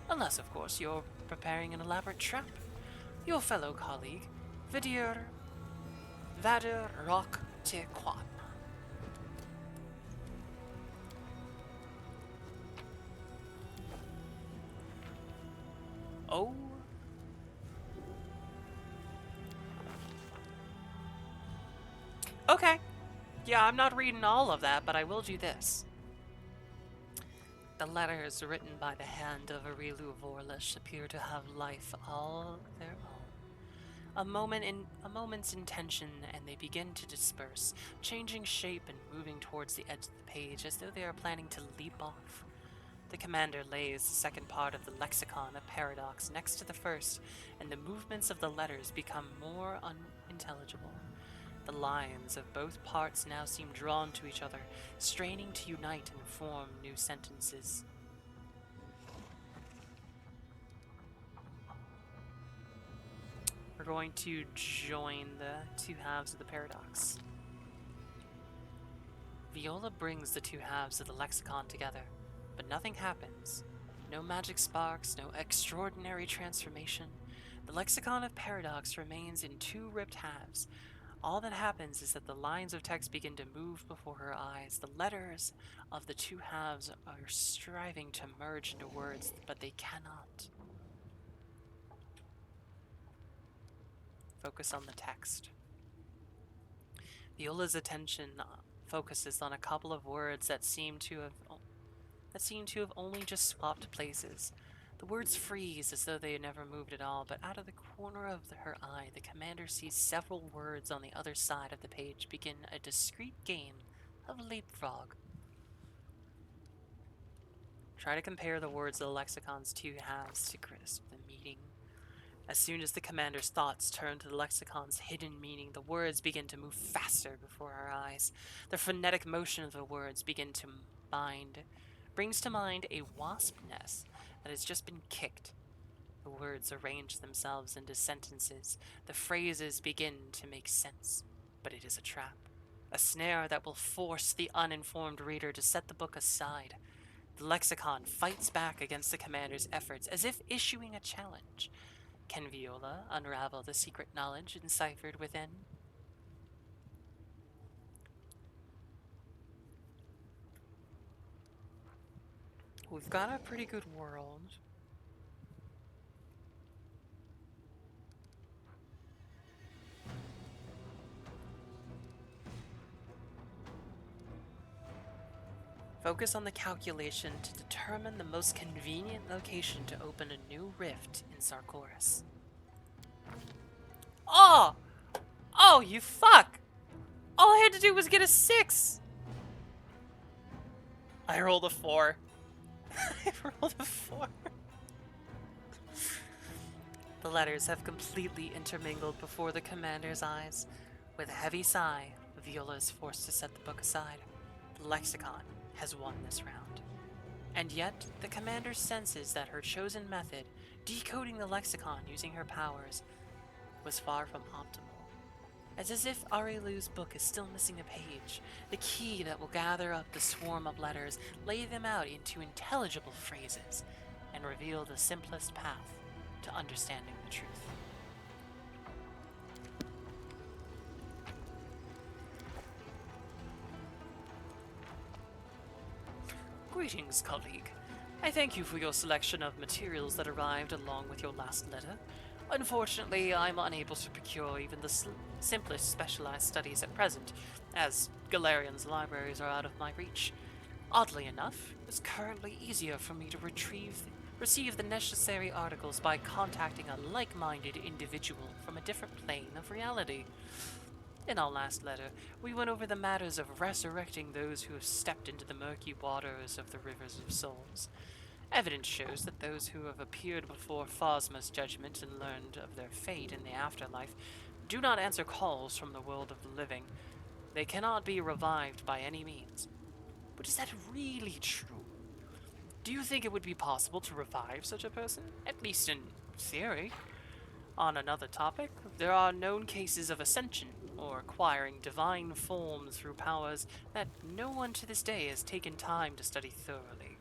Unless, of course, you're preparing an elaborate trap. Your fellow colleague, Vader Rock Te Quan. Oh. Okay. Yeah, I'm not reading all of that, but I will do this. The letters written by the hand of Arilu Vorlish appear to have life all their own. A moment's intention, and they begin to disperse, changing shape and moving towards the edge of the page as though they are planning to leap off. The commander lays the second part of the lexicon of paradox next to the first, and the movements of the letters become more unintelligible. The lines of both parts now seem drawn to each other, straining to unite and form new sentences. We're going to join the two halves of the paradox. Viola brings the two halves of the lexicon together, but nothing happens. No magic sparks, no extraordinary transformation. The lexicon of paradox remains in two ripped halves. All that happens is that the lines of text begin to move before her eyes. The letters of the two halves are striving to merge into words, but they cannot. Focus on the text. Viola's attention focuses on a couple of words that seem to have only just swapped places. The words freeze as though they had never moved at all, but out of the corner of her eye, the commander sees several words on the other side of the page begin a discreet game of leapfrog. Try to compare the words of the lexicon's two halves to grasp the meaning. As soon as the commander's thoughts turn to the lexicon's hidden meaning, the words begin to move faster before our eyes. The frenetic motion of the words brings to mind a wasp nest that has just been kicked. The words arrange themselves into sentences. The phrases begin to make sense, but it is a trap, a snare that will force the uninformed reader to set the book aside. The lexicon fights back against the commander's efforts as if issuing a challenge. Can Viola unravel the secret knowledge enciphered within? We've got a pretty good world. Focus on the calculation to determine the most convenient location to open a new rift in Sarkoris. Oh! Oh, you fuck! All I had to do was get a 6! I rolled a 4. I rolled a 4. The letters have completely intermingled before the commander's eyes. With a heavy sigh, Viola is forced to set the book aside. The lexicon has won this round. And yet, the commander senses that her chosen method, decoding the lexicon using her powers, was far from optimal. It's as if Arilu's book is still missing a page, the key that will gather up the swarm of letters, lay them out into intelligible phrases, and reveal the simplest path to understanding the truth. Greetings, colleague. I thank you for your selection of materials that arrived along with your last letter. Unfortunately, I'm unable to procure even the simplest specialized studies at present, as Galarian's libraries are out of my reach. Oddly enough, it's currently easier for me to receive the necessary articles by contacting a like-minded individual from a different plane of reality. In our last letter, we went over the matters of resurrecting those who have stepped into the murky waters of the rivers of souls. Evidence shows that those who have appeared before Phasma's judgment and learned of their fate in the afterlife do not answer calls from the world of the living. They cannot be revived by any means. But is that really true? Do you think it would be possible to revive such a person? At least in theory. On another topic, there are known cases of ascension, or acquiring divine form through powers that no one to this day has taken time to study thoroughly.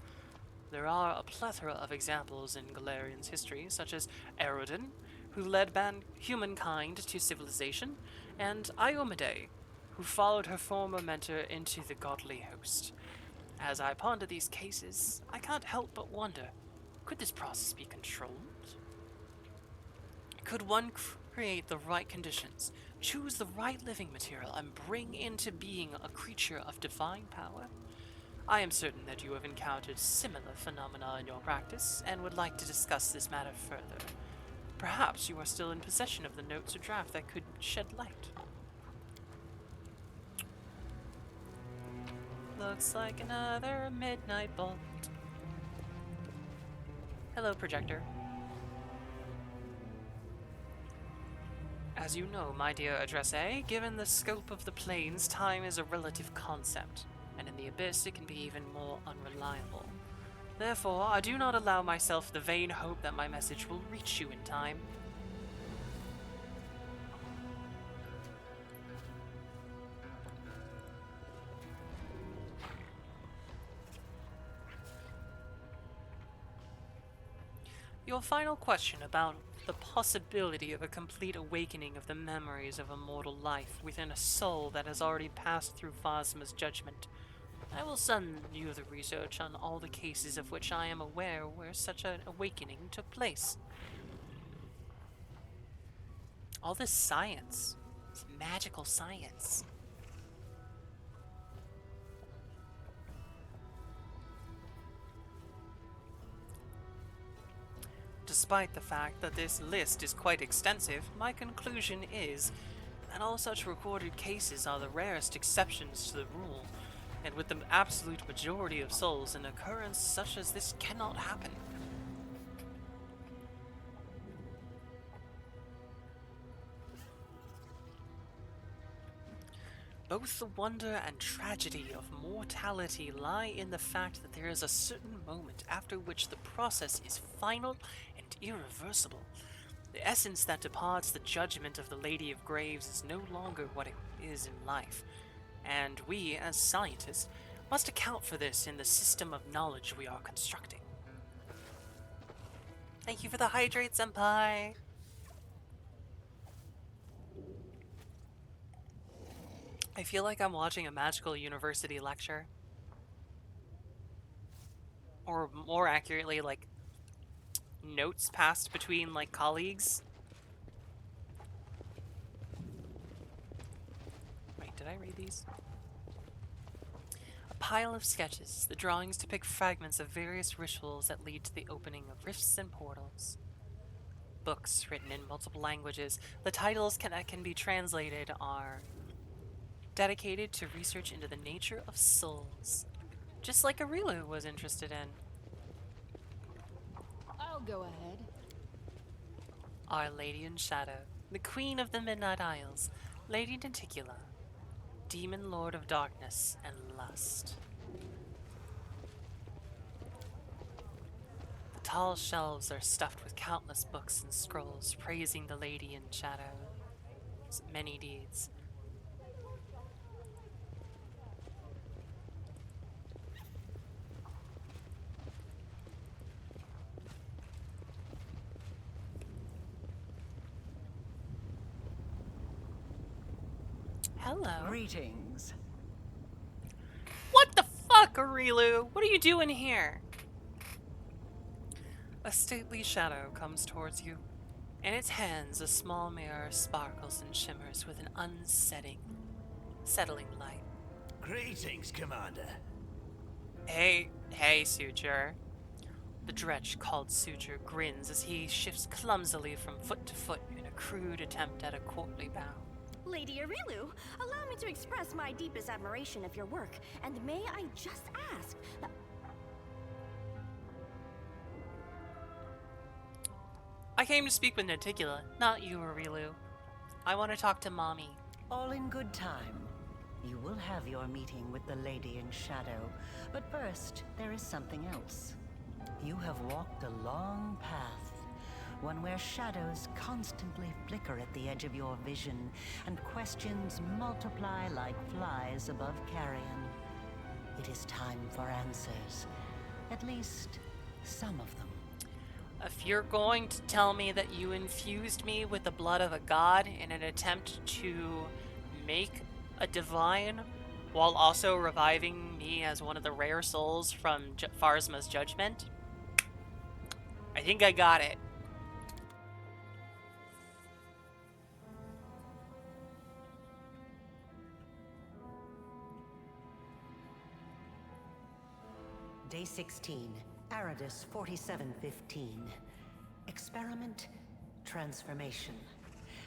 There are a plethora of examples in Galarian's history, such as Erodin, who led humankind to civilization, and Iomade, who followed her former mentor into the godly host. As I ponder these cases, I can't help but wonder, could this process be controlled? Could one create the right conditions, choose the right living material, and bring into being a creature of divine power? I am certain that you have encountered similar phenomena in your practice, and would like to discuss this matter further. Perhaps you are still in possession of the notes or draft that could shed light. Looks like another midnight bolt. Hello, projector. As you know, my dear addressee, given the scope of the planes, time is a relative concept, and in the abyss it can be even more unreliable. Therefore, I do not allow myself the vain hope that my message will reach you in time. Your final question about the possibility of a complete awakening of the memories of a mortal life within a soul that has already passed through Phasma's judgment. I will send you the research on all the cases of which I am aware where such an awakening took place. All this science, this magical science. Despite the fact that this list is quite extensive, my conclusion is that all such recorded cases are the rarest exceptions to the rule, and with the absolute majority of souls, an occurrence such as this cannot happen. Both the wonder and tragedy of mortality lie in the fact that there is a certain moment after which the process is final and irreversible. The essence that departs the judgment of the Lady of Graves is no longer what it is in life, and we, as scientists, must account for this in the system of knowledge we are constructing. Thank you for the hydrate, senpai! I feel like I'm watching a magical university lecture. Or more accurately, like, notes passed between, like, colleagues. Wait, did I read these? A pile of sketches. The drawings depict fragments of various rituals that lead to the opening of rifts and portals. Books written in multiple languages. The titles that can be translated are dedicated to research into the nature of souls. Just like Arilu was interested in. I'll go ahead. Our Lady in Shadow, the Queen of the Midnight Isles, Lady Denticula, Demon Lord of Darkness and Lust. The tall shelves are stuffed with countless books and scrolls praising the Lady in Shadow's many deeds. Hello. Greetings. What the fuck, Arilu? What are you doing here? A stately shadow comes towards you. In its hands, a small mirror sparkles and shimmers with an settling light. Greetings, Commander. Hey, Suture. The dretch called Suture grins as he shifts clumsily from foot to foot in a crude attempt at a courtly bow. Lady Arilu, allow me to express my deepest admiration of your work, and may I just ask... I came to speak with Denticula, not you, Arilu. I want to talk to Mommy. All in good time. You will have your meeting with the Lady in Shadow. But first, there is something else. You have walked a long path. One where shadows constantly flicker at the edge of your vision, and questions multiply like flies above carrion. It is time for answers. At least, some of them. If you're going to tell me that you infused me with the blood of a god in an attempt to make a divine while also reviving me as one of the rare souls from Pharsma's judgment, I think I got it. Day 16, Aridus 4715. Experiment, transformation.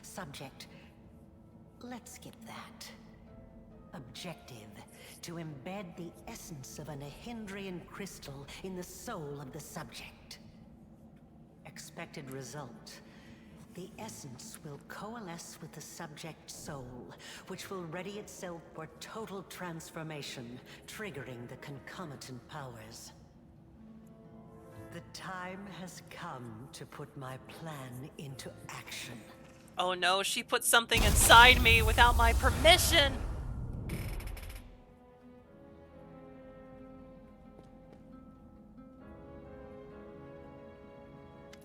Subject, let's skip that. Objective, to embed the essence of a Nahindrian crystal in the soul of the subject. Expected result, the essence will coalesce with the subject's soul, which will ready itself for total transformation, triggering the concomitant powers. The time has come to put my plan into action. Oh no, she put something inside me without my permission!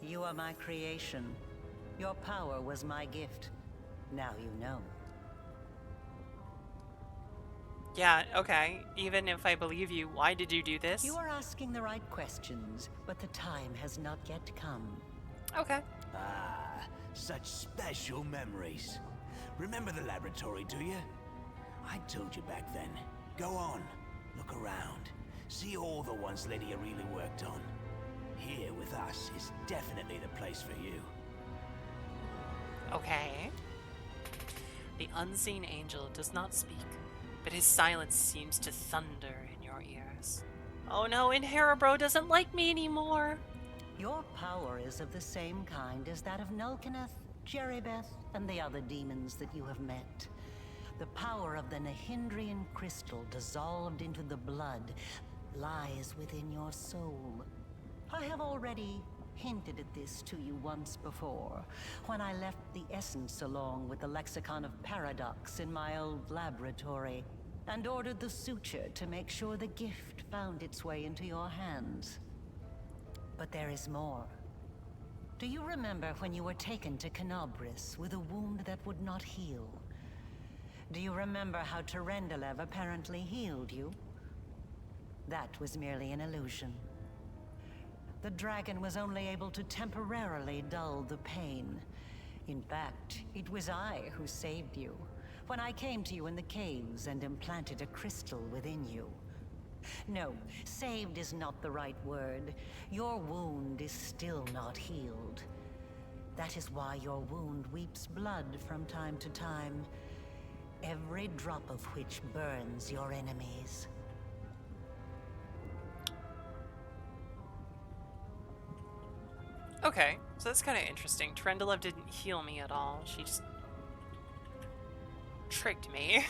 You are my creation. Your power was my gift. Now you know. Yeah, okay. Even if I believe you, why did you do this? You are asking the right questions, but the time has not yet come. Okay. Ah, such special memories. Remember the laboratory, do you? I told you back then. Go on, look around. See all the ones Lady Arilu worked on. Here with us is definitely the place for you. Okay. The unseen angel does not speak, but his silence seems to thunder in your ears. Oh no, Inheribro doesn't like me anymore! Your power is of the same kind as that of Nulkaneth, Jeribeth, and the other demons that you have met. The power of the Nahindrian crystal dissolved into the blood lies within your soul. I have already hinted at this to you once before, when I left the essence along with the lexicon of paradox in my old laboratory, and ordered the suture to make sure the gift found its way into your hands. But there is more. Do you remember when you were taken to Canobris with a wound that would not heal? Do you remember how Terendelev apparently healed you? That was merely an illusion. The dragon was only able to temporarily dull the pain. In fact, it was I who saved you, when I came to you in the caves and implanted a crystal within you. No, saved is not the right word. Your wound is still not healed. That is why your wound weeps blood from time to time, every drop of which burns your enemies. Okay, so that's kind of interesting. Trendelev didn't heal me at all. She just tricked me.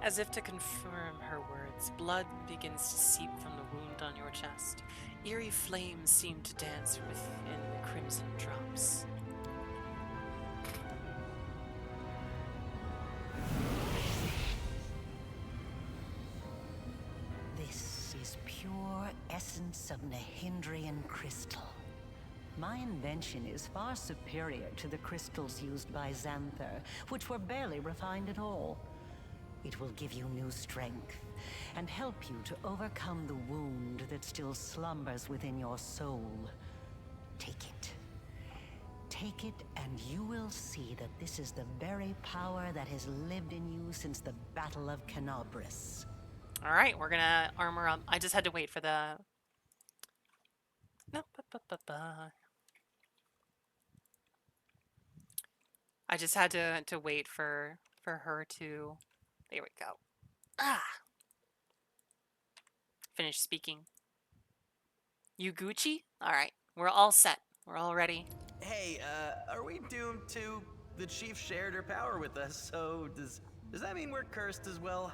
As if to confirm her words, blood begins to seep from the wound on your chest. Eerie flames seem to dance within the crimson drops. This is pure essence of Nahindrian crystal. My invention is far superior to the crystals used by Xanther, which were barely refined at all. It will give you new strength and help you to overcome the wound that still slumbers within your soul. Take it. Take it, and you will see that this is the very power that has lived in you since the Battle of Canobris. Alright, we're gonna armor up. I just had to wait for the... No, I just had to wait for her to... There we go. Ah! Finish speaking. You Gucci? Alright, we're all set. We're all ready. Hey, are we doomed to? The chief shared her power with us, so does that mean we're cursed as well?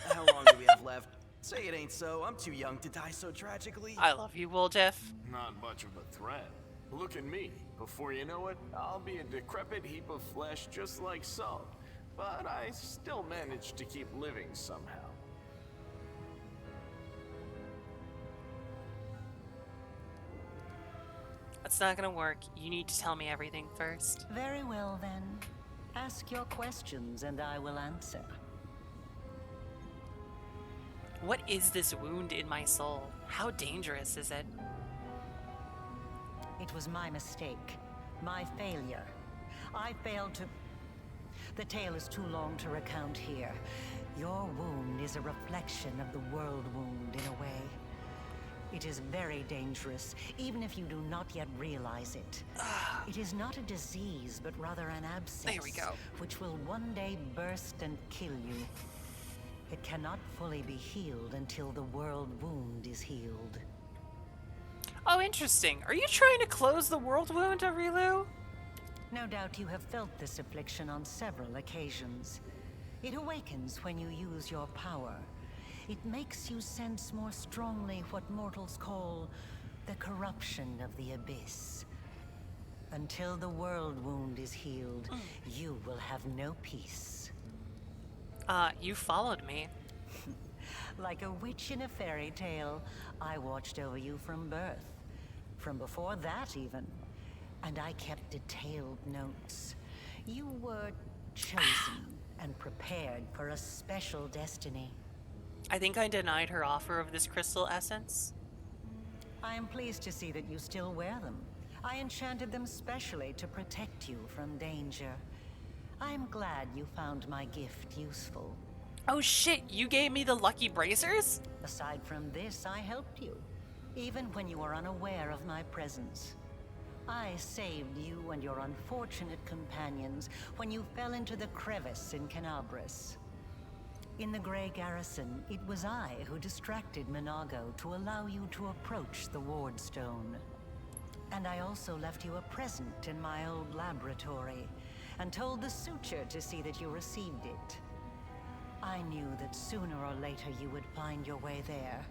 How long do we have left? Say it ain't so. I'm too young to die so tragically. I love you, WotR. Not much of a threat. Look at me. Before you know it, I'll be a decrepit heap of flesh just like so. But I still managed to keep living somehow. That's not gonna work. You need to tell me everything first. Very well, then. Ask your questions, and I will answer. What is this wound in my soul? How dangerous is it? It was my mistake. My failure. I failed to... The tale is too long to recount here. Your wound is a reflection of the world wound, in a way. It is very dangerous, even if you do not yet realize it. It is not a disease, but rather an abscess. There we go. Which will one day burst and kill you. It cannot fully be healed until the world wound is healed. Oh, interesting. Are you trying to close the world wound, Arilu? No doubt you have felt this affliction on several occasions. It awakens when you use your power. It makes you sense more strongly what mortals call the corruption of the abyss. Until the world wound is healed, you will have no peace. You followed me. Like a witch in a fairy tale, I watched over you from birth. From before that, even. And I kept detailed notes. You were chosen and prepared for a special destiny. I think I denied her offer of this crystal essence. I am pleased to see that you still wear them. I enchanted them specially to protect you from danger. I am glad you found my gift useful. Oh shit, you gave me the lucky bracers? Aside from this, I helped you, even when you were unaware of my presence. I saved you and your unfortunate companions when you fell into the crevice in Canobris. In the Grey Garrison, it was I who distracted Minago to allow you to approach the Ward Stone. And I also left you a present in my old laboratory, and told the Suture to see that you received it. I knew that sooner or later you would find your way there.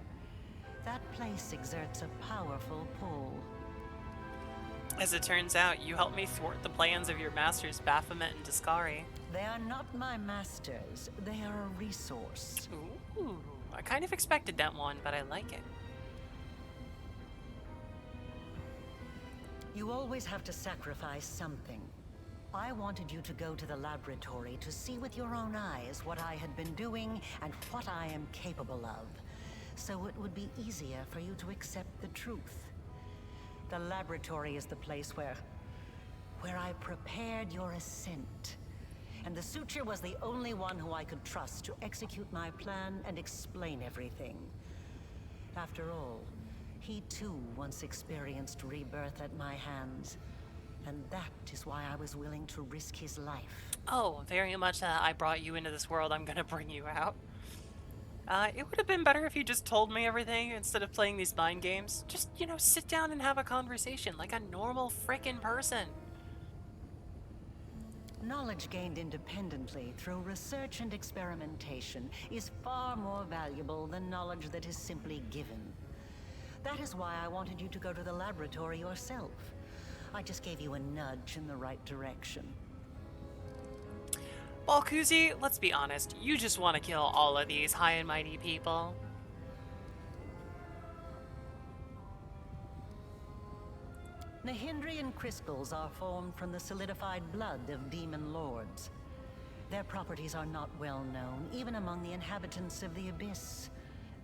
That place exerts a powerful pull. As it turns out, you helped me thwart the plans of your masters Baphomet and Discari. They are not my masters, they are a resource. Ooh, I kind of expected that one, but I like it. You always have to sacrifice something. I wanted you to go to the laboratory to see with your own eyes what I had been doing and what I am capable of, so it would be easier for you to accept the truth. The laboratory is the place where I prepared your ascent. And the Suture was the only one who I could trust to execute my plan and explain everything. After all, he too once experienced rebirth at my hands. And that is why I was willing to risk his life. Oh, very much I brought you into this world, I'm gonna bring you out. It would have been better if you just told me everything instead of playing these mind games. Just, you know, sit down and have a conversation like a normal frickin' person. Knowledge gained independently through research and experimentation is far more valuable than knowledge that is simply given. That is why I wanted you to go to the laboratory yourself. I just gave you a nudge in the right direction. Balkuzi, let's be honest, you just want to kill all of these high and mighty people. Nahindrian crystals are formed from the solidified blood of demon lords. Their properties are not well known, even among the inhabitants of the Abyss.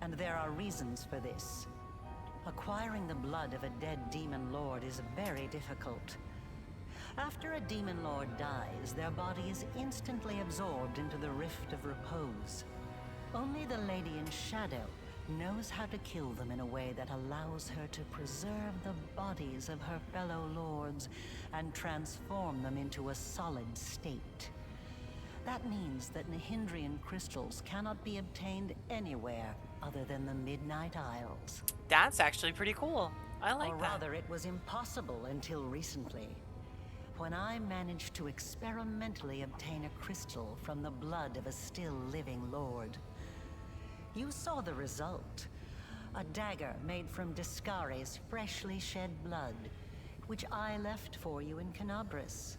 And there are reasons for this. Acquiring the blood of a dead demon lord is very difficult. After a demon lord dies, their body is instantly absorbed into the Rift of Repose. Only the Lady in Shadow knows how to kill them in a way that allows her to preserve the bodies of her fellow lords and transform them into a solid state. That means that Nahindrian crystals cannot be obtained anywhere other than the Midnight Isles. That's actually pretty cool. I like that. Or rather, it was impossible until recently, when I managed to experimentally obtain a crystal from the blood of a still living lord. You saw the result. A dagger made from Discari's freshly shed blood, which I left for you in Canabris.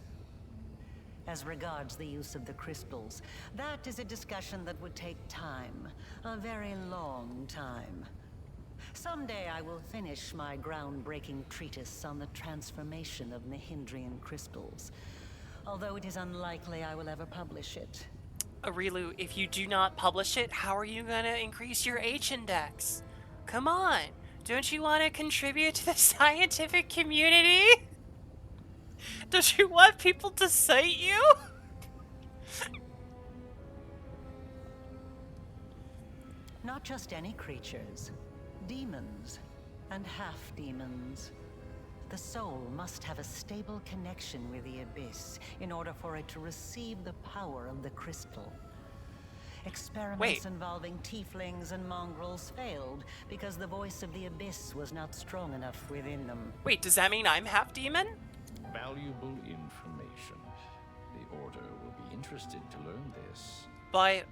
As regards the use of the crystals, that is a discussion that would take time. A very long time. Someday I will finish my groundbreaking treatise on the transformation of Nahindrian crystals. Although it is unlikely I will ever publish it. Arilu, if you do not publish it, how are you gonna increase your H index? Come on, don't you want to contribute to the scientific community? Don't you want people to cite you? Not just any creatures. Demons. And half-demons. The soul must have a stable connection with the Abyss in order for it to receive the power of the crystal. Experiments involving tieflings and mongrels failed because the voice of the Abyss was not strong enough within them. Wait, does that mean I'm half-demon? Valuable information. The Order will be interested to learn this. But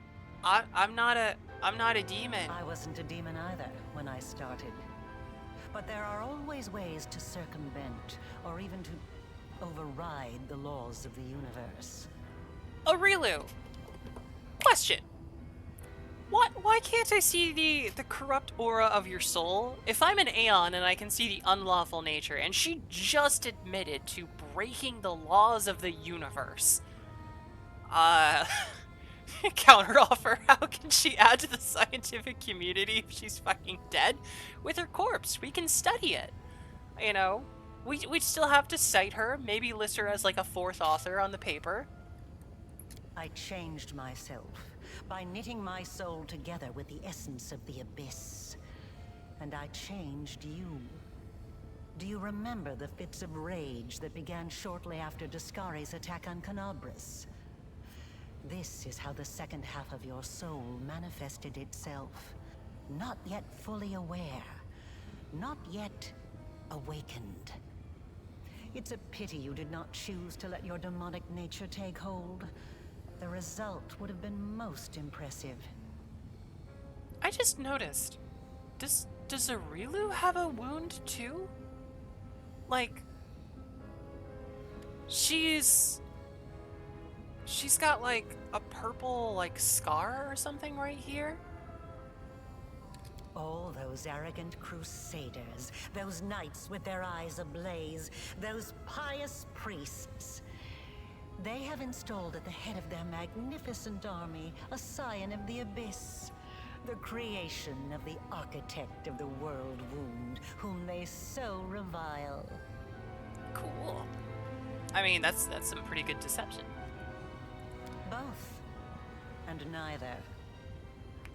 I'm not a demon. I wasn't a demon either when I started. But there are always ways to circumvent, or even to override the laws of the universe. Arilu, question. Why can't I see the corrupt aura of your soul? If I'm an Aeon and I can see the unlawful nature, and she just admitted to breaking the laws of the universe. Counteroffer, how can she add to the scientific community if she's fucking dead? With her corpse, we can study it. You know, we'd still have to cite her, maybe list her as like a fourth author on the paper. I changed myself by knitting my soul together with the essence of the Abyss. And I changed you. Do you remember the fits of rage that began shortly after Discari's attack on Canabris? This is how the second half of your soul manifested itself. Not yet fully aware. Not yet awakened. It's a pity you did not choose to let your demonic nature take hold. The result would have been most impressive. I just noticed. Does Arilu have a wound too? Like, she's got like a purple like scar or something right here. All those arrogant crusaders, those knights with their eyes ablaze, those pious priests. They have installed at the head of their magnificent army a scion of the Abyss, the creation of the architect of the world wound, whom they so revile. Cool. I mean, that's some pretty good deception. Both, and neither.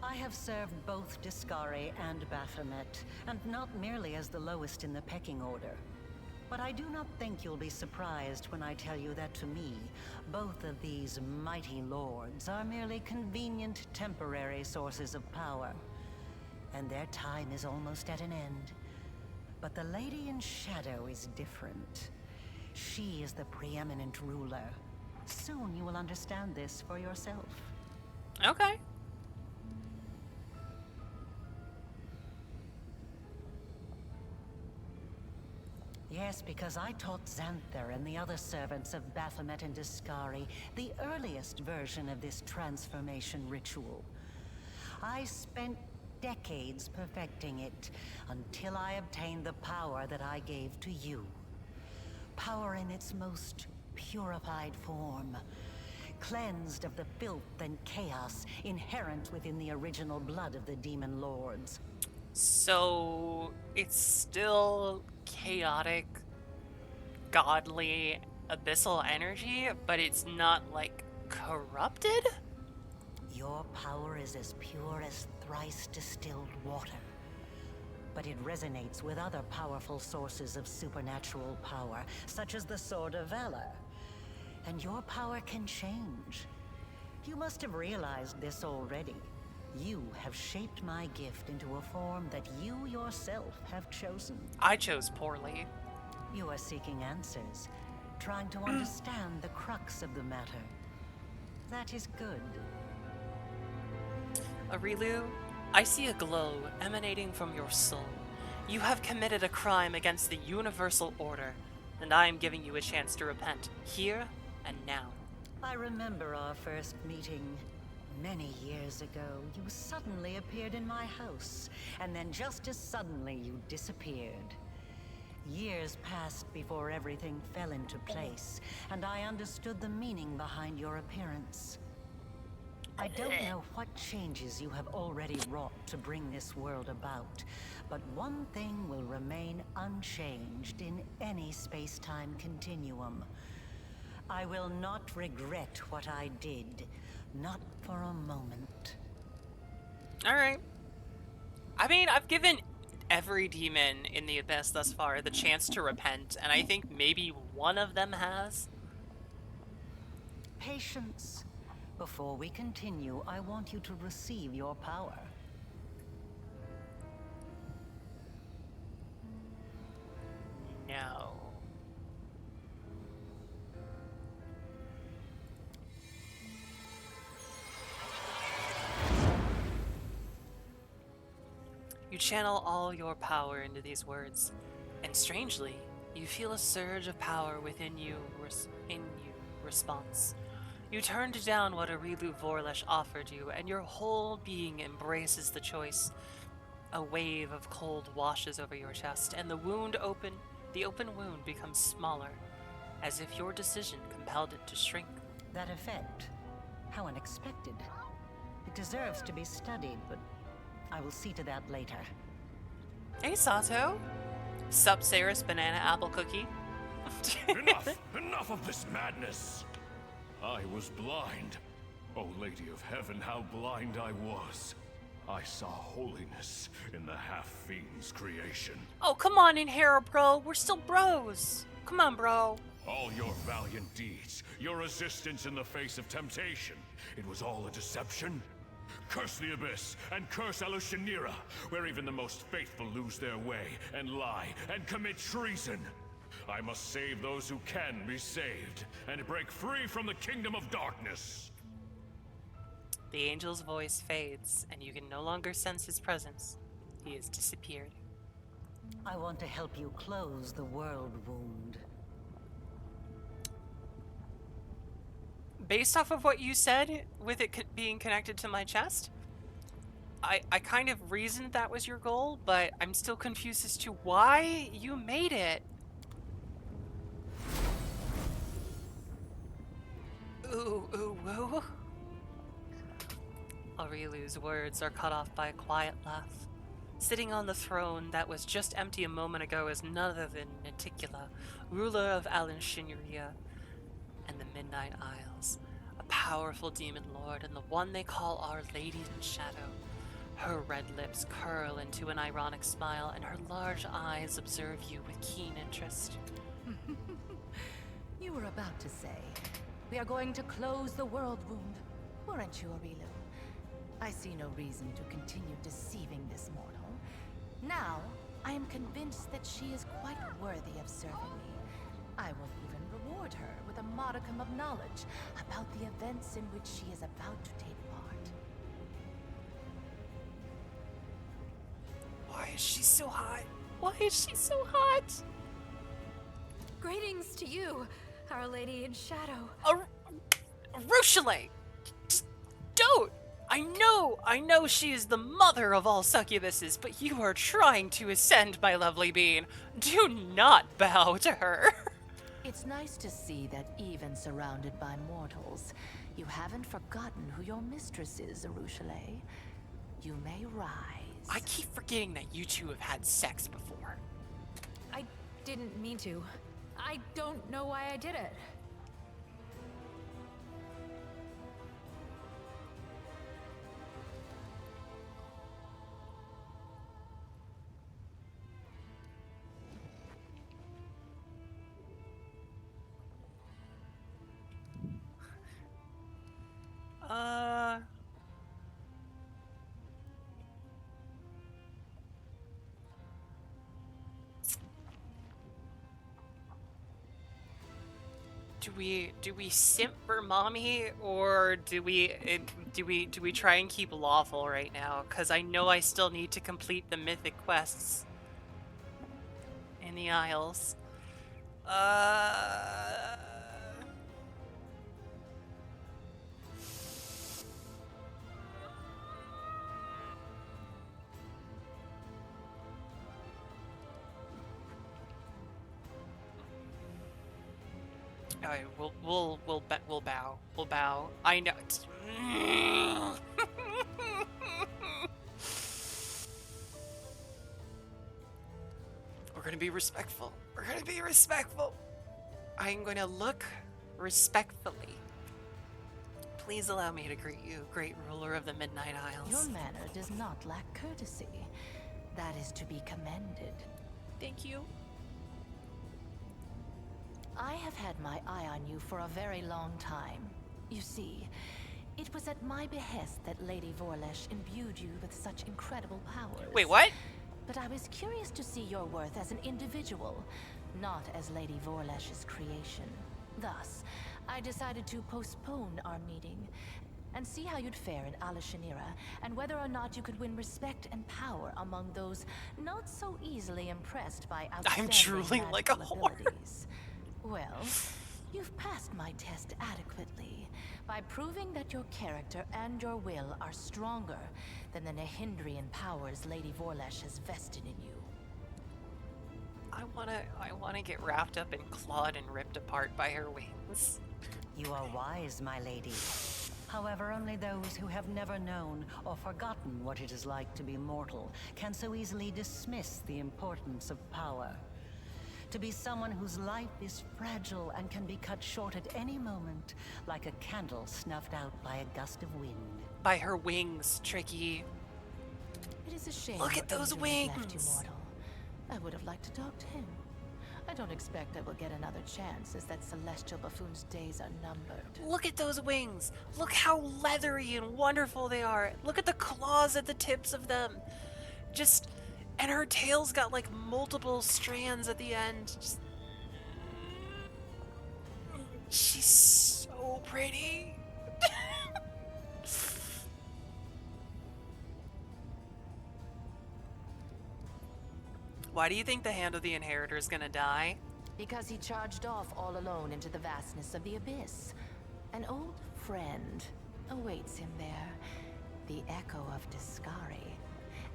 I have served both Discari and Baphomet, and not merely as the lowest in the pecking order. But I do not think you'll be surprised when I tell you that to me, both of these mighty lords are merely convenient temporary sources of power. And their time is almost at an end. But the Lady in Shadow is different. She is the preeminent ruler. Soon you will understand this for yourself. Okay. Yes, because I taught Xanther and the other servants of Baphomet and Discari the earliest version of this transformation ritual. I spent decades perfecting it until I obtained the power that I gave to you. Power in its most purified form, cleansed of the filth and chaos inherent within the original blood of the demon lords. So it's still chaotic, godly, abyssal energy, but it's not like corrupted? Your power is as pure as thrice distilled water. But it resonates with other powerful sources of supernatural power, such as the Sword of Valor. And your power can change. You must have realized this already. You have shaped my gift into a form that you yourself have chosen. I chose poorly. You are seeking answers, trying to understand the crux of the matter. That is good. Arilu, I see a glow emanating from your soul. You have committed a crime against the universal order, and I am giving you a chance to repent, here and now. I remember our first meeting. Many years ago, you suddenly appeared in my house, and then just as suddenly you disappeared. Years passed before everything fell into place, and I understood the meaning behind your appearance. I don't know what changes you have already wrought to bring this world about, but one thing will remain unchanged in any space-time continuum. I will not regret what I did, not for a moment. Alright. I mean, I've given every demon in the Abyss thus far the chance to repent, and I think maybe one of them has. Patience. Before we continue, I want you to receive your power. No. You channel all your power into these words, and strangely, you feel a surge of power within you, response. You turned down what Arilu Vorlesh offered you, and your whole being embraces the choice. A wave of cold washes over your chest, and the open wound becomes smaller, as if your decision compelled it to shrink. That effect, how unexpected. It deserves to be studied, but I will see to that later. Hey, Sato. Sup, Saris Banana Apple Cookie. Enough of this madness! I was blind. O Lady of Heaven, how blind I was. I saw holiness in the half-fiend's creation. Oh, come on in here, bro. We're still bros. Come on, bro. All your valiant deeds, your resistance in the face of temptation, it was all a deception? Curse the Abyss, and curse Alushanira, where even the most faithful lose their way, and lie, and commit treason. I must save those who can be saved, and break free from the kingdom of darkness. The angel's voice fades, and you can no longer sense his presence. He has disappeared. I want to help you close the world wound. Based off of what you said, with it being connected to my chest, I kind of reasoned that was your goal, but I'm still confused as to why you made it. Ooh, ooh, woo. Arilu's words are cut off by a quiet laugh. Sitting on the throne that was just empty a moment ago is none other than Naticula, ruler of Alan-Shinria and the Midnight Isles, a powerful demon lord and the one they call Our Lady in Shadow. Her red lips curl into an ironic smile, and her large eyes observe you with keen interest. You were about to say, we are going to close the world wound, weren't you, Orilu? I see no reason to continue deceiving this mortal. Now, I am convinced that she is quite worthy of serving me. I will even reward her with a modicum of knowledge about the events in which she is about to take part. Why is she so hot? Why is she so hot? Greetings to you, Our Lady in Shadow. Rochelle! Don't! I know she is the mother of all succubuses, but you are trying to ascend, my lovely being. Do not bow to her. It's nice to see that even surrounded by mortals, you haven't forgotten who your mistress is, Rochelle. You may rise. I keep forgetting that you two have had sex before. I didn't mean to. I don't know why I did it. Do we simp for mommy, or do we try and keep lawful right now? Cause I know I still need to complete the mythic quests in the Isles. Alright, we'll bow. We'll bow. I know. We're gonna be respectful. We're gonna be respectful. I'm gonna look respectfully. Please allow me to greet you, great ruler of the Midnight Isles. Your manner does not lack courtesy. That is to be commended. Thank you. I have had my eye on you for a very long time. You see, it was at my behest that Lady Vorlesh imbued you with such incredible powers. Wait, what? But I was curious to see your worth as an individual, not as Lady Vorlesh's creation. Thus, I decided to postpone our meeting and see how you'd fare in Alashanira, and whether or not you could win respect and power among those not so easily impressed by outstanding I'm drooling like a whore. abilities. Well, you've passed my test adequately by proving that your character and your will are stronger than the Nehindrian powers Lady Vorlesh has vested in you. I wanna get wrapped up and clawed and ripped apart by her wings. You are wise, my lady. However, only those who have never known or forgotten what it is like to be mortal can so easily dismiss the importance of power. To be someone whose life is fragile and can be cut short at any moment, like a candle snuffed out by a gust of wind. By her wings, Tricky. It is a shame. Look at those wings! Left you mortal. I would have liked to talk to him. I don't expect I will get another chance, as that celestial buffoon's days are numbered. Look at those wings! Look how leathery and wonderful they are! Look at the claws at the tips of them! And her tail's got like multiple strands at the end. She's so pretty! Why do you think the Hand of the Inheritor is gonna die? Because he charged off all alone into the vastness of the abyss. An old friend awaits him there, the Echo of Discari.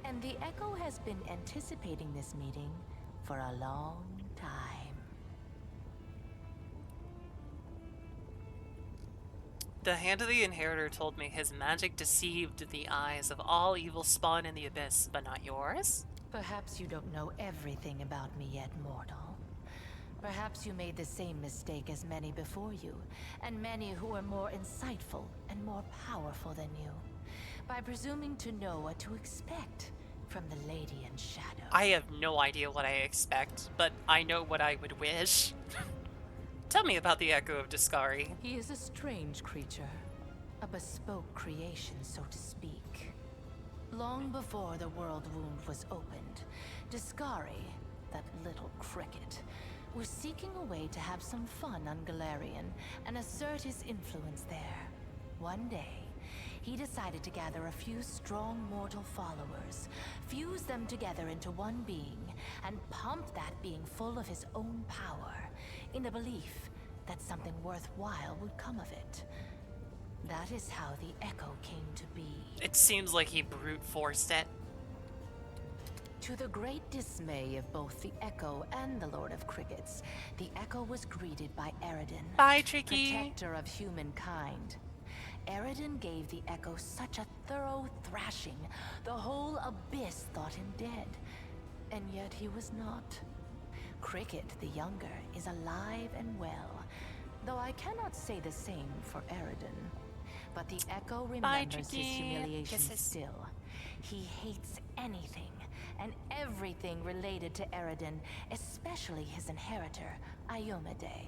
And the Echo has been anticipating this meeting for a long time. The Hand of the Inheritor told me his magic deceived the eyes of all evil spawn in the abyss, but not yours? Perhaps you don't know everything about me yet, mortal. Perhaps you made the same mistake as many before you, and many who were more insightful and more powerful than you. by presuming to know what to expect from the Lady in Shadow. I have no idea what I expect, but I know what I would wish. Tell me about the Echo of Discari. He is a strange creature, a bespoke creation, so to speak. Long before the world wound was opened, Discari, that little cricket, was seeking a way to have some fun on Galarian and assert his influence there. One day, he decided to gather a few strong mortal followers, fuse them together into one being, and pump that being full of his own power, in the belief that something worthwhile would come of it. That is how the Echo came to be. It seems like he brute forced it. To the great dismay of both the Echo and the Lord of Crickets, the Echo was greeted by Eridan, Bye, Tricky. protector of humankind. Eridan gave the Echo such a thorough thrashing, the whole abyss thought him dead. And yet he was not. Cricket, the younger, is alive and well, though I cannot say the same for Eridan. But the Echo remembers his humiliation still. He hates anything and everything related to Eridan, especially his inheritor, Iomedae.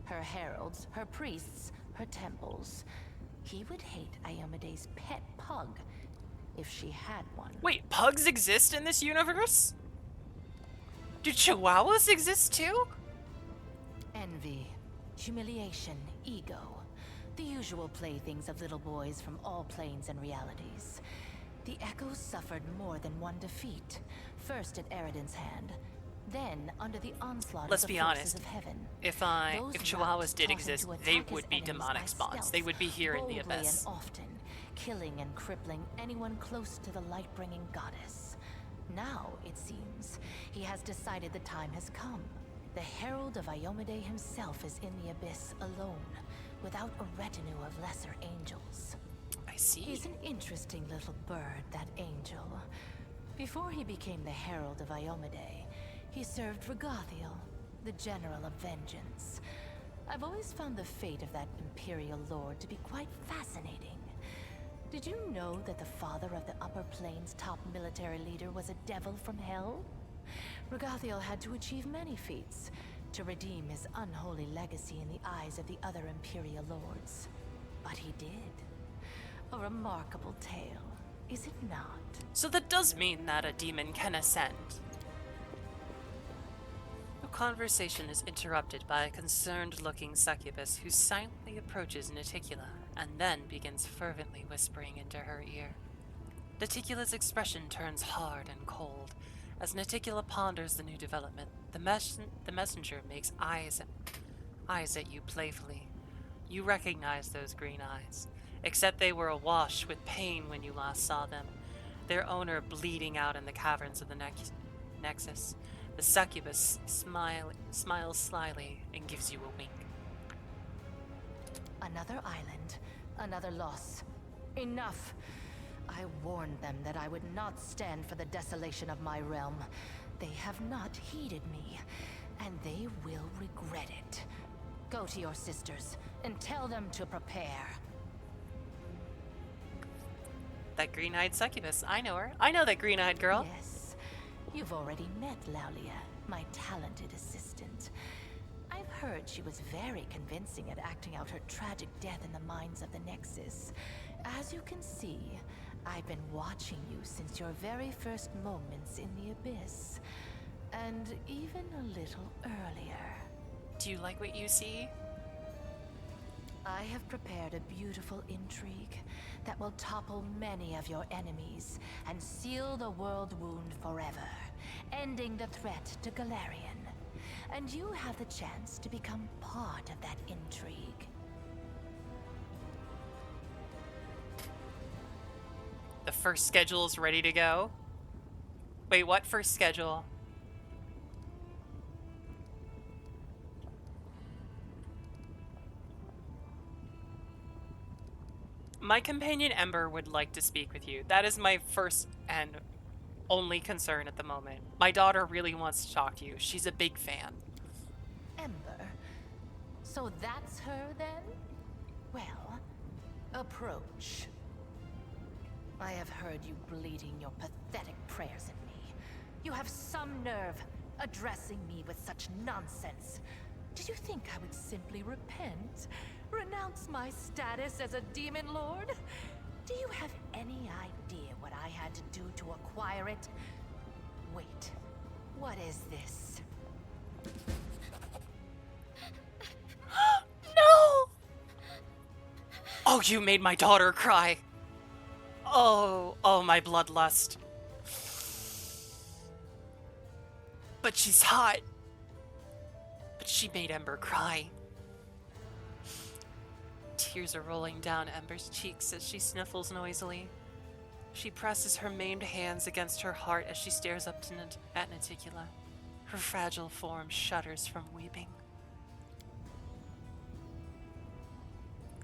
Her heralds, her priests, her temples. He would hate Iomedae's pet pug, if she had one. Wait, pugs exist in this universe? Do chihuahuas exist too? Envy, humiliation, ego. The usual playthings of little boys from all planes and realities. The Echoes suffered more than one defeat. First at Eridan's hand, then under the onslaught Let's of the be forces honest. of heaven. If Those chihuahuas rats did taught him exist, to they attack would his be enemies demonic by spawns. stealth, They would be here in the boldly abyss. and often, killing and crippling anyone close to the light-bringing goddess. Now, it seems, he has decided the time has come. The Herald of Iomedae himself is in the abyss alone, without a retinue of lesser angels. I see. He's an interesting little bird, that angel. Before he became the Herald of Iomedae, he served Regathiel, the General of Vengeance. I've always found the fate of that Imperial Lord to be quite fascinating. Did you know that the father of the Upper Plains' top military leader was a devil from hell? Regathiel had to achieve many feats to redeem his unholy legacy in the eyes of the other Imperial Lords. But he did. A remarkable tale, is it not? So that does mean that a demon can ascend. The conversation is interrupted by a concerned-looking succubus who silently approaches Naticula and then begins fervently whispering into her ear. Naticula's expression turns hard and cold. As Naticula ponders the new development, the messenger makes eyes at you playfully. You recognize those green eyes, except they were awash with pain when you last saw them, their owner bleeding out in the caverns of the Nexus. The succubus smiles slyly and gives you a wink. Another island, another loss. Enough! I warned them that I would not stand for the desolation of my realm. They have not heeded me, and they will regret it. Go to your sisters and tell them to prepare. That green-eyed succubus, I know her. I know that green-eyed girl. Yes, you've already met Laulia, my talented assistant. I've heard she was very convincing at acting out her tragic death in the minds of the Nexus. As you can see, I've been watching you since your very first moments in the Abyss. And even a little earlier. Do you like what you see? I have prepared a beautiful intrigue that will topple many of your enemies and seal the world wound forever, ending the threat to Galarian. And you have the chance to become part of that intrigue. The first schedule is ready to go. Wait, what first schedule? My companion Ember would like to speak with you. That is my first and only concern at the moment. My daughter really wants to talk to you. She's a big fan. Ember? So that's her then? Well, approach. I have heard you bleating your pathetic prayers at me. You have some nerve addressing me with such nonsense. Did you think I would simply repent? Renounce my status as a demon lord? Do you have any idea what I had to do to acquire it? Wait, what is this? No! Oh, you made my daughter cry. Oh, my bloodlust. But she's hot. But she made Ember cry. Tears are rolling down Ember's cheeks as she sniffles noisily. She presses her maimed hands against her heart as she stares up at Naticula. Her fragile form shudders from weeping.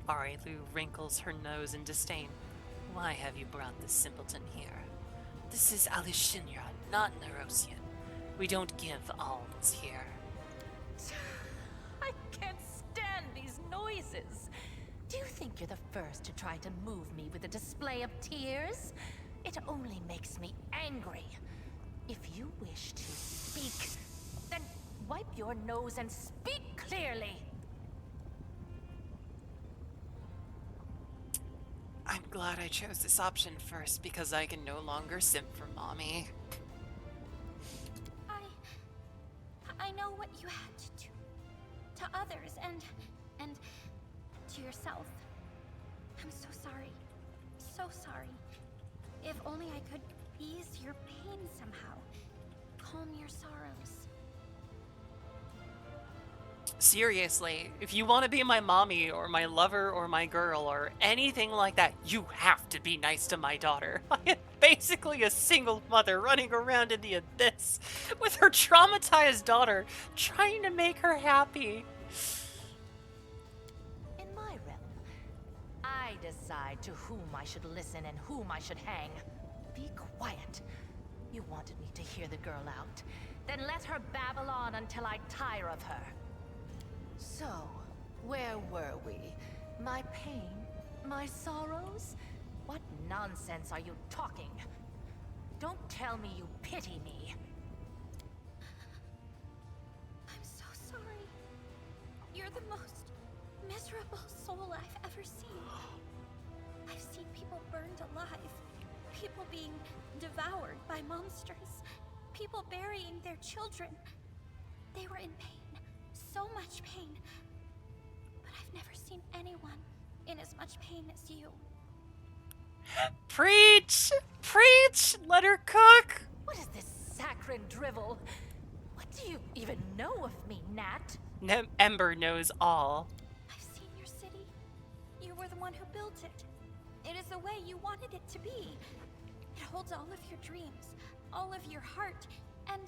Arilu wrinkles her nose in disdain. Why have you brought this simpleton here? This is Alishinra, not Nerosian. We don't give alms here. I can't stand these noises. Do you think you're the first to try to move me with a display of tears? It only makes me angry. If you wish to speak, then wipe your nose and speak clearly. I'm glad I chose this option first because I can no longer simp for mommy. I know what you had to do to others and to yourself. I'm so sorry. So sorry. If only I could ease your pain somehow. Calm your sorrows. Seriously, if you want to be my mommy or my lover or my girl or anything like that, you have to be nice to my daughter. I am basically a single mother running around in the abyss with her traumatized daughter trying to make her happy. In my realm, I decide to whom I should listen and whom I should hang. Be quiet. You wanted me to hear the girl out. Then let her babble on until I tire of her. So, where were we? My pain? My sorrows? What nonsense are you talking? Don't tell me you pity me. I'm so sorry. You're the most miserable soul I've ever seen. I've seen people burned alive. People being devoured by monsters. People burying their children. They were in pain. So much pain. But I've never seen anyone in as much pain as you. Preach! Preach! Let her cook! What is this saccharine drivel? What do you even know of me, Nat? Ember knows all. I've seen your city. You were the one who built it. It is the way you wanted it to be. It holds all of your dreams, all of your heart, and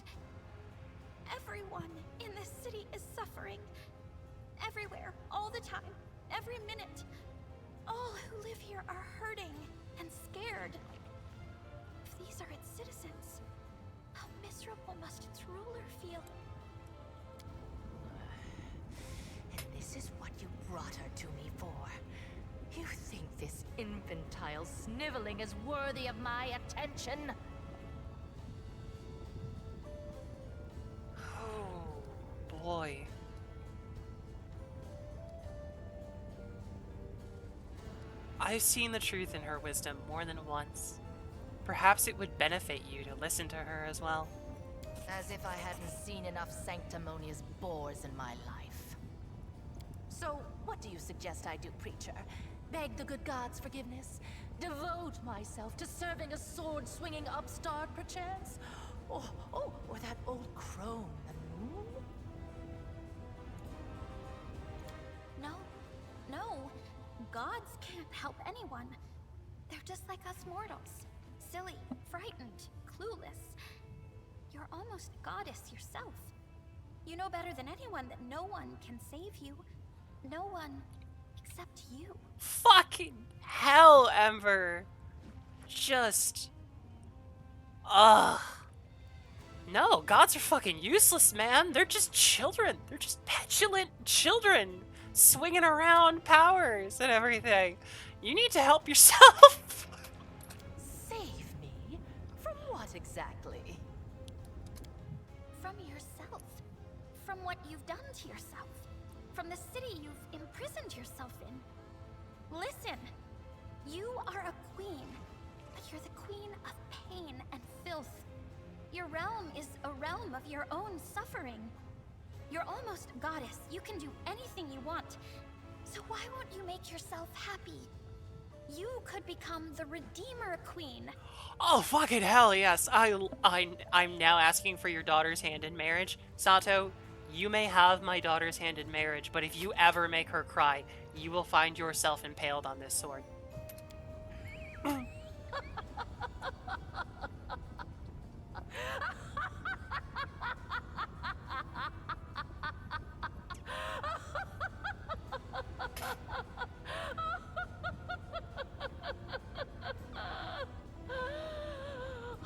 everyone in this city is suffering. Everywhere, all the time, every minute. All who live here are hurting and scared. If these are its citizens, how miserable must its ruler feel? And this is what you brought her to me for. You think this infantile sniveling is worthy of my attention? Oh, boy. I've seen the truth in her wisdom more than once. Perhaps it would benefit you to listen to her as well. As if I hadn't seen enough sanctimonious bores in my life. So, what do you suggest I do, preacher? Beg the good gods' forgiveness? Devote myself to serving a sword-swinging upstart, perchance? Or that old crone, the moon? No. Gods can't help anyone. They're just like us mortals. Silly, frightened, clueless. You're almost a goddess yourself. You know better than anyone that no one can save you. No one except you. Fucking hell, Ember. Just... Ugh. No, gods are fucking useless, man. They're just children. They're just petulant children swinging around powers and everything. You need to help yourself. exactly? From yourself. From what you've done to yourself. From the city you've imprisoned yourself in. Listen, you are a queen, but you're the queen of pain and filth. Your realm is a realm of your own suffering. You're almost a goddess. You can do anything you want. So why won't you make yourself happy? You could become the Redeemer Queen. Oh, fucking hell, yes. I'm now asking for your daughter's hand in marriage. Sato, you may have my daughter's hand in marriage, but if you ever make her cry, you will find yourself impaled on this sword.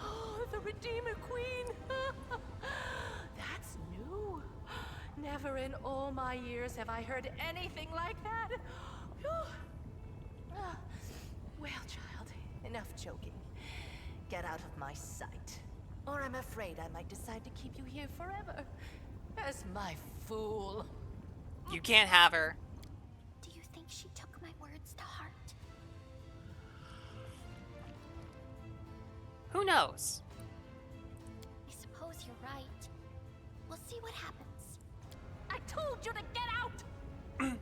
Oh, the Redeemer Queen! That's new. Never in all my years have I heard anything like that. Whew. Well, child, enough joking. Get out of my sight, or I'm afraid I might decide to keep you here forever as my fool. You can't have her. Do you think she took my words to heart? Who knows? I suppose you're right. We'll see what happens. I told you to get out!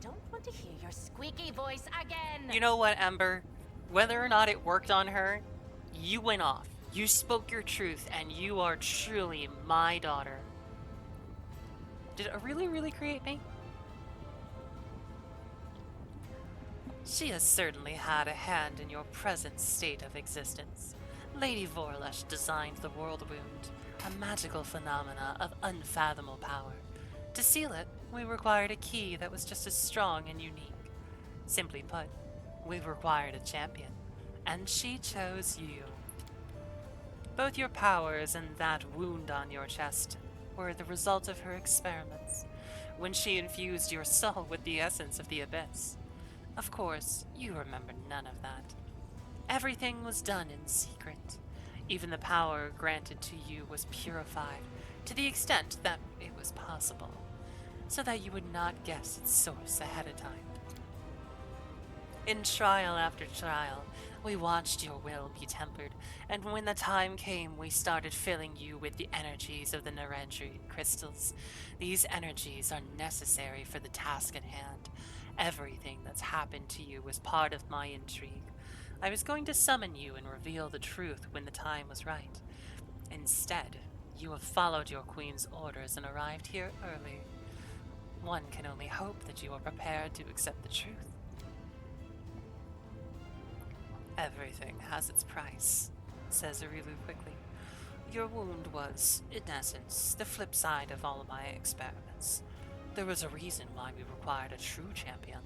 Don't want to hear your squeaky voice again! You know what, Ember? Whether or not it worked on her, you went off. You spoke your truth, and you are truly my daughter. Did it really create me? She has certainly had a hand in your present state of existence. Lady Vorlesh designed the World Wound, a magical phenomena of unfathomable power. To seal it, we required a key that was just as strong and unique. Simply put, we required a champion, and she chose you. Both your powers and that wound on your chest were the result of her experiments, when she infused your soul with the essence of the Abyss. Of course, you remember none of that. Everything was done in secret. Even the power granted to you was purified, to the extent that it was possible, so that you would not guess its source ahead of time. In trial after trial, we watched your will be tempered, and when the time came, we started filling you with the energies of the Narendrian crystals. These energies are necessary for the task at hand. Everything that's happened to you was part of my intrigue. I was going to summon you and reveal the truth when the time was right. Instead, you have followed your queen's orders and arrived here early. One can only hope that you are prepared to accept the truth. Everything has its price, says Arilu quickly. Your wound was, in essence, the flip side of all my experiments. There was a reason why we required a true champion,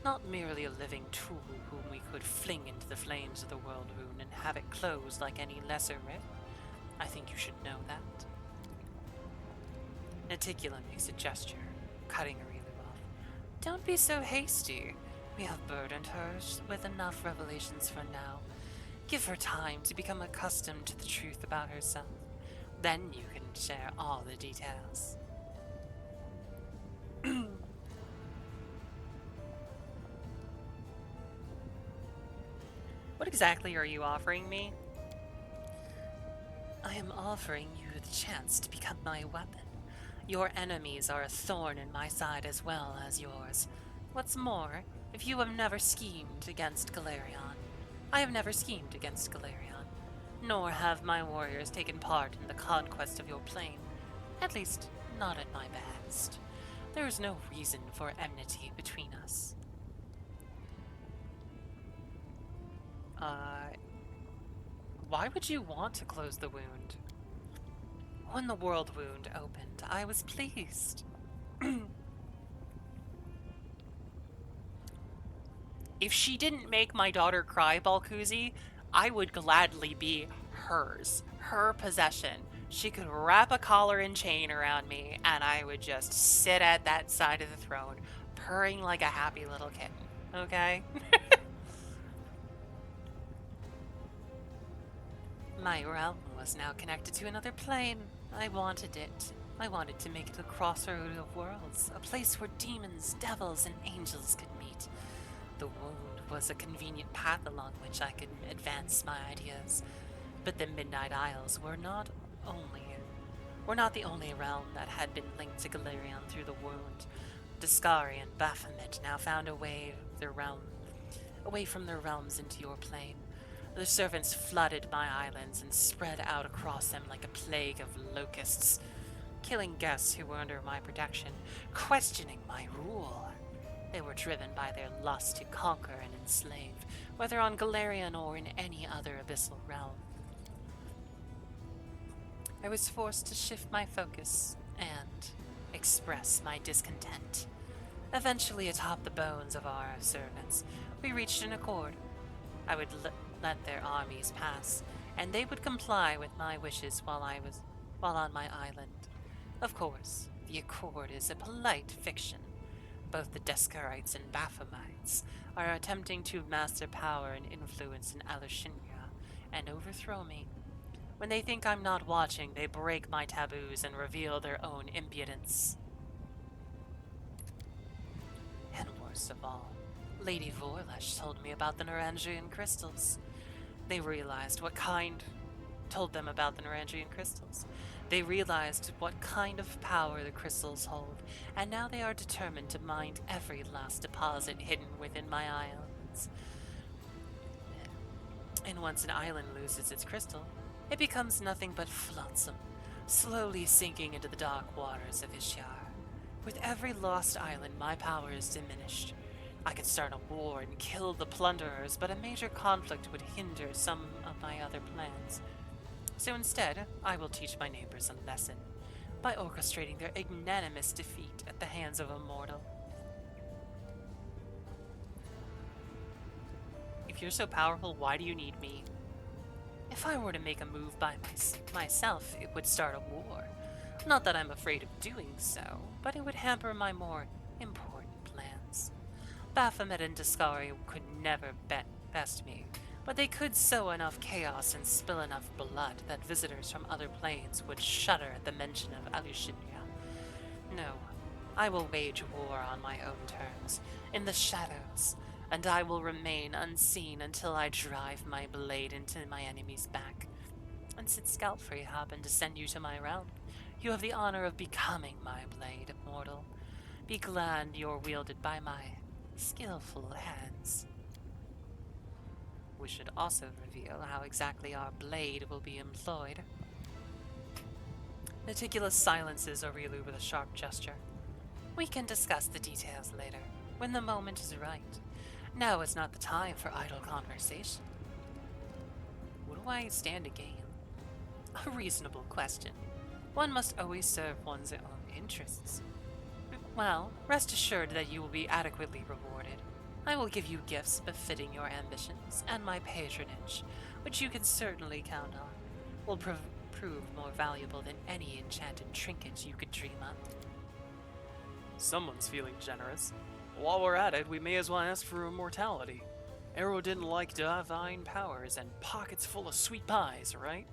not merely a living tool whom we could fling into the flames of the World Rune and have it close like any lesser rift. I think you should know that. Naticula makes a gesture, cutting Arilu off. Don't be so hasty. We have burdened her with enough revelations for now. Give her time to become accustomed to the truth about herself. Then you can share all the details. What exactly are you offering me? I am offering you the chance to become my weapon. Your enemies are a thorn in my side as well as yours. What's more, if you have never schemed against Galerion, I have never schemed against Galerion, nor have my warriors taken part in the conquest of your plane. At least, not at my behest. There is no reason for enmity between us. Why would you want to close the wound? When the World Wound opened, I was pleased. If she didn't make my daughter cry, Balkuzi, I would gladly be hers, her possession. She could wrap a collar and chain around me, and I would just sit at that side of the throne, purring like a happy little kitten, okay? My realm was now connected to another plane. I wanted it. I wanted to make it a crossroad of worlds, a place where demons, devils, and angels could meet. The wound was a convenient path along which I could advance my ideas. But the Midnight Isles were not the only realm that had been linked to Galerion through the wound. Discari and Baphomet now found away from their realms into your plane. The servants flooded my islands and spread out across them like a plague of locusts, killing guests who were under my protection, questioning my rule. They were driven by their lust to conquer and enslave, whether on Galerion or in any other abyssal realm. I was forced to shift my focus and express my discontent. Eventually, atop the bones of our servants, we reached an accord. I would let their armies pass, and they would comply with my wishes while on my island. Of course, the accord is a polite fiction. Both the Descarites and Baphomets are attempting to amass their power and influence in Alushinia and overthrow me. When they think I'm not watching, they break my taboos and reveal their own impudence. And worst of all, Lady Vorlesh told me about the Narandrian crystals. Told them about the Narandrian crystals. They realized what kind of power the crystals hold, and now they are determined to mine every last deposit hidden within my islands. And once an island loses its crystal, it becomes nothing but flotsam, slowly sinking into the dark waters of Ishar. With every lost island, my power is diminished. I could start a war and kill the plunderers, but a major conflict would hinder some of my other plans. So instead, I will teach my neighbors a lesson by orchestrating their ignominious defeat at the hands of a mortal. If you're so powerful, why do you need me? If I were to make a move by myself, it would start a war. Not that I'm afraid of doing so, but it would hamper my more important plans. Baphomet and Descari could never best me, but they could sow enough chaos and spill enough blood that visitors from other planes would shudder at the mention of Alushinia. No, I will wage war on my own terms, in the shadows, and I will remain unseen until I drive my blade into my enemy's back. And since Scalpfrey happened to send you to my realm, you have the honor of becoming my blade, mortal. Be glad you're wielded by my skillful hands. We should also reveal how exactly our blade will be employed. Meticulous silences Aurilu with a sharp gesture. We can discuss the details later, when the moment is right. Now is not the time for idle conversation. What do I stand to gain? A reasonable question. One must always serve one's own interests. Well, rest assured that you will be adequately rewarded. I will give you gifts befitting your ambitions, and my patronage, which you can certainly count on, will prove more valuable than any enchanted trinket you could dream of. Someone's feeling generous. While we're at it, we may as well ask for immortality. Arrow didn't like divine powers and pockets full of sweet pies, right?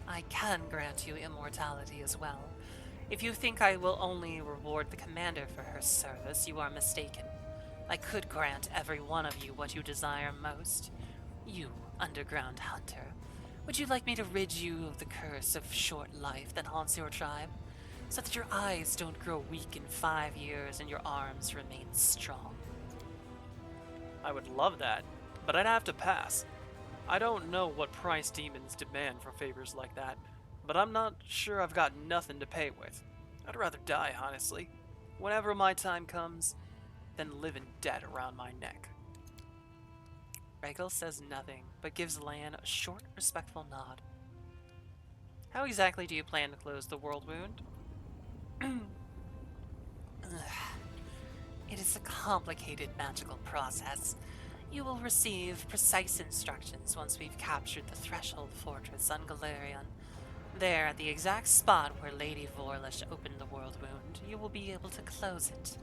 I can grant you immortality as well. If you think I will only reward the commander for her service, you are mistaken. I could grant every one of you what you desire most. You, underground hunter. Would you like me to rid you of the curse of short life that haunts your tribe? So that your eyes don't grow weak in 5 years and your arms remain strong. I would love that, but I'd have to pass. I don't know what price demons demand for favors like that, but I'm not sure I've got nothing to pay with. I'd rather die, honestly. Whenever my time comes, than live in debt around my neck. Regal says nothing, but gives Lan a short, respectful nod. How exactly do you plan to close the world wound? It is a complicated magical process. You will receive precise instructions once we've captured the Threshold Fortress on Galerion. There, at the exact spot where Lady Vorlesh opened the world wound, you will be able to close it.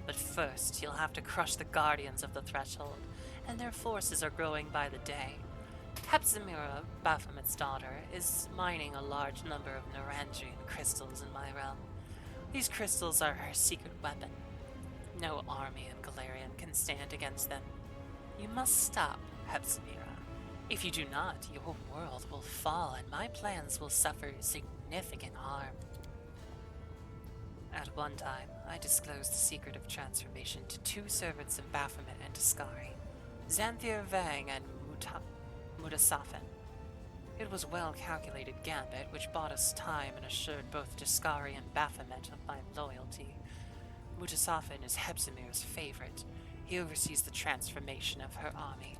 But first, you'll have to crush the Guardians of the Threshold, and their forces are growing by the day. Hepzibah, Baphomet's daughter, is mining a large number of Narandrian crystals in my realm. These crystals are her secret weapon. No army in Galarian can stand against them. You must stop Hepzibah. If you do not, your world will fall and my plans will suffer significant harm. At one time, I disclosed the secret of transformation to 2 servants of Baphomet and Discari, Xanthir Vang and Mutasafin. It was a well-calculated gambit which bought us time and assured both Discari and Baphomet of my loyalty. Mutasafin is Hepzibah's favorite. He oversees the transformation of her army.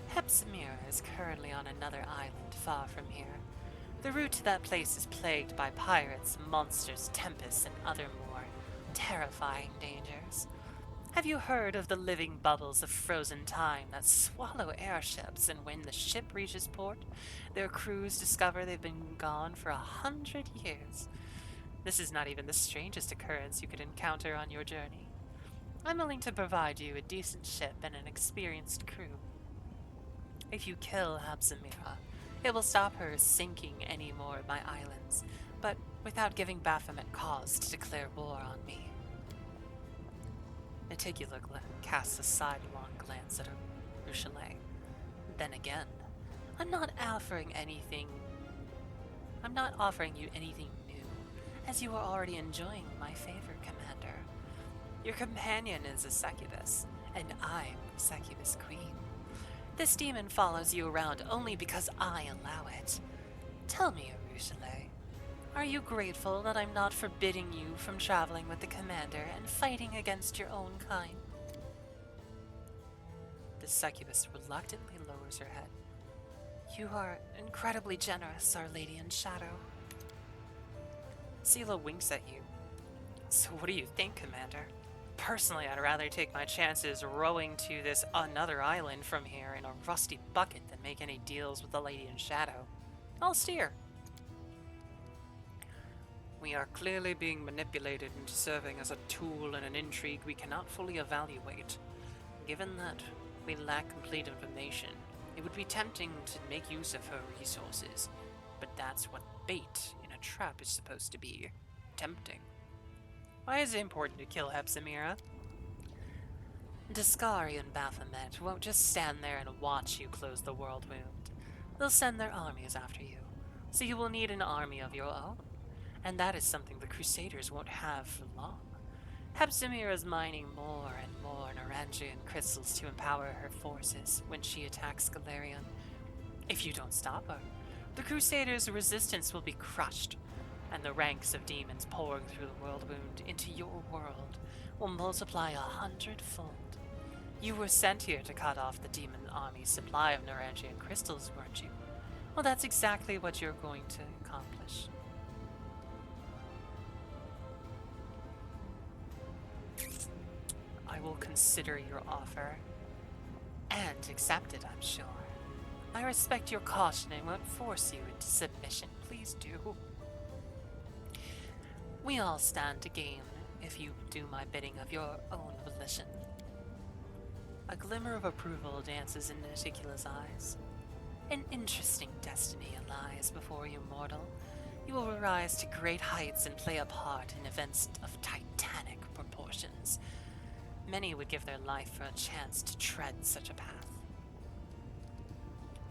Hepzibah is currently on another island far from here. The route to that place is plagued by pirates, monsters, tempests, and other more terrifying dangers. Have you heard of the living bubbles of frozen time that swallow airships, and when the ship reaches port, their crews discover they've been gone for 100 years? This is not even the strangest occurrence you could encounter on your journey. I'm willing to provide you a decent ship and an experienced crew. If you kill Hepzibah, it will stop her sinking any more of my islands, but without giving Baphomet cause to declare war on me. Antigula casts a sidelong glance at Rochelet. Then again, I'm not offering you anything new, as you are already enjoying my favor, Commander. Your companion is a succubus, and I'm Succubus Queen. This demon follows you around only because I allow it. Tell me, Rochelet, are you grateful that I'm not forbidding you from traveling with the Commander and fighting against your own kind? The succubus reluctantly lowers her head. You are incredibly generous, Our Lady in Shadow. Sela winks at you. So what do you think, Commander? Personally, I'd rather take my chances rowing to this another island from here in a rusty bucket than make any deals with the Lady in Shadow. I'll steer. We are clearly being manipulated into serving as a tool in an intrigue we cannot fully evaluate. Given that we lack complete information, it would be tempting to make use of her resources, but that's what bait in a trap is supposed to be. Tempting. Why is it important to kill Hepzibah? Discari and Baphomet won't just stand there and watch you close the world wound. They'll send their armies after you, so you will need an army of your own. And that is something the Crusaders won't have for long. Hepzibah is mining more and more Narandrian crystals to empower her forces when she attacks Galarian. If you don't stop her, the Crusaders' resistance will be crushed, and the ranks of demons pouring through the world wound into your world will multiply 100-fold. You were sent here to cut off the demon army's supply of Narandrian crystals, weren't you? Well, that's exactly what you're going to accomplish. I will consider your offer, and accept it, I'm sure. I respect your caution and won't force you into submission. Please do. We all stand to gain if you do my bidding of your own volition. A glimmer of approval dances in Antigula's eyes. An interesting destiny lies before you, mortal. You will rise to great heights and play a part in events of titanic proportions. Many would give their life for a chance to tread such a path.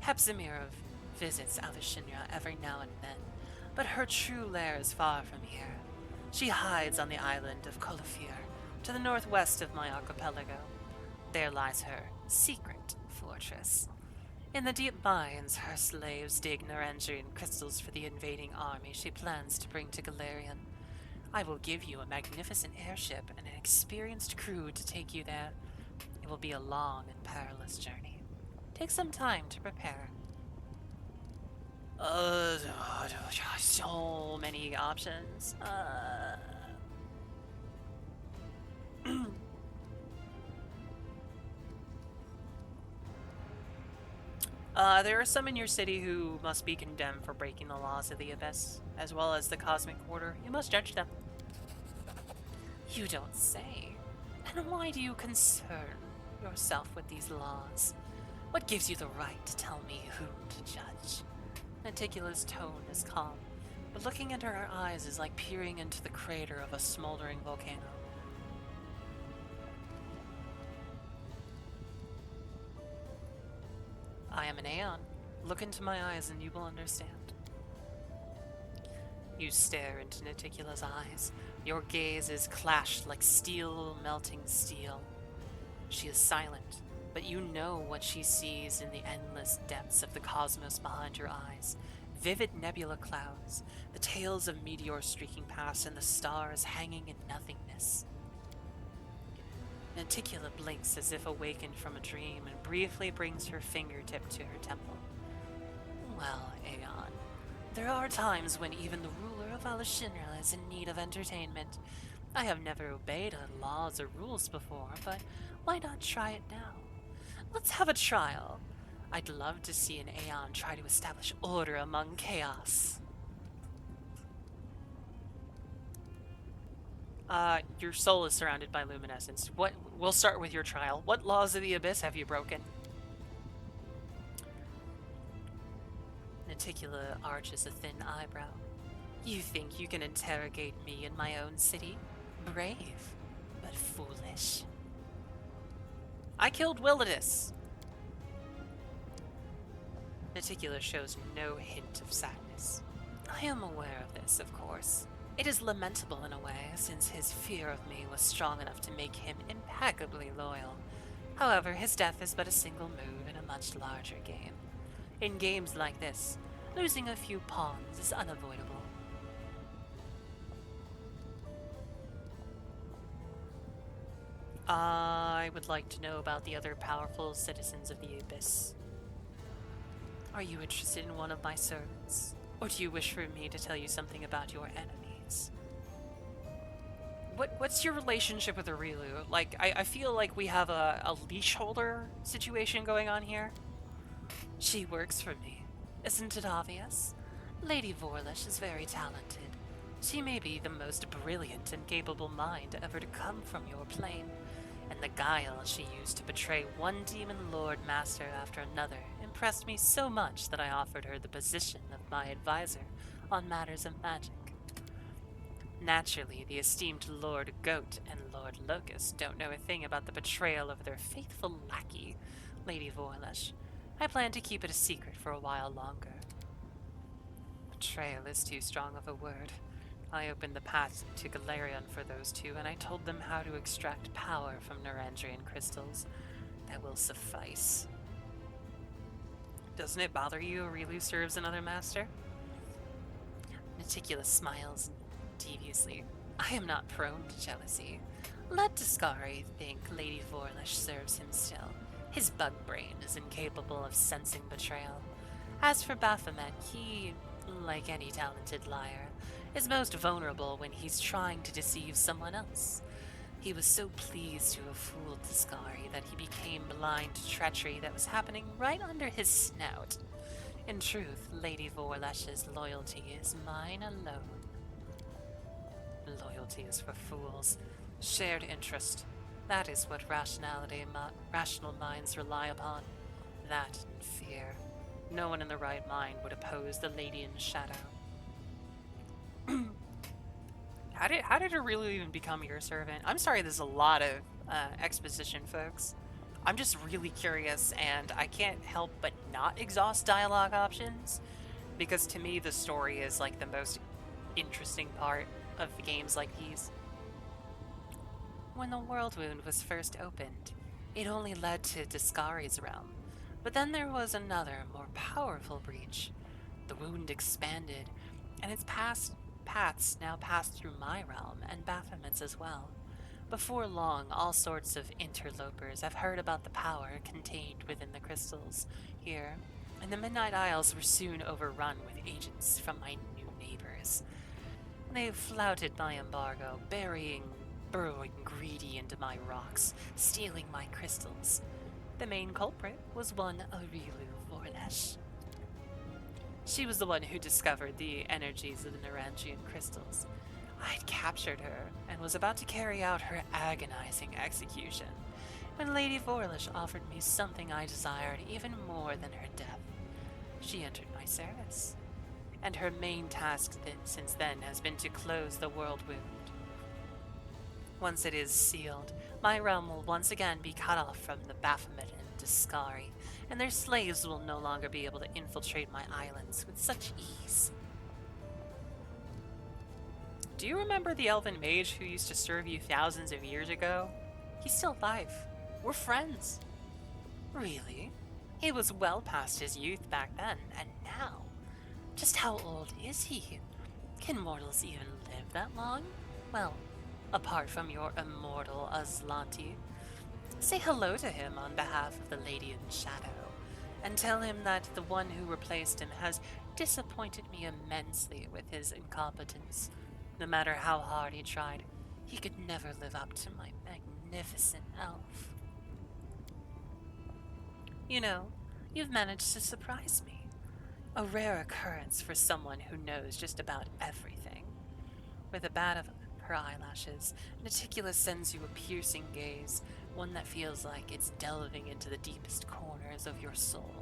Hepzibah visits Alashinra every now and then, but her true lair is far from here. She hides on the island of Colofir, to the northwest of my archipelago. There lies her secret fortress. In the deep mines, her slaves dig Narandrian crystals for the invading army she plans to bring to Galarian. I will give you a magnificent airship and an experienced crew to take you there. It will be a long and perilous journey. Take some time to prepare. So many options. There are some in your city who must be condemned for breaking the laws of the Abyss, as well as the Cosmic Order. You must judge them. You don't say. And why do you concern yourself with these laws? What gives you the right to tell me who to judge? Naticula's tone is calm, but looking into her eyes is like peering into the crater of a smoldering volcano. I am an Aeon. Look into my eyes and you will understand. You stare into Naticula's eyes. Your gaze is clashed like steel melting steel. She is silent, but you know what she sees in the endless depths of the cosmos behind your eyes. Vivid nebula clouds, the tails of meteors streaking past, and the stars hanging in nothingness. Naticula blinks as if awakened from a dream and briefly brings her fingertip to her temple. Well, Aeon, there are times when even the ruler of Alashinra is in need of entertainment. I have never obeyed her laws or rules before, but why not try it now? Let's have a trial. I'd love to see an Aeon try to establish order among chaos. Your soul is surrounded by luminescence. We'll start with your trial. What laws of the Abyss have you broken? Naticula arches a thin eyebrow. You think you can interrogate me in my own city? Brave, but foolish. I killed Willidus. Naticula shows no hint of sadness. I am aware of this, of course. It is lamentable in a way, since his fear of me was strong enough to make him impeccably loyal. However, his death is but a single move in a much larger game. In games like this, losing a few pawns is unavoidable. I would like to know about the other powerful citizens of the Abyss. Are you interested in one of my servants? Or do you wish for me to tell you something about your enemies? What's your relationship with Aurilu? Like, I feel like we have a leash holder situation going on here. She works for me. Isn't it obvious? Lady Vorlish is very talented. She may be the most brilliant and capable mind ever to come from your plane. And the guile she used to betray one demon lord master after another impressed me so much that I offered her the position of my advisor on matters of magic. Naturally, the esteemed Lord Goat and Lord Locust don't know a thing about the betrayal of their faithful lackey, Lady Vorlish. I plan to keep it a secret for a while longer. Betrayal is too strong of a word. I opened the path to Galarian for those two, and I told them how to extract power from Narandrian crystals. That will suffice. Doesn't it bother you Aurilu serves another master? Naticula smiles deviously. I am not prone to jealousy. Let Discari think Lady Vorlish serves him still. His bug brain is incapable of sensing betrayal. As for Baphomet, he, like any talented liar, is most vulnerable when he's trying to deceive someone else. He was so pleased to have fooled Discari that he became blind to treachery that was happening right under his snout. In truth, Lady Vorlash's loyalty is mine alone. Loyalty is for fools. Shared interest. That is what rational minds rely upon. That and fear. No one in the right mind would oppose the Lady in Shadow. How did Aurilu even become your servant? I'm sorry, there's a lot of exposition, folks. I'm just really curious, and I can't help but not exhaust dialogue options, because to me the story is like the most interesting part of games like these. When the World Wound was first opened, it only led to Discari's realm, but then there was another, more powerful breach. The wound expanded, and its paths now pass through my realm and Baphomet's as well. Before long, all sorts of interlopers have heard about the power contained within the crystals here, and the Midnight Isles were soon overrun with agents from my new neighbors. They flouted my embargo, burrowing greedy into my rocks, stealing my crystals. The main culprit was one Aurilu Vorlish. She was the one who discovered the energies of the Narandrian crystals. I'd captured her and was about to carry out her agonizing execution. when Lady Vorlish offered me something I desired even more than her death. She entered my service, and her main task since then has been to close the world wound. Once it is sealed, my realm will once again be cut off from the Baphomet and Discari, and their slaves will no longer be able to infiltrate my islands with such ease. Do you remember the elven mage who used to serve you thousands of years ago? He's still alive. We're friends. Really? He was well past his youth back then, and now? Just how old is he? Can mortals even live that long? Well, apart from your immortal Aslanti. Say hello to him on behalf of the Lady in Shadow, and tell him that the one who replaced him has disappointed me immensely with his incompetence. No matter how hard he tried, he could never live up to my magnificent elf. You know, you've managed to surprise me. A rare occurrence for someone who knows just about everything. With a bat of her eyelashes, Naticula sends you a piercing gaze, one that feels like it's delving into the deepest corners of your soul.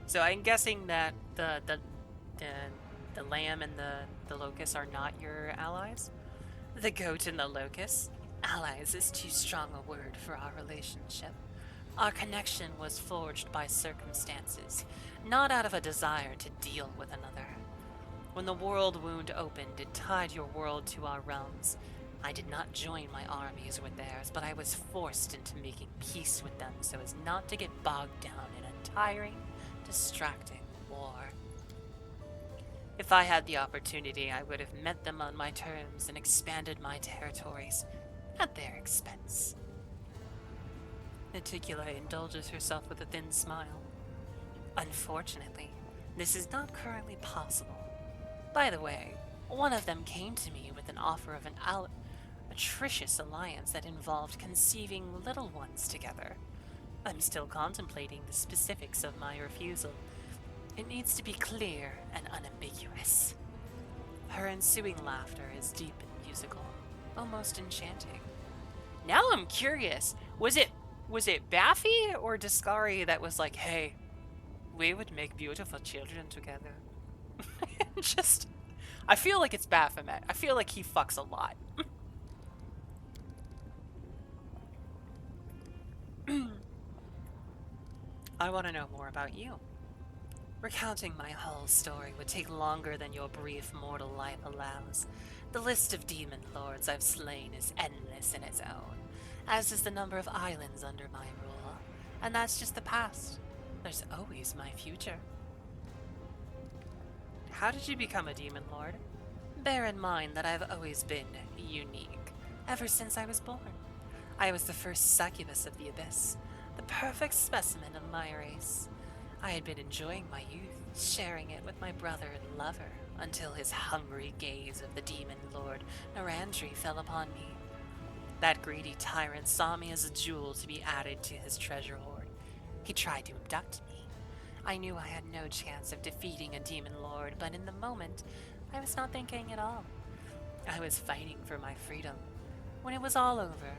So I'm guessing that the lamb and the locust are not your allies? The goat and the locust? Allies is too strong a word for our relationship. Our connection was forged by circumstances, not out of a desire to deal with another. When the world wound opened, it tied your world to our realms. I did not join my armies with theirs, but I was forced into making peace with them so as not to get bogged down in a tiring, distracting war. If I had the opportunity, I would have met them on my terms and expanded my territories at their expense. Naticula indulges herself with a thin smile. Unfortunately, this is not currently possible. By the way, one of them came to me with an offer of an atrocious alliance that involved conceiving little ones together. I'm still contemplating the specifics of my refusal. It needs to be clear and unambiguous. Her ensuing laughter is deep and musical, almost enchanting. Now I'm curious, was it Baffy or Discari that was like, hey, we would make beautiful children together? I feel like it's Baphomet. I feel like he fucks a lot. I want to know more about you. Recounting my whole story would take longer than your brief mortal life allows. The list of demon lords I've slain is endless in its own, as is the number of islands under my rule. And that's just the past. There's always my future. How did you become a demon lord? Bear in mind that I've always been unique, ever since I was born. I was the first succubus of the Abyss, the perfect specimen of my race. I had been enjoying my youth, sharing it with my brother and lover, until his hungry gaze of the demon lord Narandri fell upon me. That greedy tyrant saw me as a jewel to be added to his treasure hoard. He tried to abduct me. I knew I had no chance of defeating a demon lord, but in the moment, I was not thinking at all. I was fighting for my freedom. When it was all over,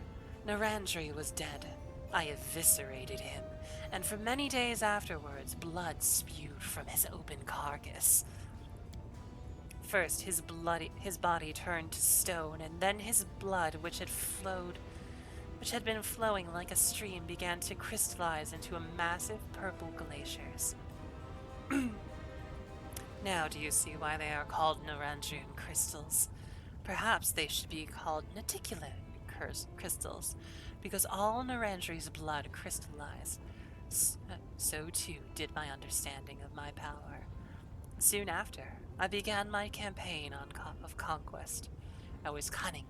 Narandri was dead. I eviscerated him, and for many days afterwards, blood spewed from his open carcass. First, his body turned to stone, and then his blood, which had been flowing like a stream, began to crystallize into a massive purple glaciers. Now do you see why they are called Narandrian crystals? Perhaps they should be called Naticular crystals, because all Narandri's blood crystallized. So too did my understanding of my power. Soon after, I began my campaign of conquest. I was cunning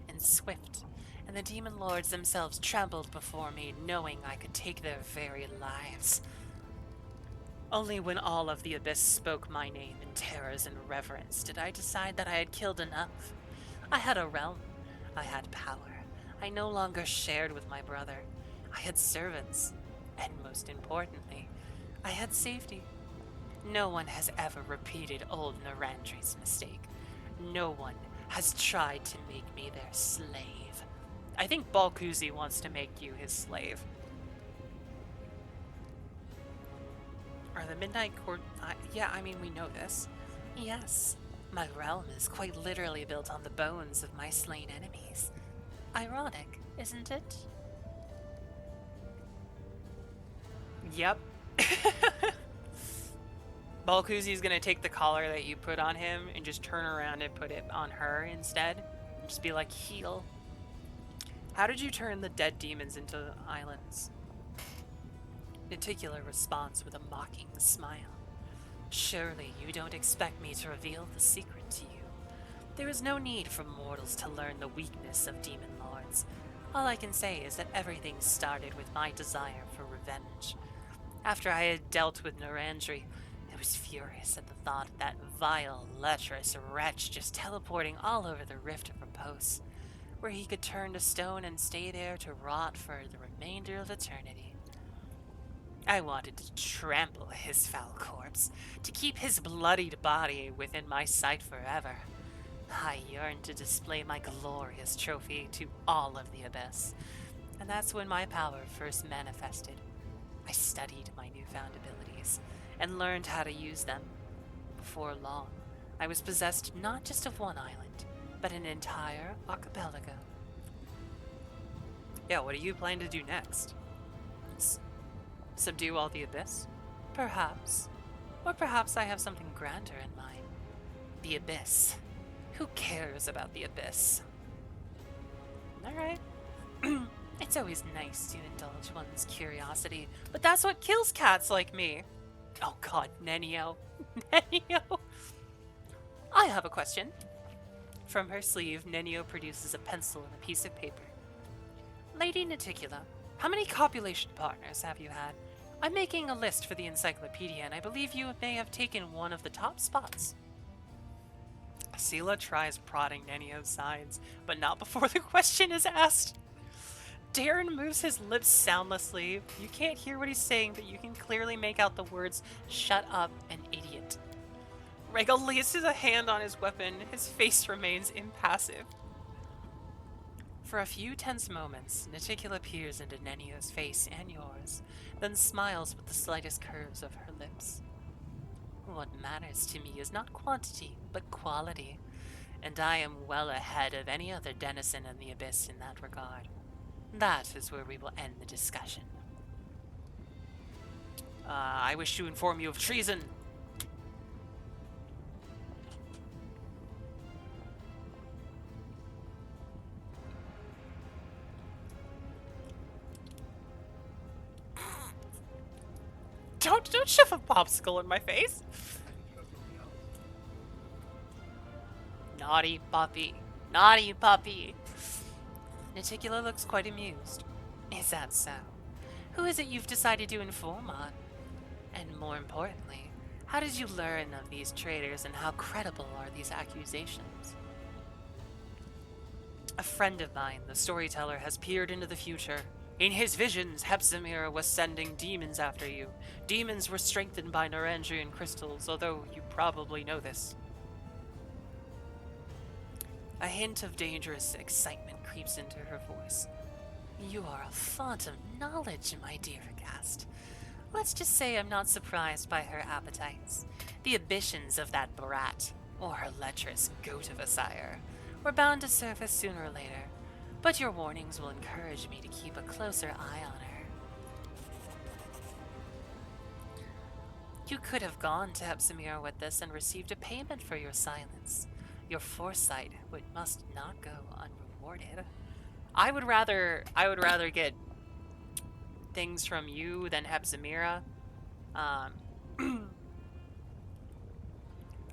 and swift, and the demon lords themselves trembled before me, knowing I could take their very lives. Only when all of the Abyss spoke my name in terrors and reverence did I decide that I had killed enough. I had a realm. I had power. I no longer shared with my brother. I had servants. And most importantly, I had safety. No one has ever repeated old Narandri's mistake. No one has tried to make me their slave. I think Balkuzi wants to make you his slave. Are the Midnight Court... yeah, I mean, we know this. Yes, my realm is quite literally built on the bones of my slain enemies. Ironic, isn't it? Yep. Balkuzi's gonna take the collar that you put on him and just turn around and put it on her instead. Just be like, heal. How did you turn the dead demons into islands? Niticular responds with a mocking smile. Surely you don't expect me to reveal the secret to you. There is no need for mortals to learn the weakness of demon lords. All I can say is that everything started with my desire for revenge. After I had dealt with Narandri, I was furious at the thought of that vile, lecherous wretch just teleporting all over the Rift of Repose, where he could turn to stone and stay there to rot for the remainder of eternity. I wanted to trample his foul corpse, to keep his bloodied body within my sight forever. I yearned to display my glorious trophy to all of the Abyss, and that's when my power first manifested. I studied my newfound abilities, and learned how to use them. Before long, I was possessed not just of one island, but an entire archipelago. Yeah, what do you plan to do next? Subdue all the Abyss? Perhaps. Or perhaps I have something grander in mind. The Abyss. Who cares about the Abyss? Alright. It's always nice to indulge one's curiosity, but that's what kills cats like me. Oh god, Nenio. Nenio! I have a question. From her sleeve, Nenio produces a pencil and a piece of paper. Lady Niticula, how many copulation partners have you had? I'm making a list for the encyclopedia, and I believe you may have taken one of the top spots. Sela tries prodding Nenio's sides, but not before the question is asked. Darren moves his lips soundlessly. You can't hear what he's saying, but you can clearly make out the words, "Shut up, an idiot." Regal lays a hand on his weapon. His face remains impassive. For a few tense moments, Niticula peers into Nenio's face and yours, then smiles with the slightest curves of her lips. What matters to me is not quantity, but quality, and I am well ahead of any other denizen in the Abyss in that regard. That is where we will end the discussion. I wish to inform you of treason. Don't shove a popsicle in my face. Naughty puppy. Naughty puppy. Niticula looks quite amused. Is that so? Who is it you've decided to inform on? And more importantly, how did you learn of these traitors and how credible are these accusations? A friend of mine, the storyteller, has peered into the future. In his visions, Hepzimir was sending demons after you. Demons were strengthened by Narandrian crystals, although you probably know this. A hint of dangerous excitement creeps into her voice. You are a font of knowledge, my dear Gast. Let's just say I'm not surprised by her appetites. The ambitions of that brat, or her lecherous goat of a sire, were bound to surface sooner or later, but your warnings will encourage me to keep a closer eye on her. You could have gone to Hepzimir with this and received a payment for your silence. Your foresight must not go unrewarded. I would rather get things from you than Hepzimira.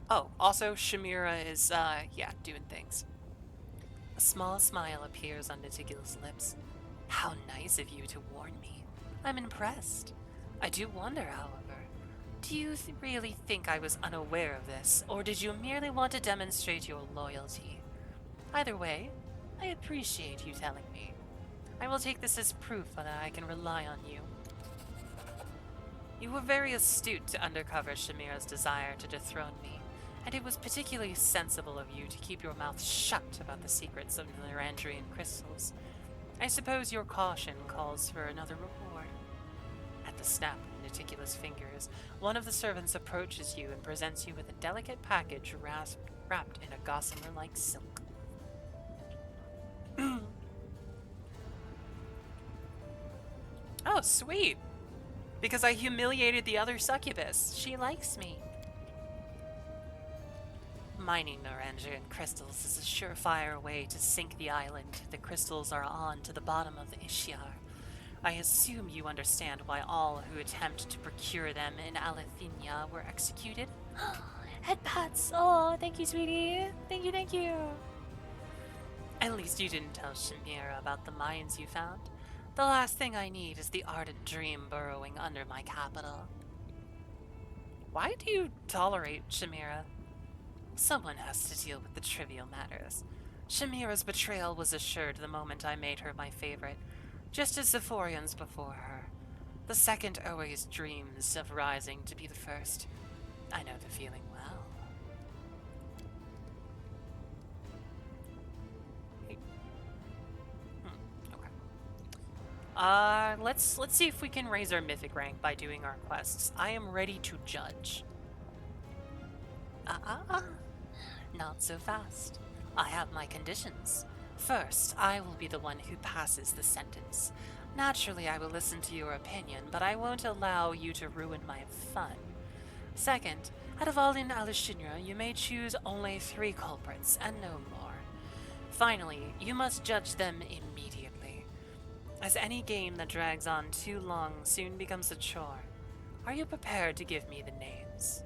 Oh, also Shamira is doing things. A small smile appears on Niticula's lips. How nice of you to warn me. I'm impressed. I do wonder, however, do you really think I was unaware of this, or did you merely want to demonstrate your loyalty? Either way, I appreciate you telling me. I will take this as proof that I can rely on you. You were very astute to uncover Shamira's desire to dethrone me, and it was particularly sensible of you to keep your mouth shut about the secrets of the Narandrian crystals. I suppose your caution calls for another reward. At the snap of meticulous fingers, one of the servants approaches you and presents you with a delicate package wrapped in a gossamer-like silk. Oh, sweet! Because I humiliated the other succubus. She likes me. Mining Naranjan crystals is a surefire way to sink the island the crystals are on to the bottom of the Ishiar. I assume you understand why all who attempt to procure them in Alethinia were executed? Head pats! Oh, thank you, sweetie! Thank you, thank you! At least you didn't tell Shamira about the mines you found. The last thing I need is the ardent dream burrowing under my capital. Why do you tolerate Shamira? Someone has to deal with the trivial matters. Shamira's betrayal was assured the moment I made her my favorite, just as Zephorian's before her. The second always dreams of rising to be the first. I know the feeling well. Okay. Let's see if we can raise our mythic rank by doing our quests. I am ready to judge. Not so fast. I have my conditions. First, I will be the one who passes the sentence. Naturally, I will listen to your opinion, but I won't allow you to ruin my fun. Second, out of all in Alishinra, you may choose only 3 culprits, and no more. Finally, you must judge them immediately, as any game that drags on too long soon becomes a chore. Are you prepared to give me the names?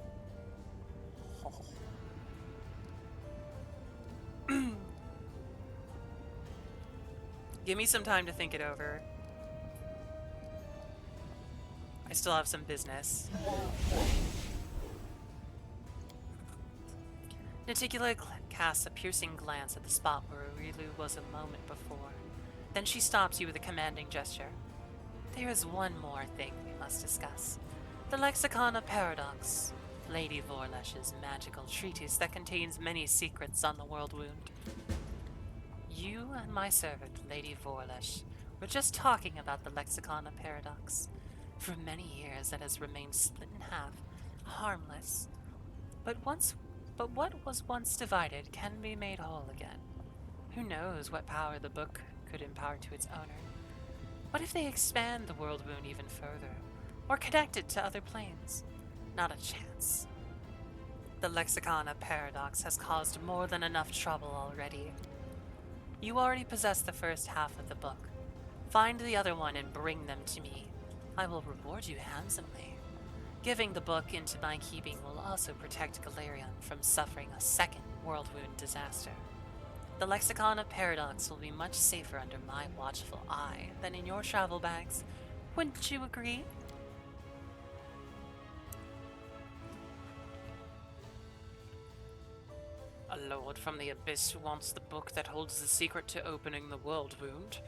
Give me some time to think it over. I still have some business. Naticula casts a piercing glance at the spot where Aurilu was a moment before. Then she stops you with a commanding gesture. There is one more thing we must discuss. The Lexicon of Paradox, Lady Vorlesh's magical treatise that contains many secrets on the world wound. You and my servant, Lady Vorlesh, were just talking about the Lexicon of Paradox. For many years it has remained split in half, harmless. But what was once divided can be made whole again. Who knows what power the book could impart to its owner? What if they expand the world wound even further, or connect it to other planes? Not a chance. The Lexicon of Paradox has caused more than enough trouble already. You already possess the first half of the book. Find the other one and bring them to me. I will reward you handsomely. Giving the book into my keeping will also protect Galarion from suffering a second world wound disaster. The Lexicon of Paradox will be much safer under my watchful eye than in your travel bags. Wouldn't you agree? A lord from the abyss who wants the book that holds the secret to opening the world wound.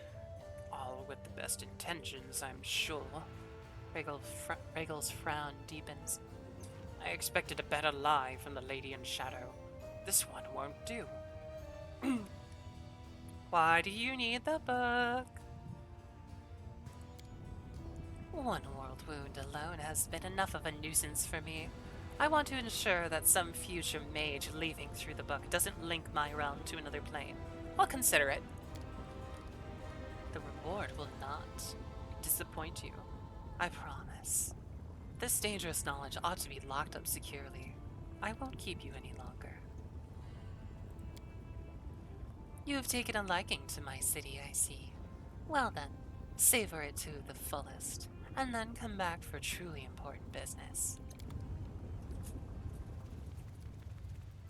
All with the best intentions, I'm sure. Regal's frown deepens. I expected a better lie from the Lady in Shadow. This one won't do. Why do you need the book? One world wound alone has been enough of a nuisance for me. I want to ensure that some future mage leafing through the book doesn't link my realm to another plane. I'll consider it. The reward will not disappoint you. I promise. This dangerous knowledge ought to be locked up securely. I won't keep you any longer. You have taken a liking to my city, I see. Well then, savor it to the fullest, and then come back for truly important business.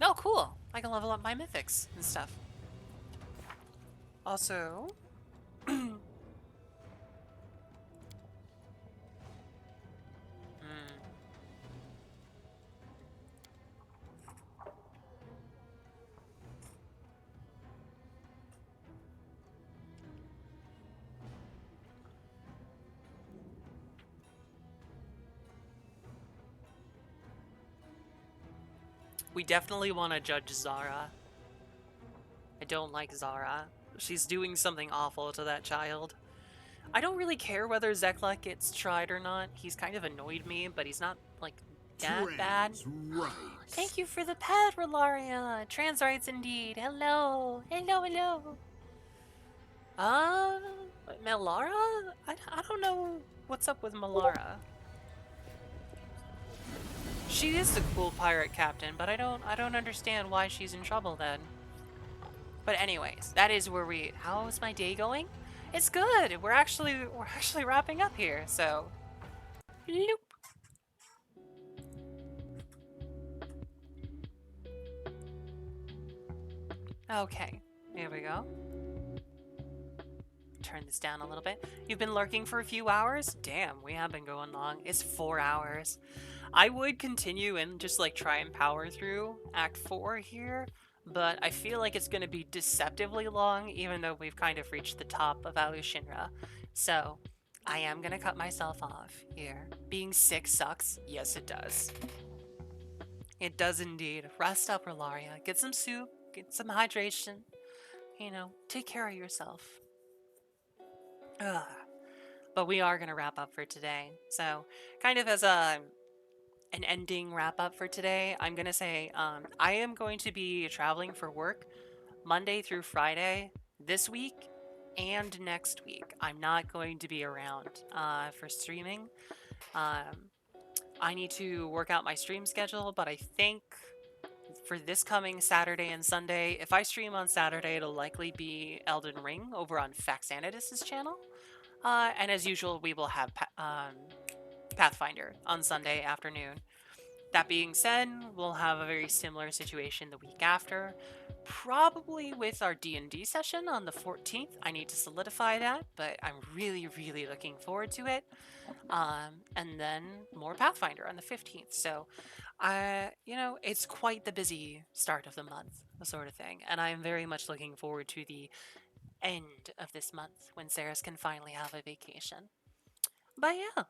Oh, cool! I can level up my mythics and stuff. Also... We definitely want to judge Zara. I don't like Zara. She's doing something awful to that child. I don't really care whether Zekla gets tried or not. He's kind of annoyed me, but he's not, like, that bad. Thank you for the pet, Rolaria. Trans rights indeed. Hello. Hello, hello. Melara? I don't know what's up with Melara. She is the cool pirate captain, but I don't understand why she's in trouble then. But anyways, that is where how is my day going? It's good. We're actually wrapping up here. So, loop. Okay, here we go. Turn this down a little bit. You've been lurking for a few hours? Damn, we have been going long. It's 4 hours. I would continue and just like try and power through Act 4 here, but I feel like it's going to be deceptively long, even though we've kind of reached the top of Alushinra. So, I am going to cut myself off here. Being sick sucks. Yes, it does. It does indeed. Rest up, Rolaria. Get some soup. Get some hydration. You know, take care of yourself. Ugh. But we are going to wrap up for today. So, kind of as an ending wrap up for today, I'm going to say I am going to be traveling for work Monday through Friday this week and next week. I'm not going to be around for streaming. I need to work out my stream schedule, but I think for this coming Saturday and Sunday, if I stream on Saturday, it'll likely be Elden Ring over on Faxanidus' channel. And as usual, we will have Pathfinder on Sunday afternoon. That being said, we'll have a very similar situation the week after, probably with our D&D session on the 14th. I need to solidify that, but I'm really, really looking forward to it. And then more Pathfinder on the 15th. So, you know, it's quite the busy start of the month, sort of thing. And I'm very much looking forward to the end of this month when Saris can finally have a vacation. But yeah,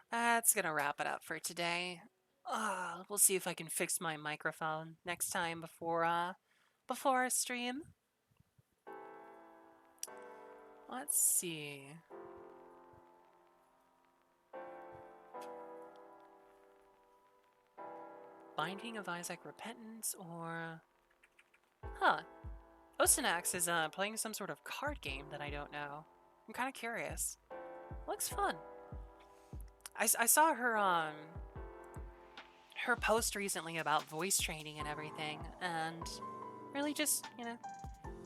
that's gonna wrap it up for today. We'll see if I can fix my microphone next time before our stream. Let's see. Binding of Isaac Repentance or... Huh. Osanax is playing some sort of card game that I don't know. I'm kind of curious. Looks fun. I saw her her post recently about voice training and everything, and really just, you know,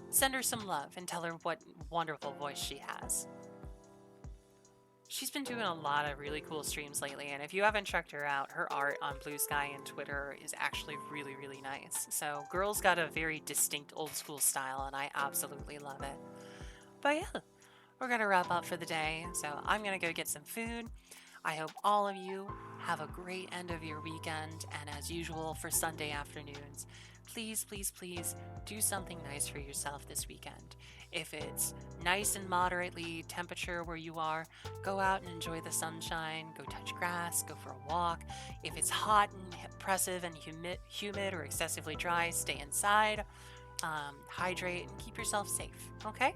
send her some love and tell her what wonderful voice she has. She's been doing a lot of really cool streams lately, and if you haven't checked her out, her art on Blue Sky and Twitter is actually really, really nice. So, girl's got a very distinct old school style, and I absolutely love it. But yeah, we're gonna wrap up for the day, so I'm gonna go get some food. I hope all of you have a great end of your weekend, and as usual for Sunday afternoons, please, please, please do something nice for yourself this weekend. If it's nice and moderately temperature where you are, go out and enjoy the sunshine, go touch grass, go for a walk. If it's hot and oppressive and humid or excessively dry, stay inside, hydrate, and keep yourself safe, okay?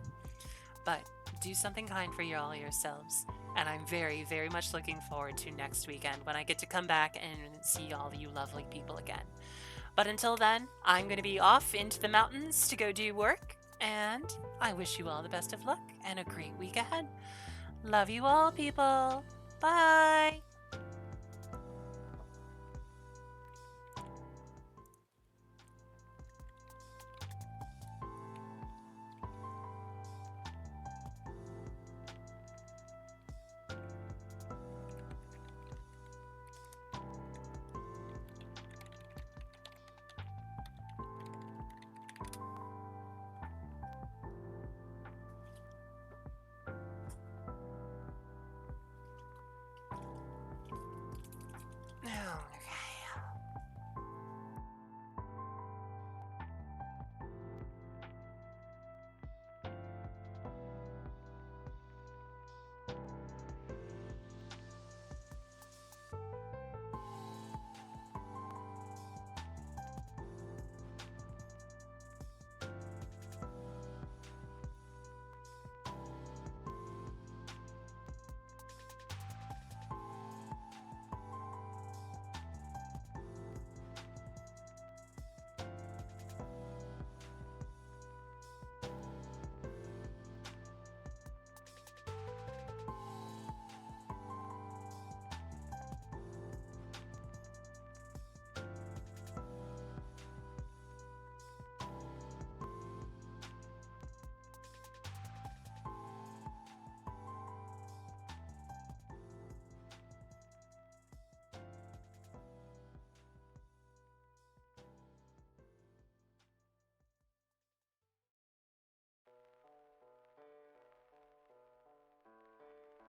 But do something kind for all yourselves. And I'm very, very much looking forward to next weekend when I get to come back and see all of you lovely people again. But until then, I'm going to be off into the mountains to go do work, and I wish you all the best of luck and a great week ahead. Love you all, people. Bye!